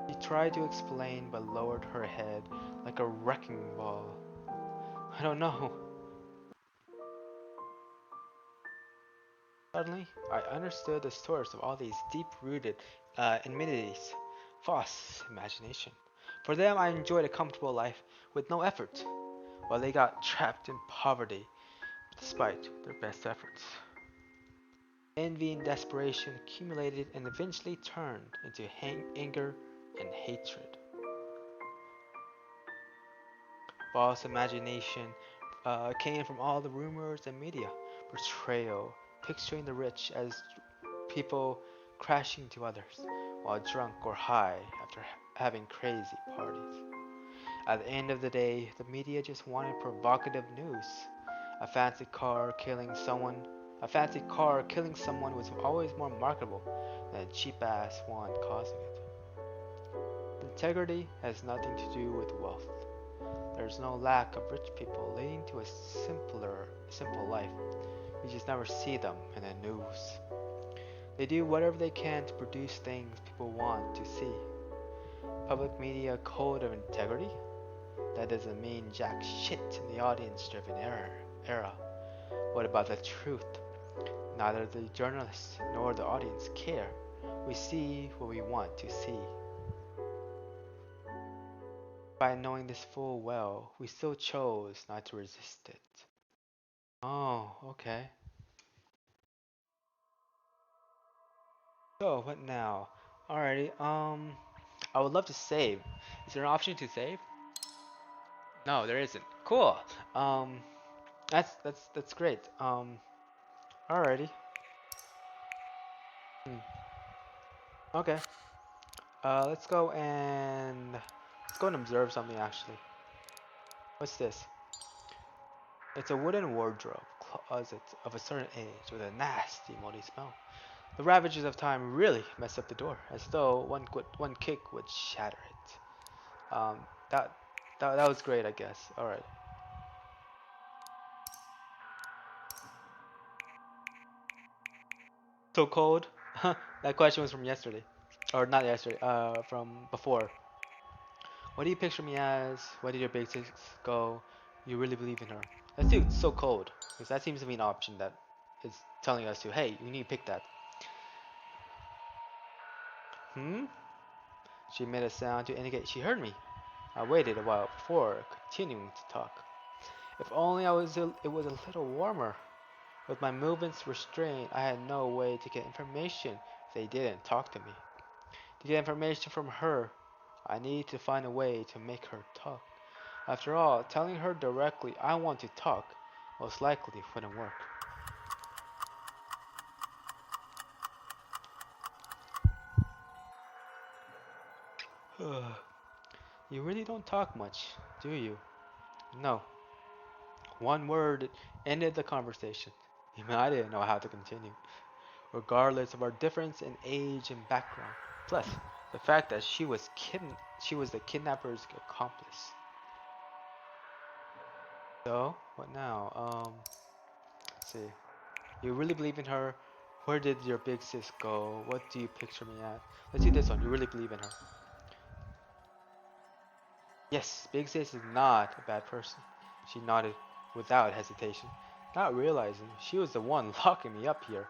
Speaker 1: She tried to explain but lowered her head like a wrecking ball. I don't know. Suddenly, I understood the source of all these deep-rooted amenities. False imagination. For them, I enjoyed a comfortable life with no effort, while they got trapped in poverty despite their best efforts. Envy and desperation accumulated and eventually turned into anger and hatred. False imagination came from all the rumors and media, betrayal, picturing the rich as people crashing to others while drunk or high after having crazy parties. At the end of the day, the media just wanted provocative news. A fancy car killing someone, a fancy car killing someone was always more marketable than a cheap ass one causing it. Integrity has nothing to do with wealth. There's no lack of rich people leading to a simple life. You just never see them in the news. They do whatever they can to produce things people want to see. Public media code of integrity? That doesn't mean jack shit in the audience-driven era. What about the truth? Neither the journalists nor the audience care. We see what we want to see. By knowing this full well, we still chose not to resist it. Oh, okay. So, what now? Alrighty, I would love to save. Is there an option to save? No, there isn't. Cool. Um, that's great. Alrighty. Hmm. Okay. Let's go and observe something actually. What's this? It's a wooden wardrobe closet of a certain age with a nasty, moldy smell. The ravages of time really messed up the door, as though one kick would shatter it. That that was great, I guess. All right. So cold. That question was from yesterday, or not yesterday. From before. What do you picture me as? Where did your basics go? You really believe in her? Let's do so cold, because that seems to be an option that is telling us to, hey, you need to pick that. Hmm? She made a sound to indicate she heard me. I waited a while before continuing to talk. If only it was a little warmer. With my movements restrained, I had no way to get information if they didn't talk to me. To get information from her, I needed to find a way to make her talk. After all, telling her directly I want to talk most likely wouldn't work. You really don't talk much, do you? No. One word ended the conversation. Even I didn't know how to continue, regardless of our difference in age and background. Plus, the fact that she was the kidnapper's accomplice. So, what now? Let's see. You really believe in her? Where did your big sis go? What do you picture me at? Let's do this one. You really believe in her? Yes, big sis is not a bad person. She nodded without hesitation, not realizing she was the one locking me up here.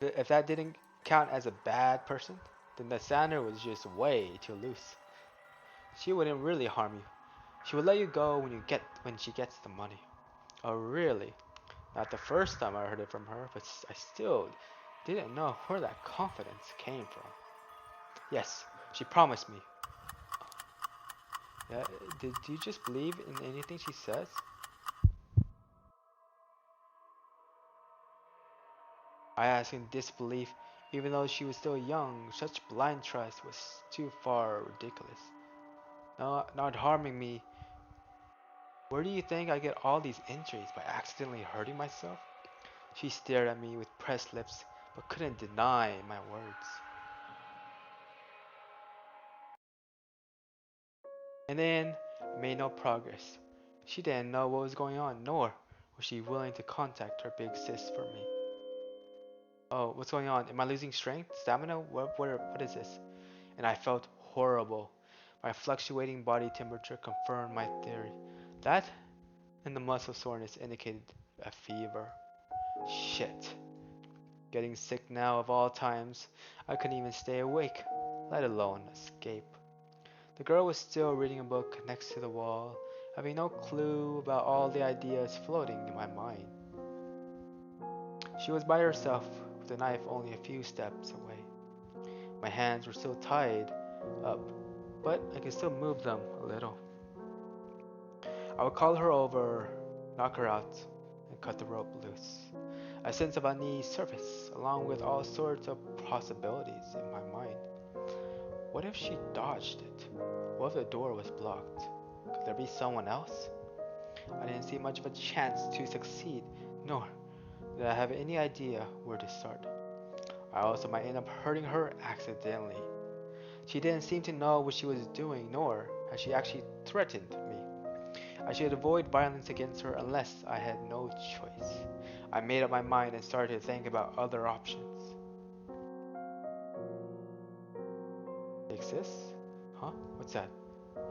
Speaker 1: If that didn't count as a bad person, then the Sander was just way too loose. She wouldn't really harm you. She would let you go when she gets the money. Oh really? Not the first time I heard it from her, but I still didn't know where that confidence came from. Yes, she promised me. Yeah, did you just believe in anything she says? I asked in disbelief, even though she was still young. Such blind trust was too far ridiculous. No, not harming me. Where do you think I get all these injuries? By accidentally hurting myself? She stared at me with pressed lips, but couldn't deny my words. And then I made no progress. She didn't know what was going on, nor was she willing to contact her big sis for me. Oh, what's going on? Am I losing strength? Stamina? What is this? And I felt horrible. My fluctuating body temperature confirmed my theory. That and the muscle soreness indicated a fever. Shit. Getting sick now of all times. I couldn't even stay awake, let alone escape. The girl was still reading a book next to the wall, having no clue about all the ideas floating in my mind. She was by herself, with the knife only a few steps away. My hands were still tied up, but I could still move them a little. I would call her over, knock her out, and cut the rope loose. A sense of unease surfaced, along with all sorts of possibilities in my mind. What if she dodged it? What if the door was blocked? Could there be someone else? I didn't see much of a chance to succeed, nor did I have any idea where to start. I also might end up hurting her accidentally. She didn't seem to know what she was doing, nor had she actually threatened me. I should avoid violence against her unless I had no choice. I made up my mind and started to think about other options. Big sis? Huh? What's that?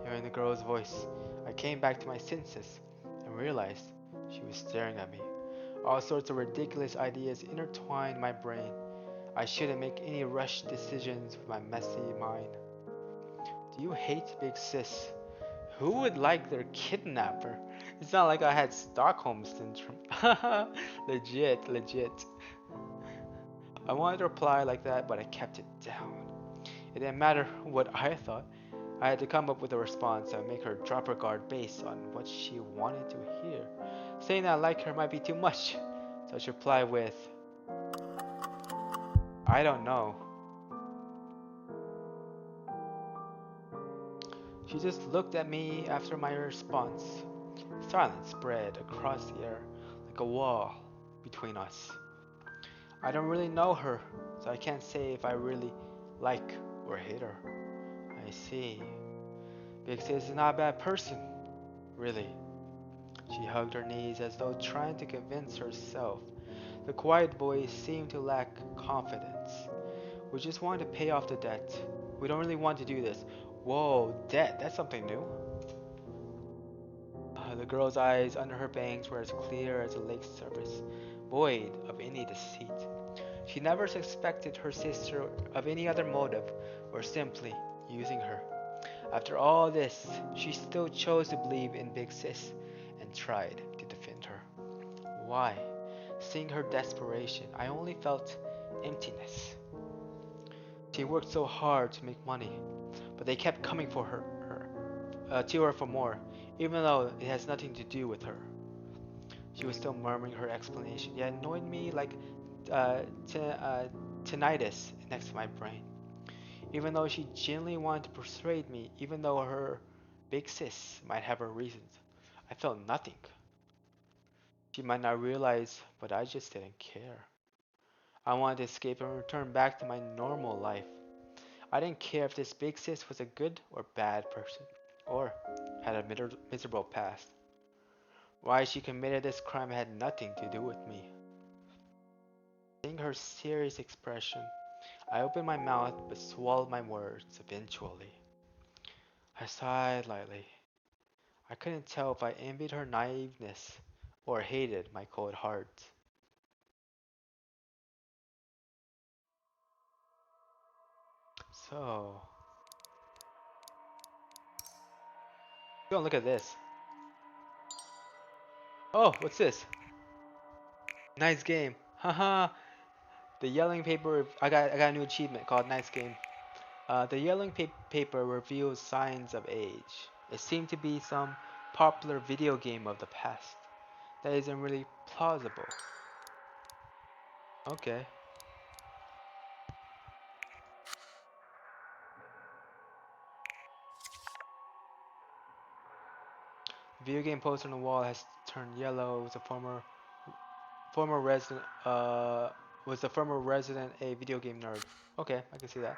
Speaker 1: Hearing the girl's voice, I came back to my senses and realized she was staring at me. All sorts of ridiculous ideas intertwined my brain. I shouldn't make any rushed decisions with my messy mind. Do you hate Big Sis? Who would like their kidnapper? It's not like I had Stockholm syndrome. Legit. I wanted to reply like that, but I kept it down. It didn't matter what I thought. I had to come up with a response that would make her drop her guard based on what she wanted to hear. Saying that I like her might be too much, so I should reply with, I don't know. She just looked at me after my response. Silence spread across the air like a wall between us. I don't really know her, so I can't say if I really like or hate her. I see. Big Sis is not a bad person, really. She hugged her knees as though trying to convince herself. The quiet voice seemed to lack confidence. We just wanted to pay off the debt. We don't really want to do this. Whoa, debt, that's something new. The girl's eyes under her bangs were as clear as a lake's surface, void of any deceit. She never suspected her sister of any other motive or simply using her. After all this, she still chose to believe in Big Sis and tried to defend her. why. Seeing her desperation, I only felt emptiness. She worked so hard to make money, but they kept coming for to her for more, even though it has nothing to do with her. She was still murmuring her explanation, yet annoyed me like uh, tinnitus next to my brain. Even though she genuinely wanted to persuade me, even though her big sis might have her reasons, I felt nothing. She might not realize, but I just didn't care. I wanted to escape and return back to my normal life. I didn't care if this big sis was a good or bad person, or had a miserable past. Why she committed this crime had nothing to do with me. Seeing her serious expression, I opened my mouth but swallowed my words eventually. I sighed lightly. I couldn't tell if I envied her naiveness or hated my cold heart. So, don't look at this. Oh, what's this? Nice game. Haha. The yelling paper. I got a new achievement called Nice Game. The yelling paper reveals signs of age. It seemed to be some popular video game of the past. That isn't really plausible. Okay. The video game poster on the wall has turned yellow. It was a former resident a video game nerd. Okay, I can see that.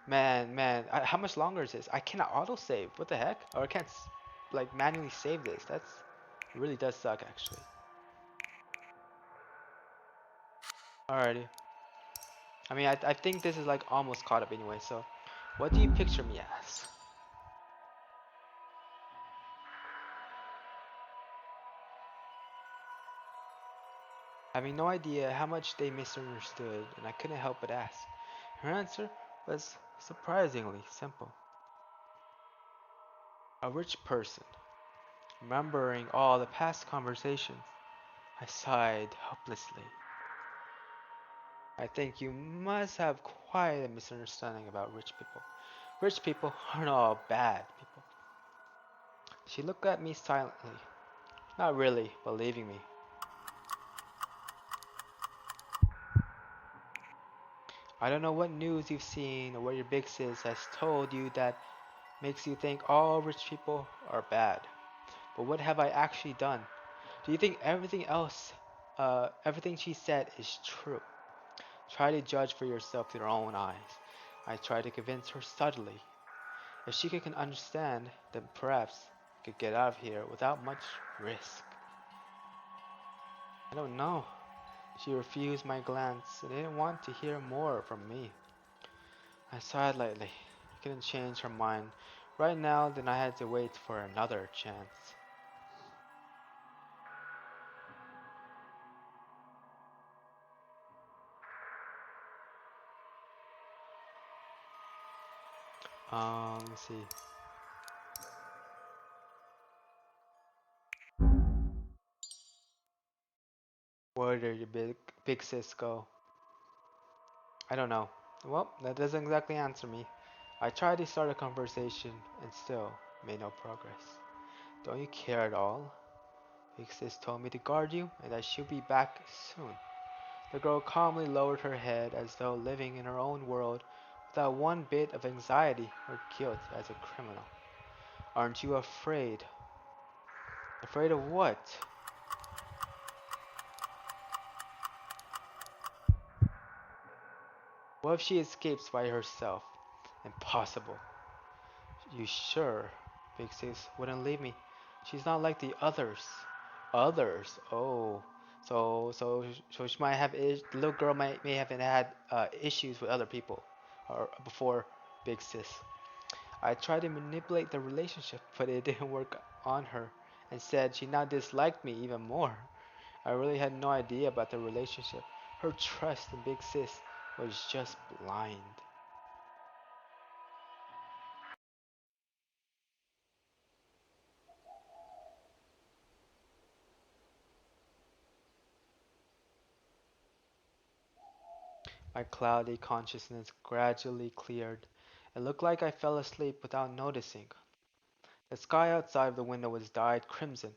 Speaker 1: Man, how much longer is this? I cannot autosave. What the heck? Or I can't like manually save this. That's really does suck actually. Alrighty. I mean, I think this is like almost caught up anyway. So, what do you picture me as? Having no idea how much they misunderstood, and I couldn't help but ask. Her answer was surprisingly simple. A rich person. Remembering all the past conversations, I sighed helplessly. I think you must have quite a misunderstanding about rich people. Rich people aren't all bad people. She looked at me silently, not really believing me. I don't know what news you've seen or what your big sis has told you that makes you think all rich people are bad. But what have I actually done? Do you think everything she said is true? Try to judge for yourself with your own eyes. I tried to convince her subtly. If she could understand, then perhaps I could get out of here without much risk. I don't know. She refused my glance and didn't want to hear more from me. I sighed lightly. I couldn't change her mind right now, then I had to wait for another chance. Let me see. Where did your big sis go? I don't know. Well, that doesn't exactly answer me. I tried to start a conversation and still made no progress. Don't you care at all? Big sis told me to guard you and that she'll be back soon. The girl calmly lowered her head as though living in her own world without one bit of anxiety or guilt as a criminal. Aren't you afraid? Afraid of what? What if she escapes by herself? Impossible. You sure? Big Sis wouldn't leave me. She's not like the others. Others? Oh. So she might have the little girl may have had issues with other people or before Big Sis. I tried to manipulate the relationship, but it didn't work on her. Instead, she now disliked me even more. I really had no idea about the relationship. Her trust in Big Sis was just blind.
Speaker 2: My cloudy consciousness gradually cleared. It looked like I fell asleep without noticing. The sky outside the window was dyed crimson.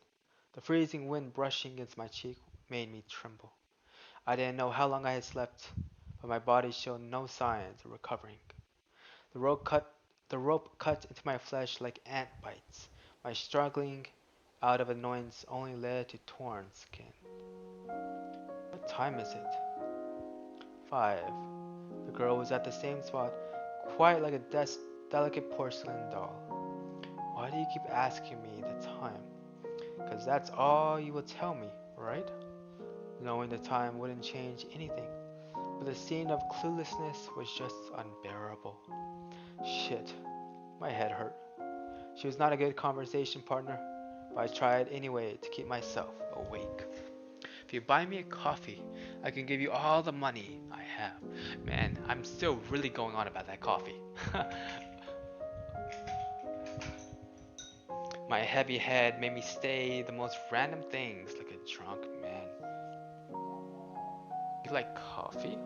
Speaker 2: The freezing wind brushing against my cheek made me tremble. I didn't know how long I had slept, but my body showed no signs of recovering. The rope cut the rope cut into my flesh like ant bites. My struggling out of annoyance only led to torn skin. What time is it? 5. The girl was at the same spot, quiet like a delicate porcelain doll. Why do you keep asking me the time? 'Cause that's all you will tell me, right? Knowing the time wouldn't change anything, but the scene of cluelessness was just unbearable. Shit, my head hurt. She was not a good conversation partner, but I tried anyway to keep myself awake.
Speaker 1: If you buy me a coffee, I can give you all the money I have. Man, I'm still really going on about that coffee. My heavy head made me say the most random things like a drunk man. You like coffee?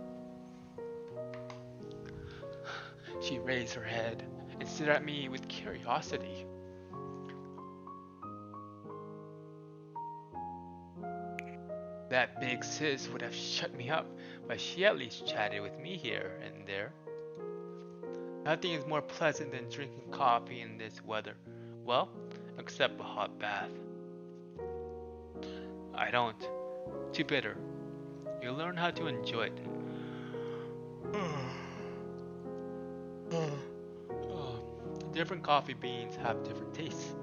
Speaker 1: She raised her head and stared at me with curiosity. That big sis would have shut me up, but she at least chatted with me here and there. Nothing is more pleasant than drinking coffee in this weather. Well, except a hot bath. I don't. Too bitter. You learn how to enjoy it. Different coffee beans have different tastes.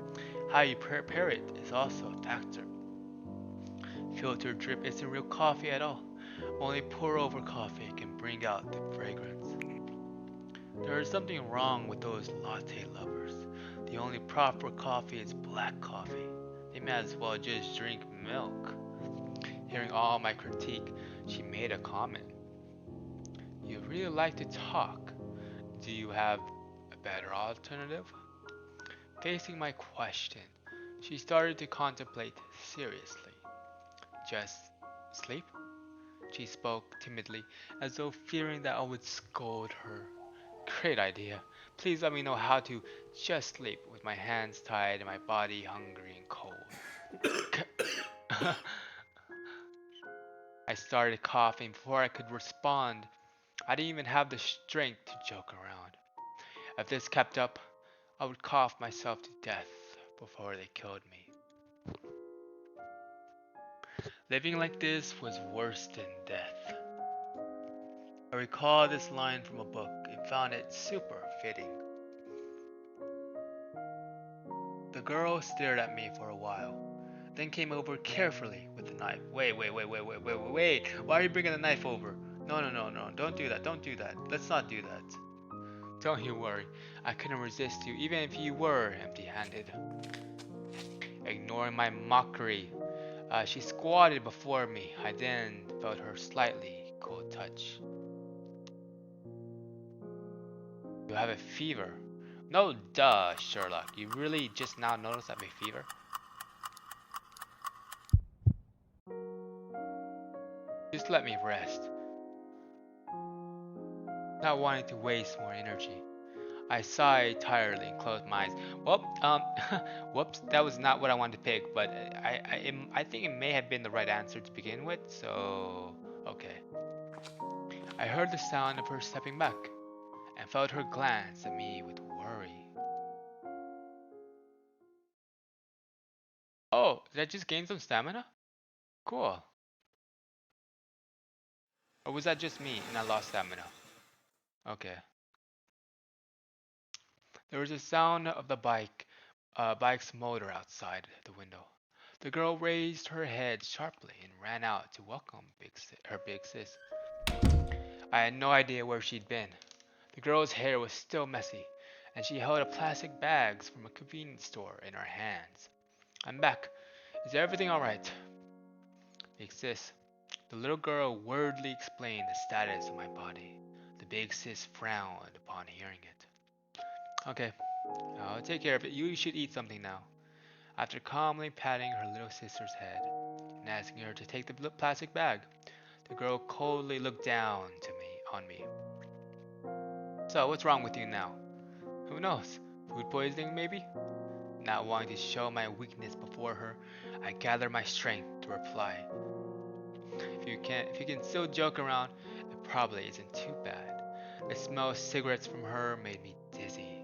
Speaker 1: How you prepare it is also a factor. Filtered drip isn't real coffee at all. Only pour over coffee can bring out the fragrance. There is something wrong with those latte lovers. The only proper coffee is black coffee. They might as well just drink milk. Hearing all my critique, she made a comment. You really like to talk. Do you have a better alternative? Facing my question, she started to contemplate seriously. Just sleep? She spoke timidly, as though fearing that I would scold her. Great idea. Please let me know how to just sleep with my hands tied and my body hungry and cold. I started coughing before I could respond. I didn't even have the strength to joke around. If this kept up, I would cough myself to death before they killed me. Living like this was worse than death. I recalled this line from a book and found it super fitting. The girl stared at me for a while, then came over carefully with the knife. Wait. Why are you bringing the knife over? No. Don't do that. Don't do that. Let's not do that. Don't you worry. I couldn't resist you even if you were empty-handed. Ignoring my mockery, she squatted before me. I then felt her slightly cold touch. You have a fever. No, duh, Sherlock. You really just now noticed I have a fever? Just let me rest. Not wanting to waste more energy. I sighed tiredly and closed my eyes. Whoops, that was not what I wanted to pick, but I think it may have been the right answer to begin with, so okay. I heard the sound of her stepping back and felt her glance at me with worry. Oh, did I just gain some stamina? Cool. Or was that just me and I lost stamina? Okay. There was a sound of the bike's motor outside the window. The girl raised her head sharply and ran out to welcome her big sis. I had no idea where she'd been. The girl's hair was still messy, and she held a plastic bags from a convenience store in her hands. I'm back. Is everything alright? Big sis. The little girl wordly explained the status of my body. The big sis frowned upon hearing it. Okay, I'll take care of it. You should eat something now. After calmly patting her little sister's head and asking her to take the plastic bag, the girl coldly looked down to me on me. So, what's wrong with you now? Who knows? Food poisoning, maybe? Not wanting to show my weakness before her, I gather my strength to reply. If you can still joke around, it probably isn't too bad. The smell of cigarettes from her made me dizzy.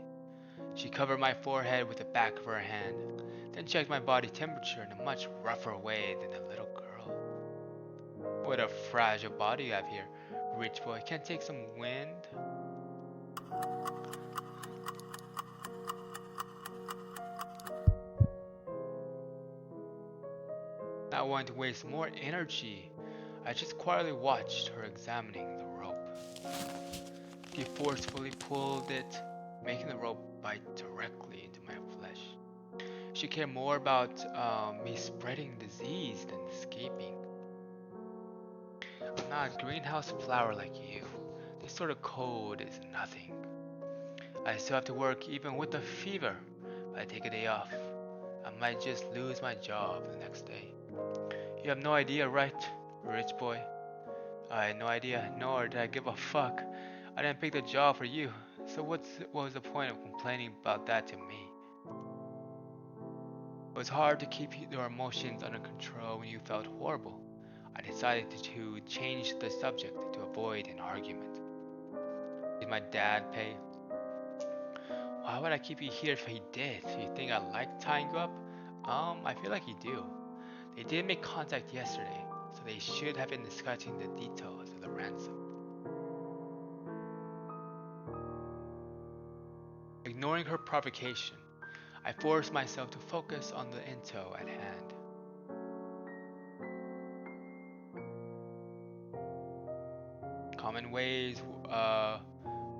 Speaker 1: She covered my forehead with the back of her hand, then checked my body temperature in a much rougher way than a little girl. What a fragile body you have here, rich boy. Can't take some wind? Not wanting to waste more energy, I just quietly watched her examining the rope. She forcefully pulled it, making the rope bite directly into my flesh. She cared more about me spreading disease than escaping. I'm not a greenhouse flower like you. This sort of cold is nothing. I still have to work even with the fever. If I take a day off, I might just lose my job the next day. You have no idea, right, rich boy? I had no idea, nor did I give a fuck. I didn't pick the job for you, so what was the point of complaining about that to me? It was hard to keep your emotions under control when you felt horrible. I decided to change the subject to avoid an argument. Did my dad pay? Why would I keep you here if he did? Do you think I like tying you up? I feel like you do. They did make contact yesterday, so they should have been discussing the details of the ransom. Ignoring her provocation, I forced myself to focus on the intel at hand. Common ways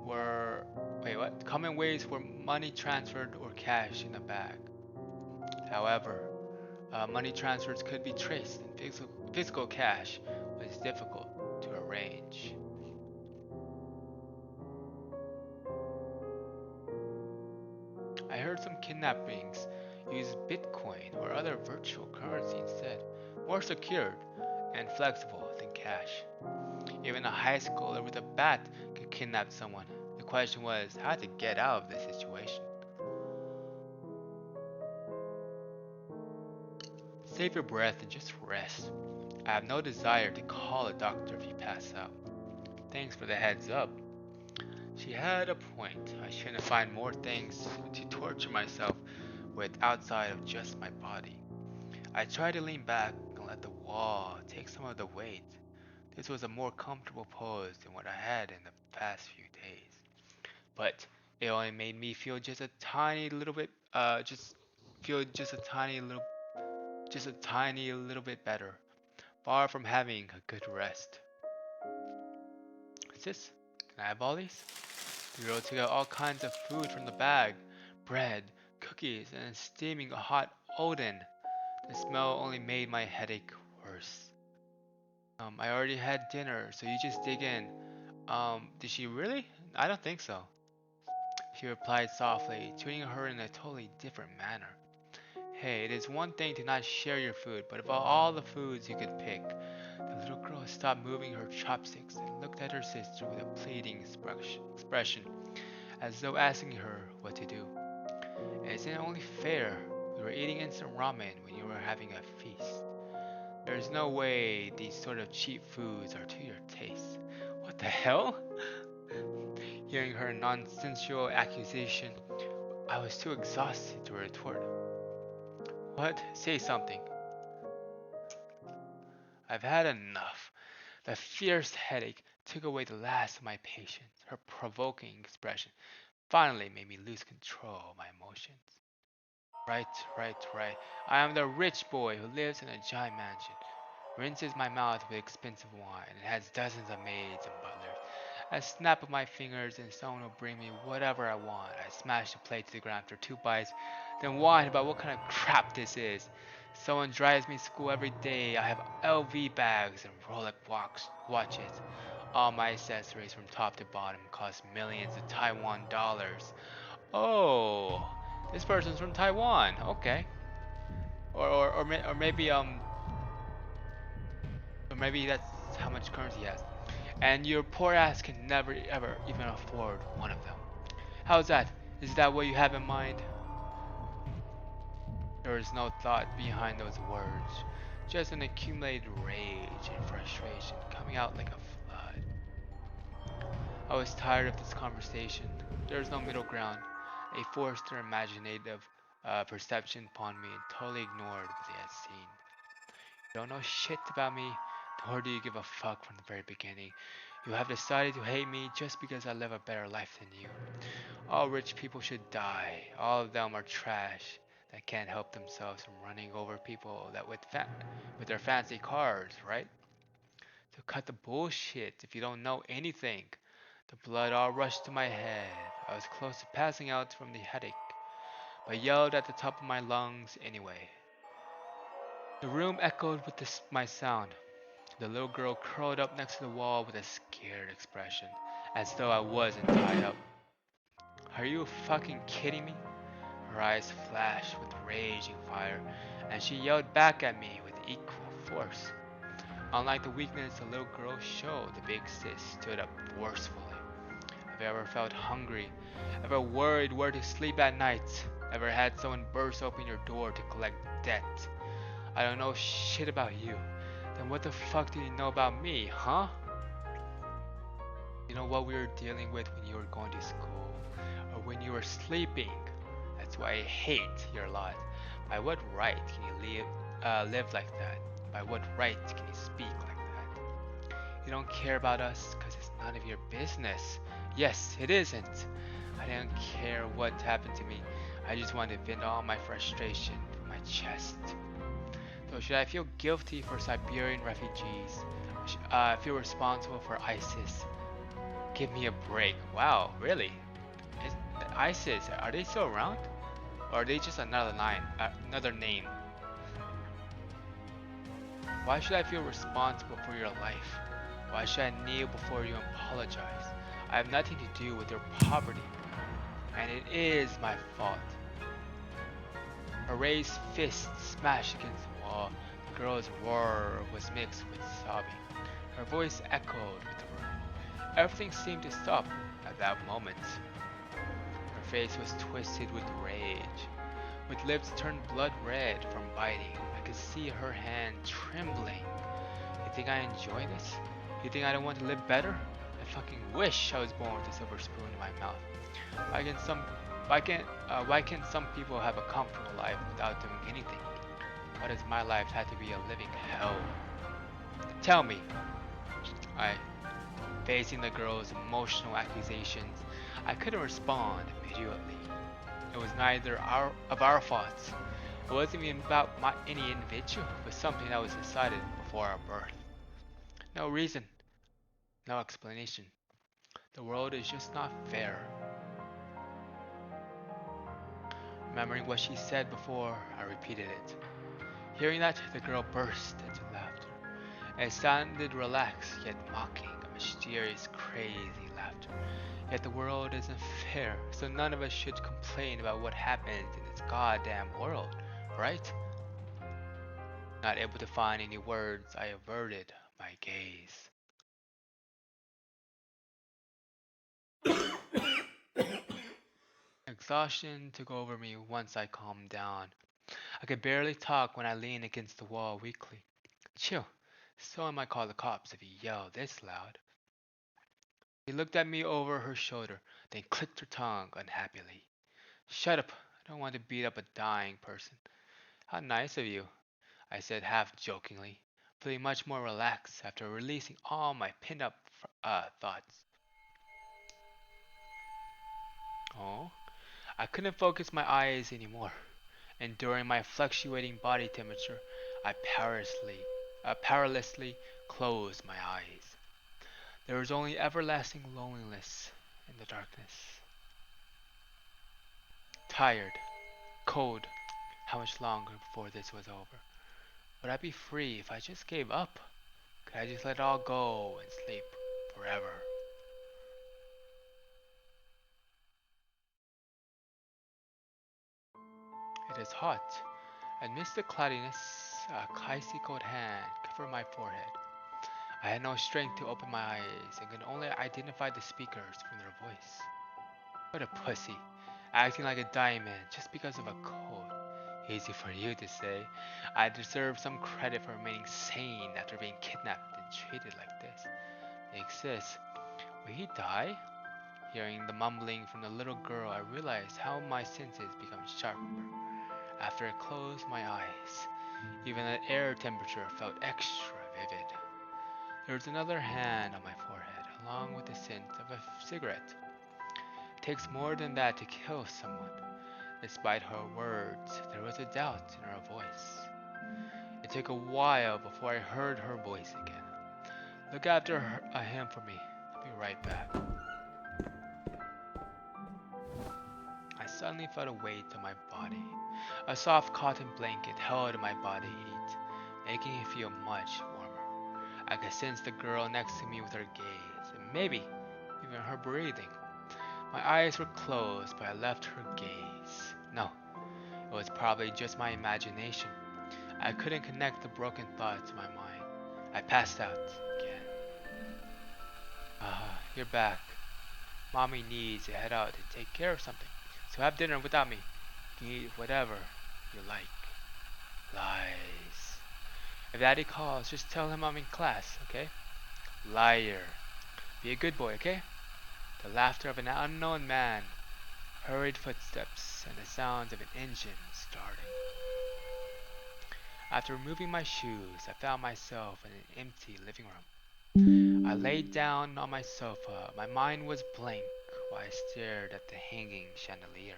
Speaker 1: were wait what? Common ways were money transferred or cash in a bag. However, money transfers could be traced, and physical cash was difficult to arrange. I heard some kidnappings use Bitcoin or other virtual currency instead, more secured and flexible than cash. Even a high schooler with a bat could kidnap someone. The question was how to get out of this situation. Save your breath and just rest. I have no desire to call a doctor if you pass out. Thanks for the heads up. She had a point. I shouldn't find more things to torture myself with outside of just my body. I tried to lean back and let the wall take some of the weight. This was a more comfortable pose than what I had in the past few days. But it only made me feel just a tiny little bit, just a tiny little bit better, far from having a good rest. What's this? Can I have all these? The girl took out all kinds of food from the bag, bread, cookies, and steaming hot oden. The smell only made my headache worse. I already had dinner, so you just dig in. Did she really? I don't think so. She replied softly, treating her in a totally different manner. Hey, it is one thing to not share your food, but of all the foods you could pick, the little girl stopped moving her chopsticks and looked at her sister with a pleading expression, as though asking her what to do. Isn't it only fair? We were eating instant ramen when you were having a feast. There is no way these sort of cheap foods are to your taste. What the hell? Hearing her nonsensical accusation, I was too exhausted to retort. What? Say something. I've had enough. The fierce headache took away the last of my patience. Her provoking expression finally made me lose control of my emotions. Right, right. I am the rich boy who lives in a giant mansion, rinses my mouth with expensive wine, and has dozens of maids and butlers. A snap of my fingers and someone will bring me whatever I want. I smash the plate to the ground after two bites, then whine about what kind of crap this is. Someone drives me to school every day. I have LV bags and Rolex watches. All my accessories from top to bottom cost millions of Taiwan dollars. Oh, this person's from Taiwan. Okay. Or maybe or maybe that's how much currency he has. And your poor ass can never ever even afford one of them. How's that? Is that what you have in mind? There is no thought behind those words, just an accumulated rage and frustration coming out like a flood. I was tired of this conversation. There is no middle ground. They forced their imaginative perception upon me and totally ignored what they had seen. You don't know shit about me, nor do you give a fuck from the very beginning. You have decided to hate me just because I live a better life than you. All rich people should die. All of them are trash that can't help themselves from running over people that with their fancy cars, right? So cut the bullshit if you don't know anything. The blood all rushed to my head. I was close to passing out from the headache, but yelled at the top of my lungs anyway. The room echoed with my sound. The little girl curled up next to the wall with a scared expression, as though I wasn't tied up. Are you fucking kidding me? Her eyes flashed with raging fire, and she yelled back at me with equal force. Unlike the weakness the little girl showed, the big sis stood up forcefully. Have you ever felt hungry? Ever worried where to sleep at night? Ever had someone burst open your door to collect debt? I don't know shit about you. Then what the fuck do you know about me, huh? You know what we were dealing with when you were going to school, or when you were sleeping. That's why I hate your lot. By what right can you live like that? By what right can you speak like that? You don't care about us because it's none of your business. Yes, it isn't. I don't care what happened to me. I just want to vent all my frustration from my chest. So should I feel guilty for Siberian refugees? Feel responsible for ISIS? Give me a break. Wow, really? Is ISIS, are they still around? Or are they just another name? Why should I feel responsible for your life? Why should I kneel before you and apologize? I have nothing to do with your poverty, and it is my fault. Her raised fist smashed against the wall. The girl's roar was mixed with sobbing. Her voice echoed with the room. Everything seemed to stop at that moment. Her face was twisted with rage. With lips turned blood red from biting, I could see her hand trembling. You think I enjoy this? You think I don't want to live better? I fucking wish I was born with a silver spoon in my mouth. Why can some why can some people have a comfortable life without doing anything? Why does my life have to be a living hell? Tell me. I Facing the girl's emotional accusations, I couldn't respond immediately. It was neither of our faults. It wasn't even about any individual, but something that was decided before our birth. No reason, no explanation. The world is just not fair. Remembering what she said before, I repeated it. Hearing that, the girl burst into laughter. It sounded relaxed, yet mocking, a mysterious, crazy laughter. Yet the world isn't fair, so none of us should complain about what happens in this goddamn world, right? Not able to find any words, I averted my gaze. Exhaustion took over me once I calmed down. I could barely talk when I leaned against the wall weakly. Chill. Someone might call the cops if you yell this loud. She looked at me over her shoulder, then clicked her tongue unhappily. Shut up. I don't want to beat up a dying person. How nice of you, I said half jokingly, feeling much more relaxed after releasing all my pinned up thoughts. Oh, I couldn't focus my eyes anymore. Enduring my fluctuating body temperature, I powerlessly closed my eyes. There was only everlasting loneliness in the darkness. Tired, cold. How much longer before this was over? Would I be free if I just gave up? Could I just let it all go and sleep forever? It is hot. Amidst the cloudiness, a icy cold hand covered my forehead. I had no strength to open my eyes and could only identify the speakers from their voice. What a pussy, acting like a dying man just because of a cold. Easy for you to say. I deserve some credit for remaining sane after being kidnapped and treated like this. Makes sense. Will he die? Hearing the mumbling from the little girl, I realized how my senses become sharper. After I closed my eyes, even the air temperature felt extra vivid. There was another hand on my forehead, along with the scent of a cigarette. It takes more than that to kill someone. Despite her words, there was a doubt in her voice. It took a while before I heard her voice again. Look after him for me. I'll be right back. I suddenly felt a weight on my body. A soft cotton blanket held my body heat, making it feel much warmer. I could sense the girl next to me with her gaze, and maybe even her breathing. My eyes were closed, but I left her gaze. No, it was probably just my imagination. I couldn't connect the broken thoughts in my mind. I passed out again. You're back. Mommy needs to head out to take care of something. So have dinner without me. You can eat whatever you like. Lies. If Daddy calls, just tell him I'm in class, okay? Liar. Be a good boy, okay? The laughter of an unknown man, hurried footsteps, and the sounds of an engine starting. After removing my shoes, I found myself in an empty living room. I laid down on my sofa. My mind was blank while I stared at the hanging chandelier.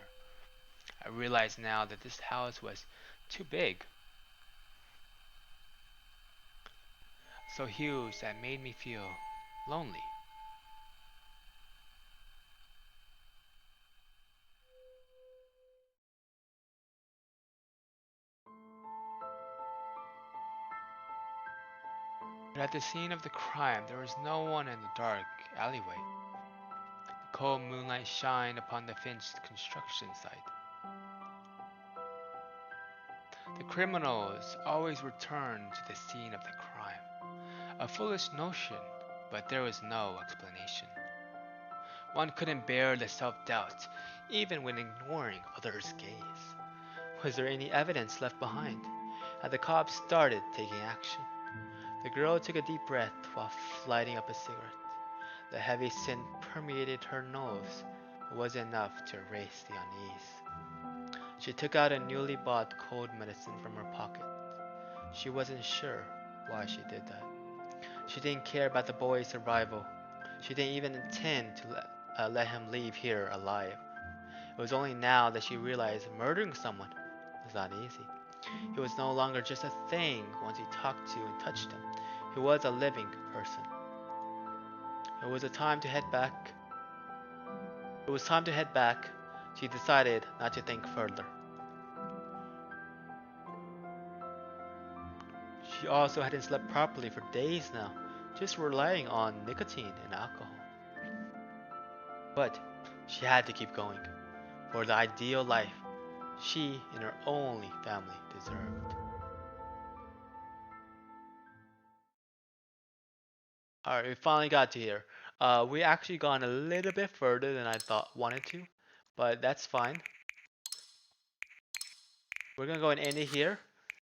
Speaker 1: I realized now that this house was too big, so huge that it made me feel lonely. But at the scene of the crime, there was no one in the dark alleyway. The cold moonlight shined upon the finished construction site. The criminals always returned to the scene of the crime. A foolish notion, but there was no explanation. One couldn't bear the self-doubt, even when ignoring others' gaze. Was there any evidence left behind? Had the cops started taking action? The girl took a deep breath while lighting up a cigarette. The heavy scent permeated her nose, but wasn't enough to erase the unease. She took out a newly bought cold medicine from her pocket. She wasn't sure why she did that. She didn't care about the boy's survival. She didn't even intend to let him leave here alive. It was only now that she realized murdering someone was not easy. He was no longer just a thing once he talked to and touched him. He was a living person. It was a time to head back. It was time to head back. She decided not to think further. She also hadn't slept properly for days now, just relying on nicotine and alcohol. But she had to keep going for the ideal life she and her only family deserved. Alright, we finally got to here. We actually gone a little bit further than I thought wanted to, but that's fine. We're gonna go and end it here.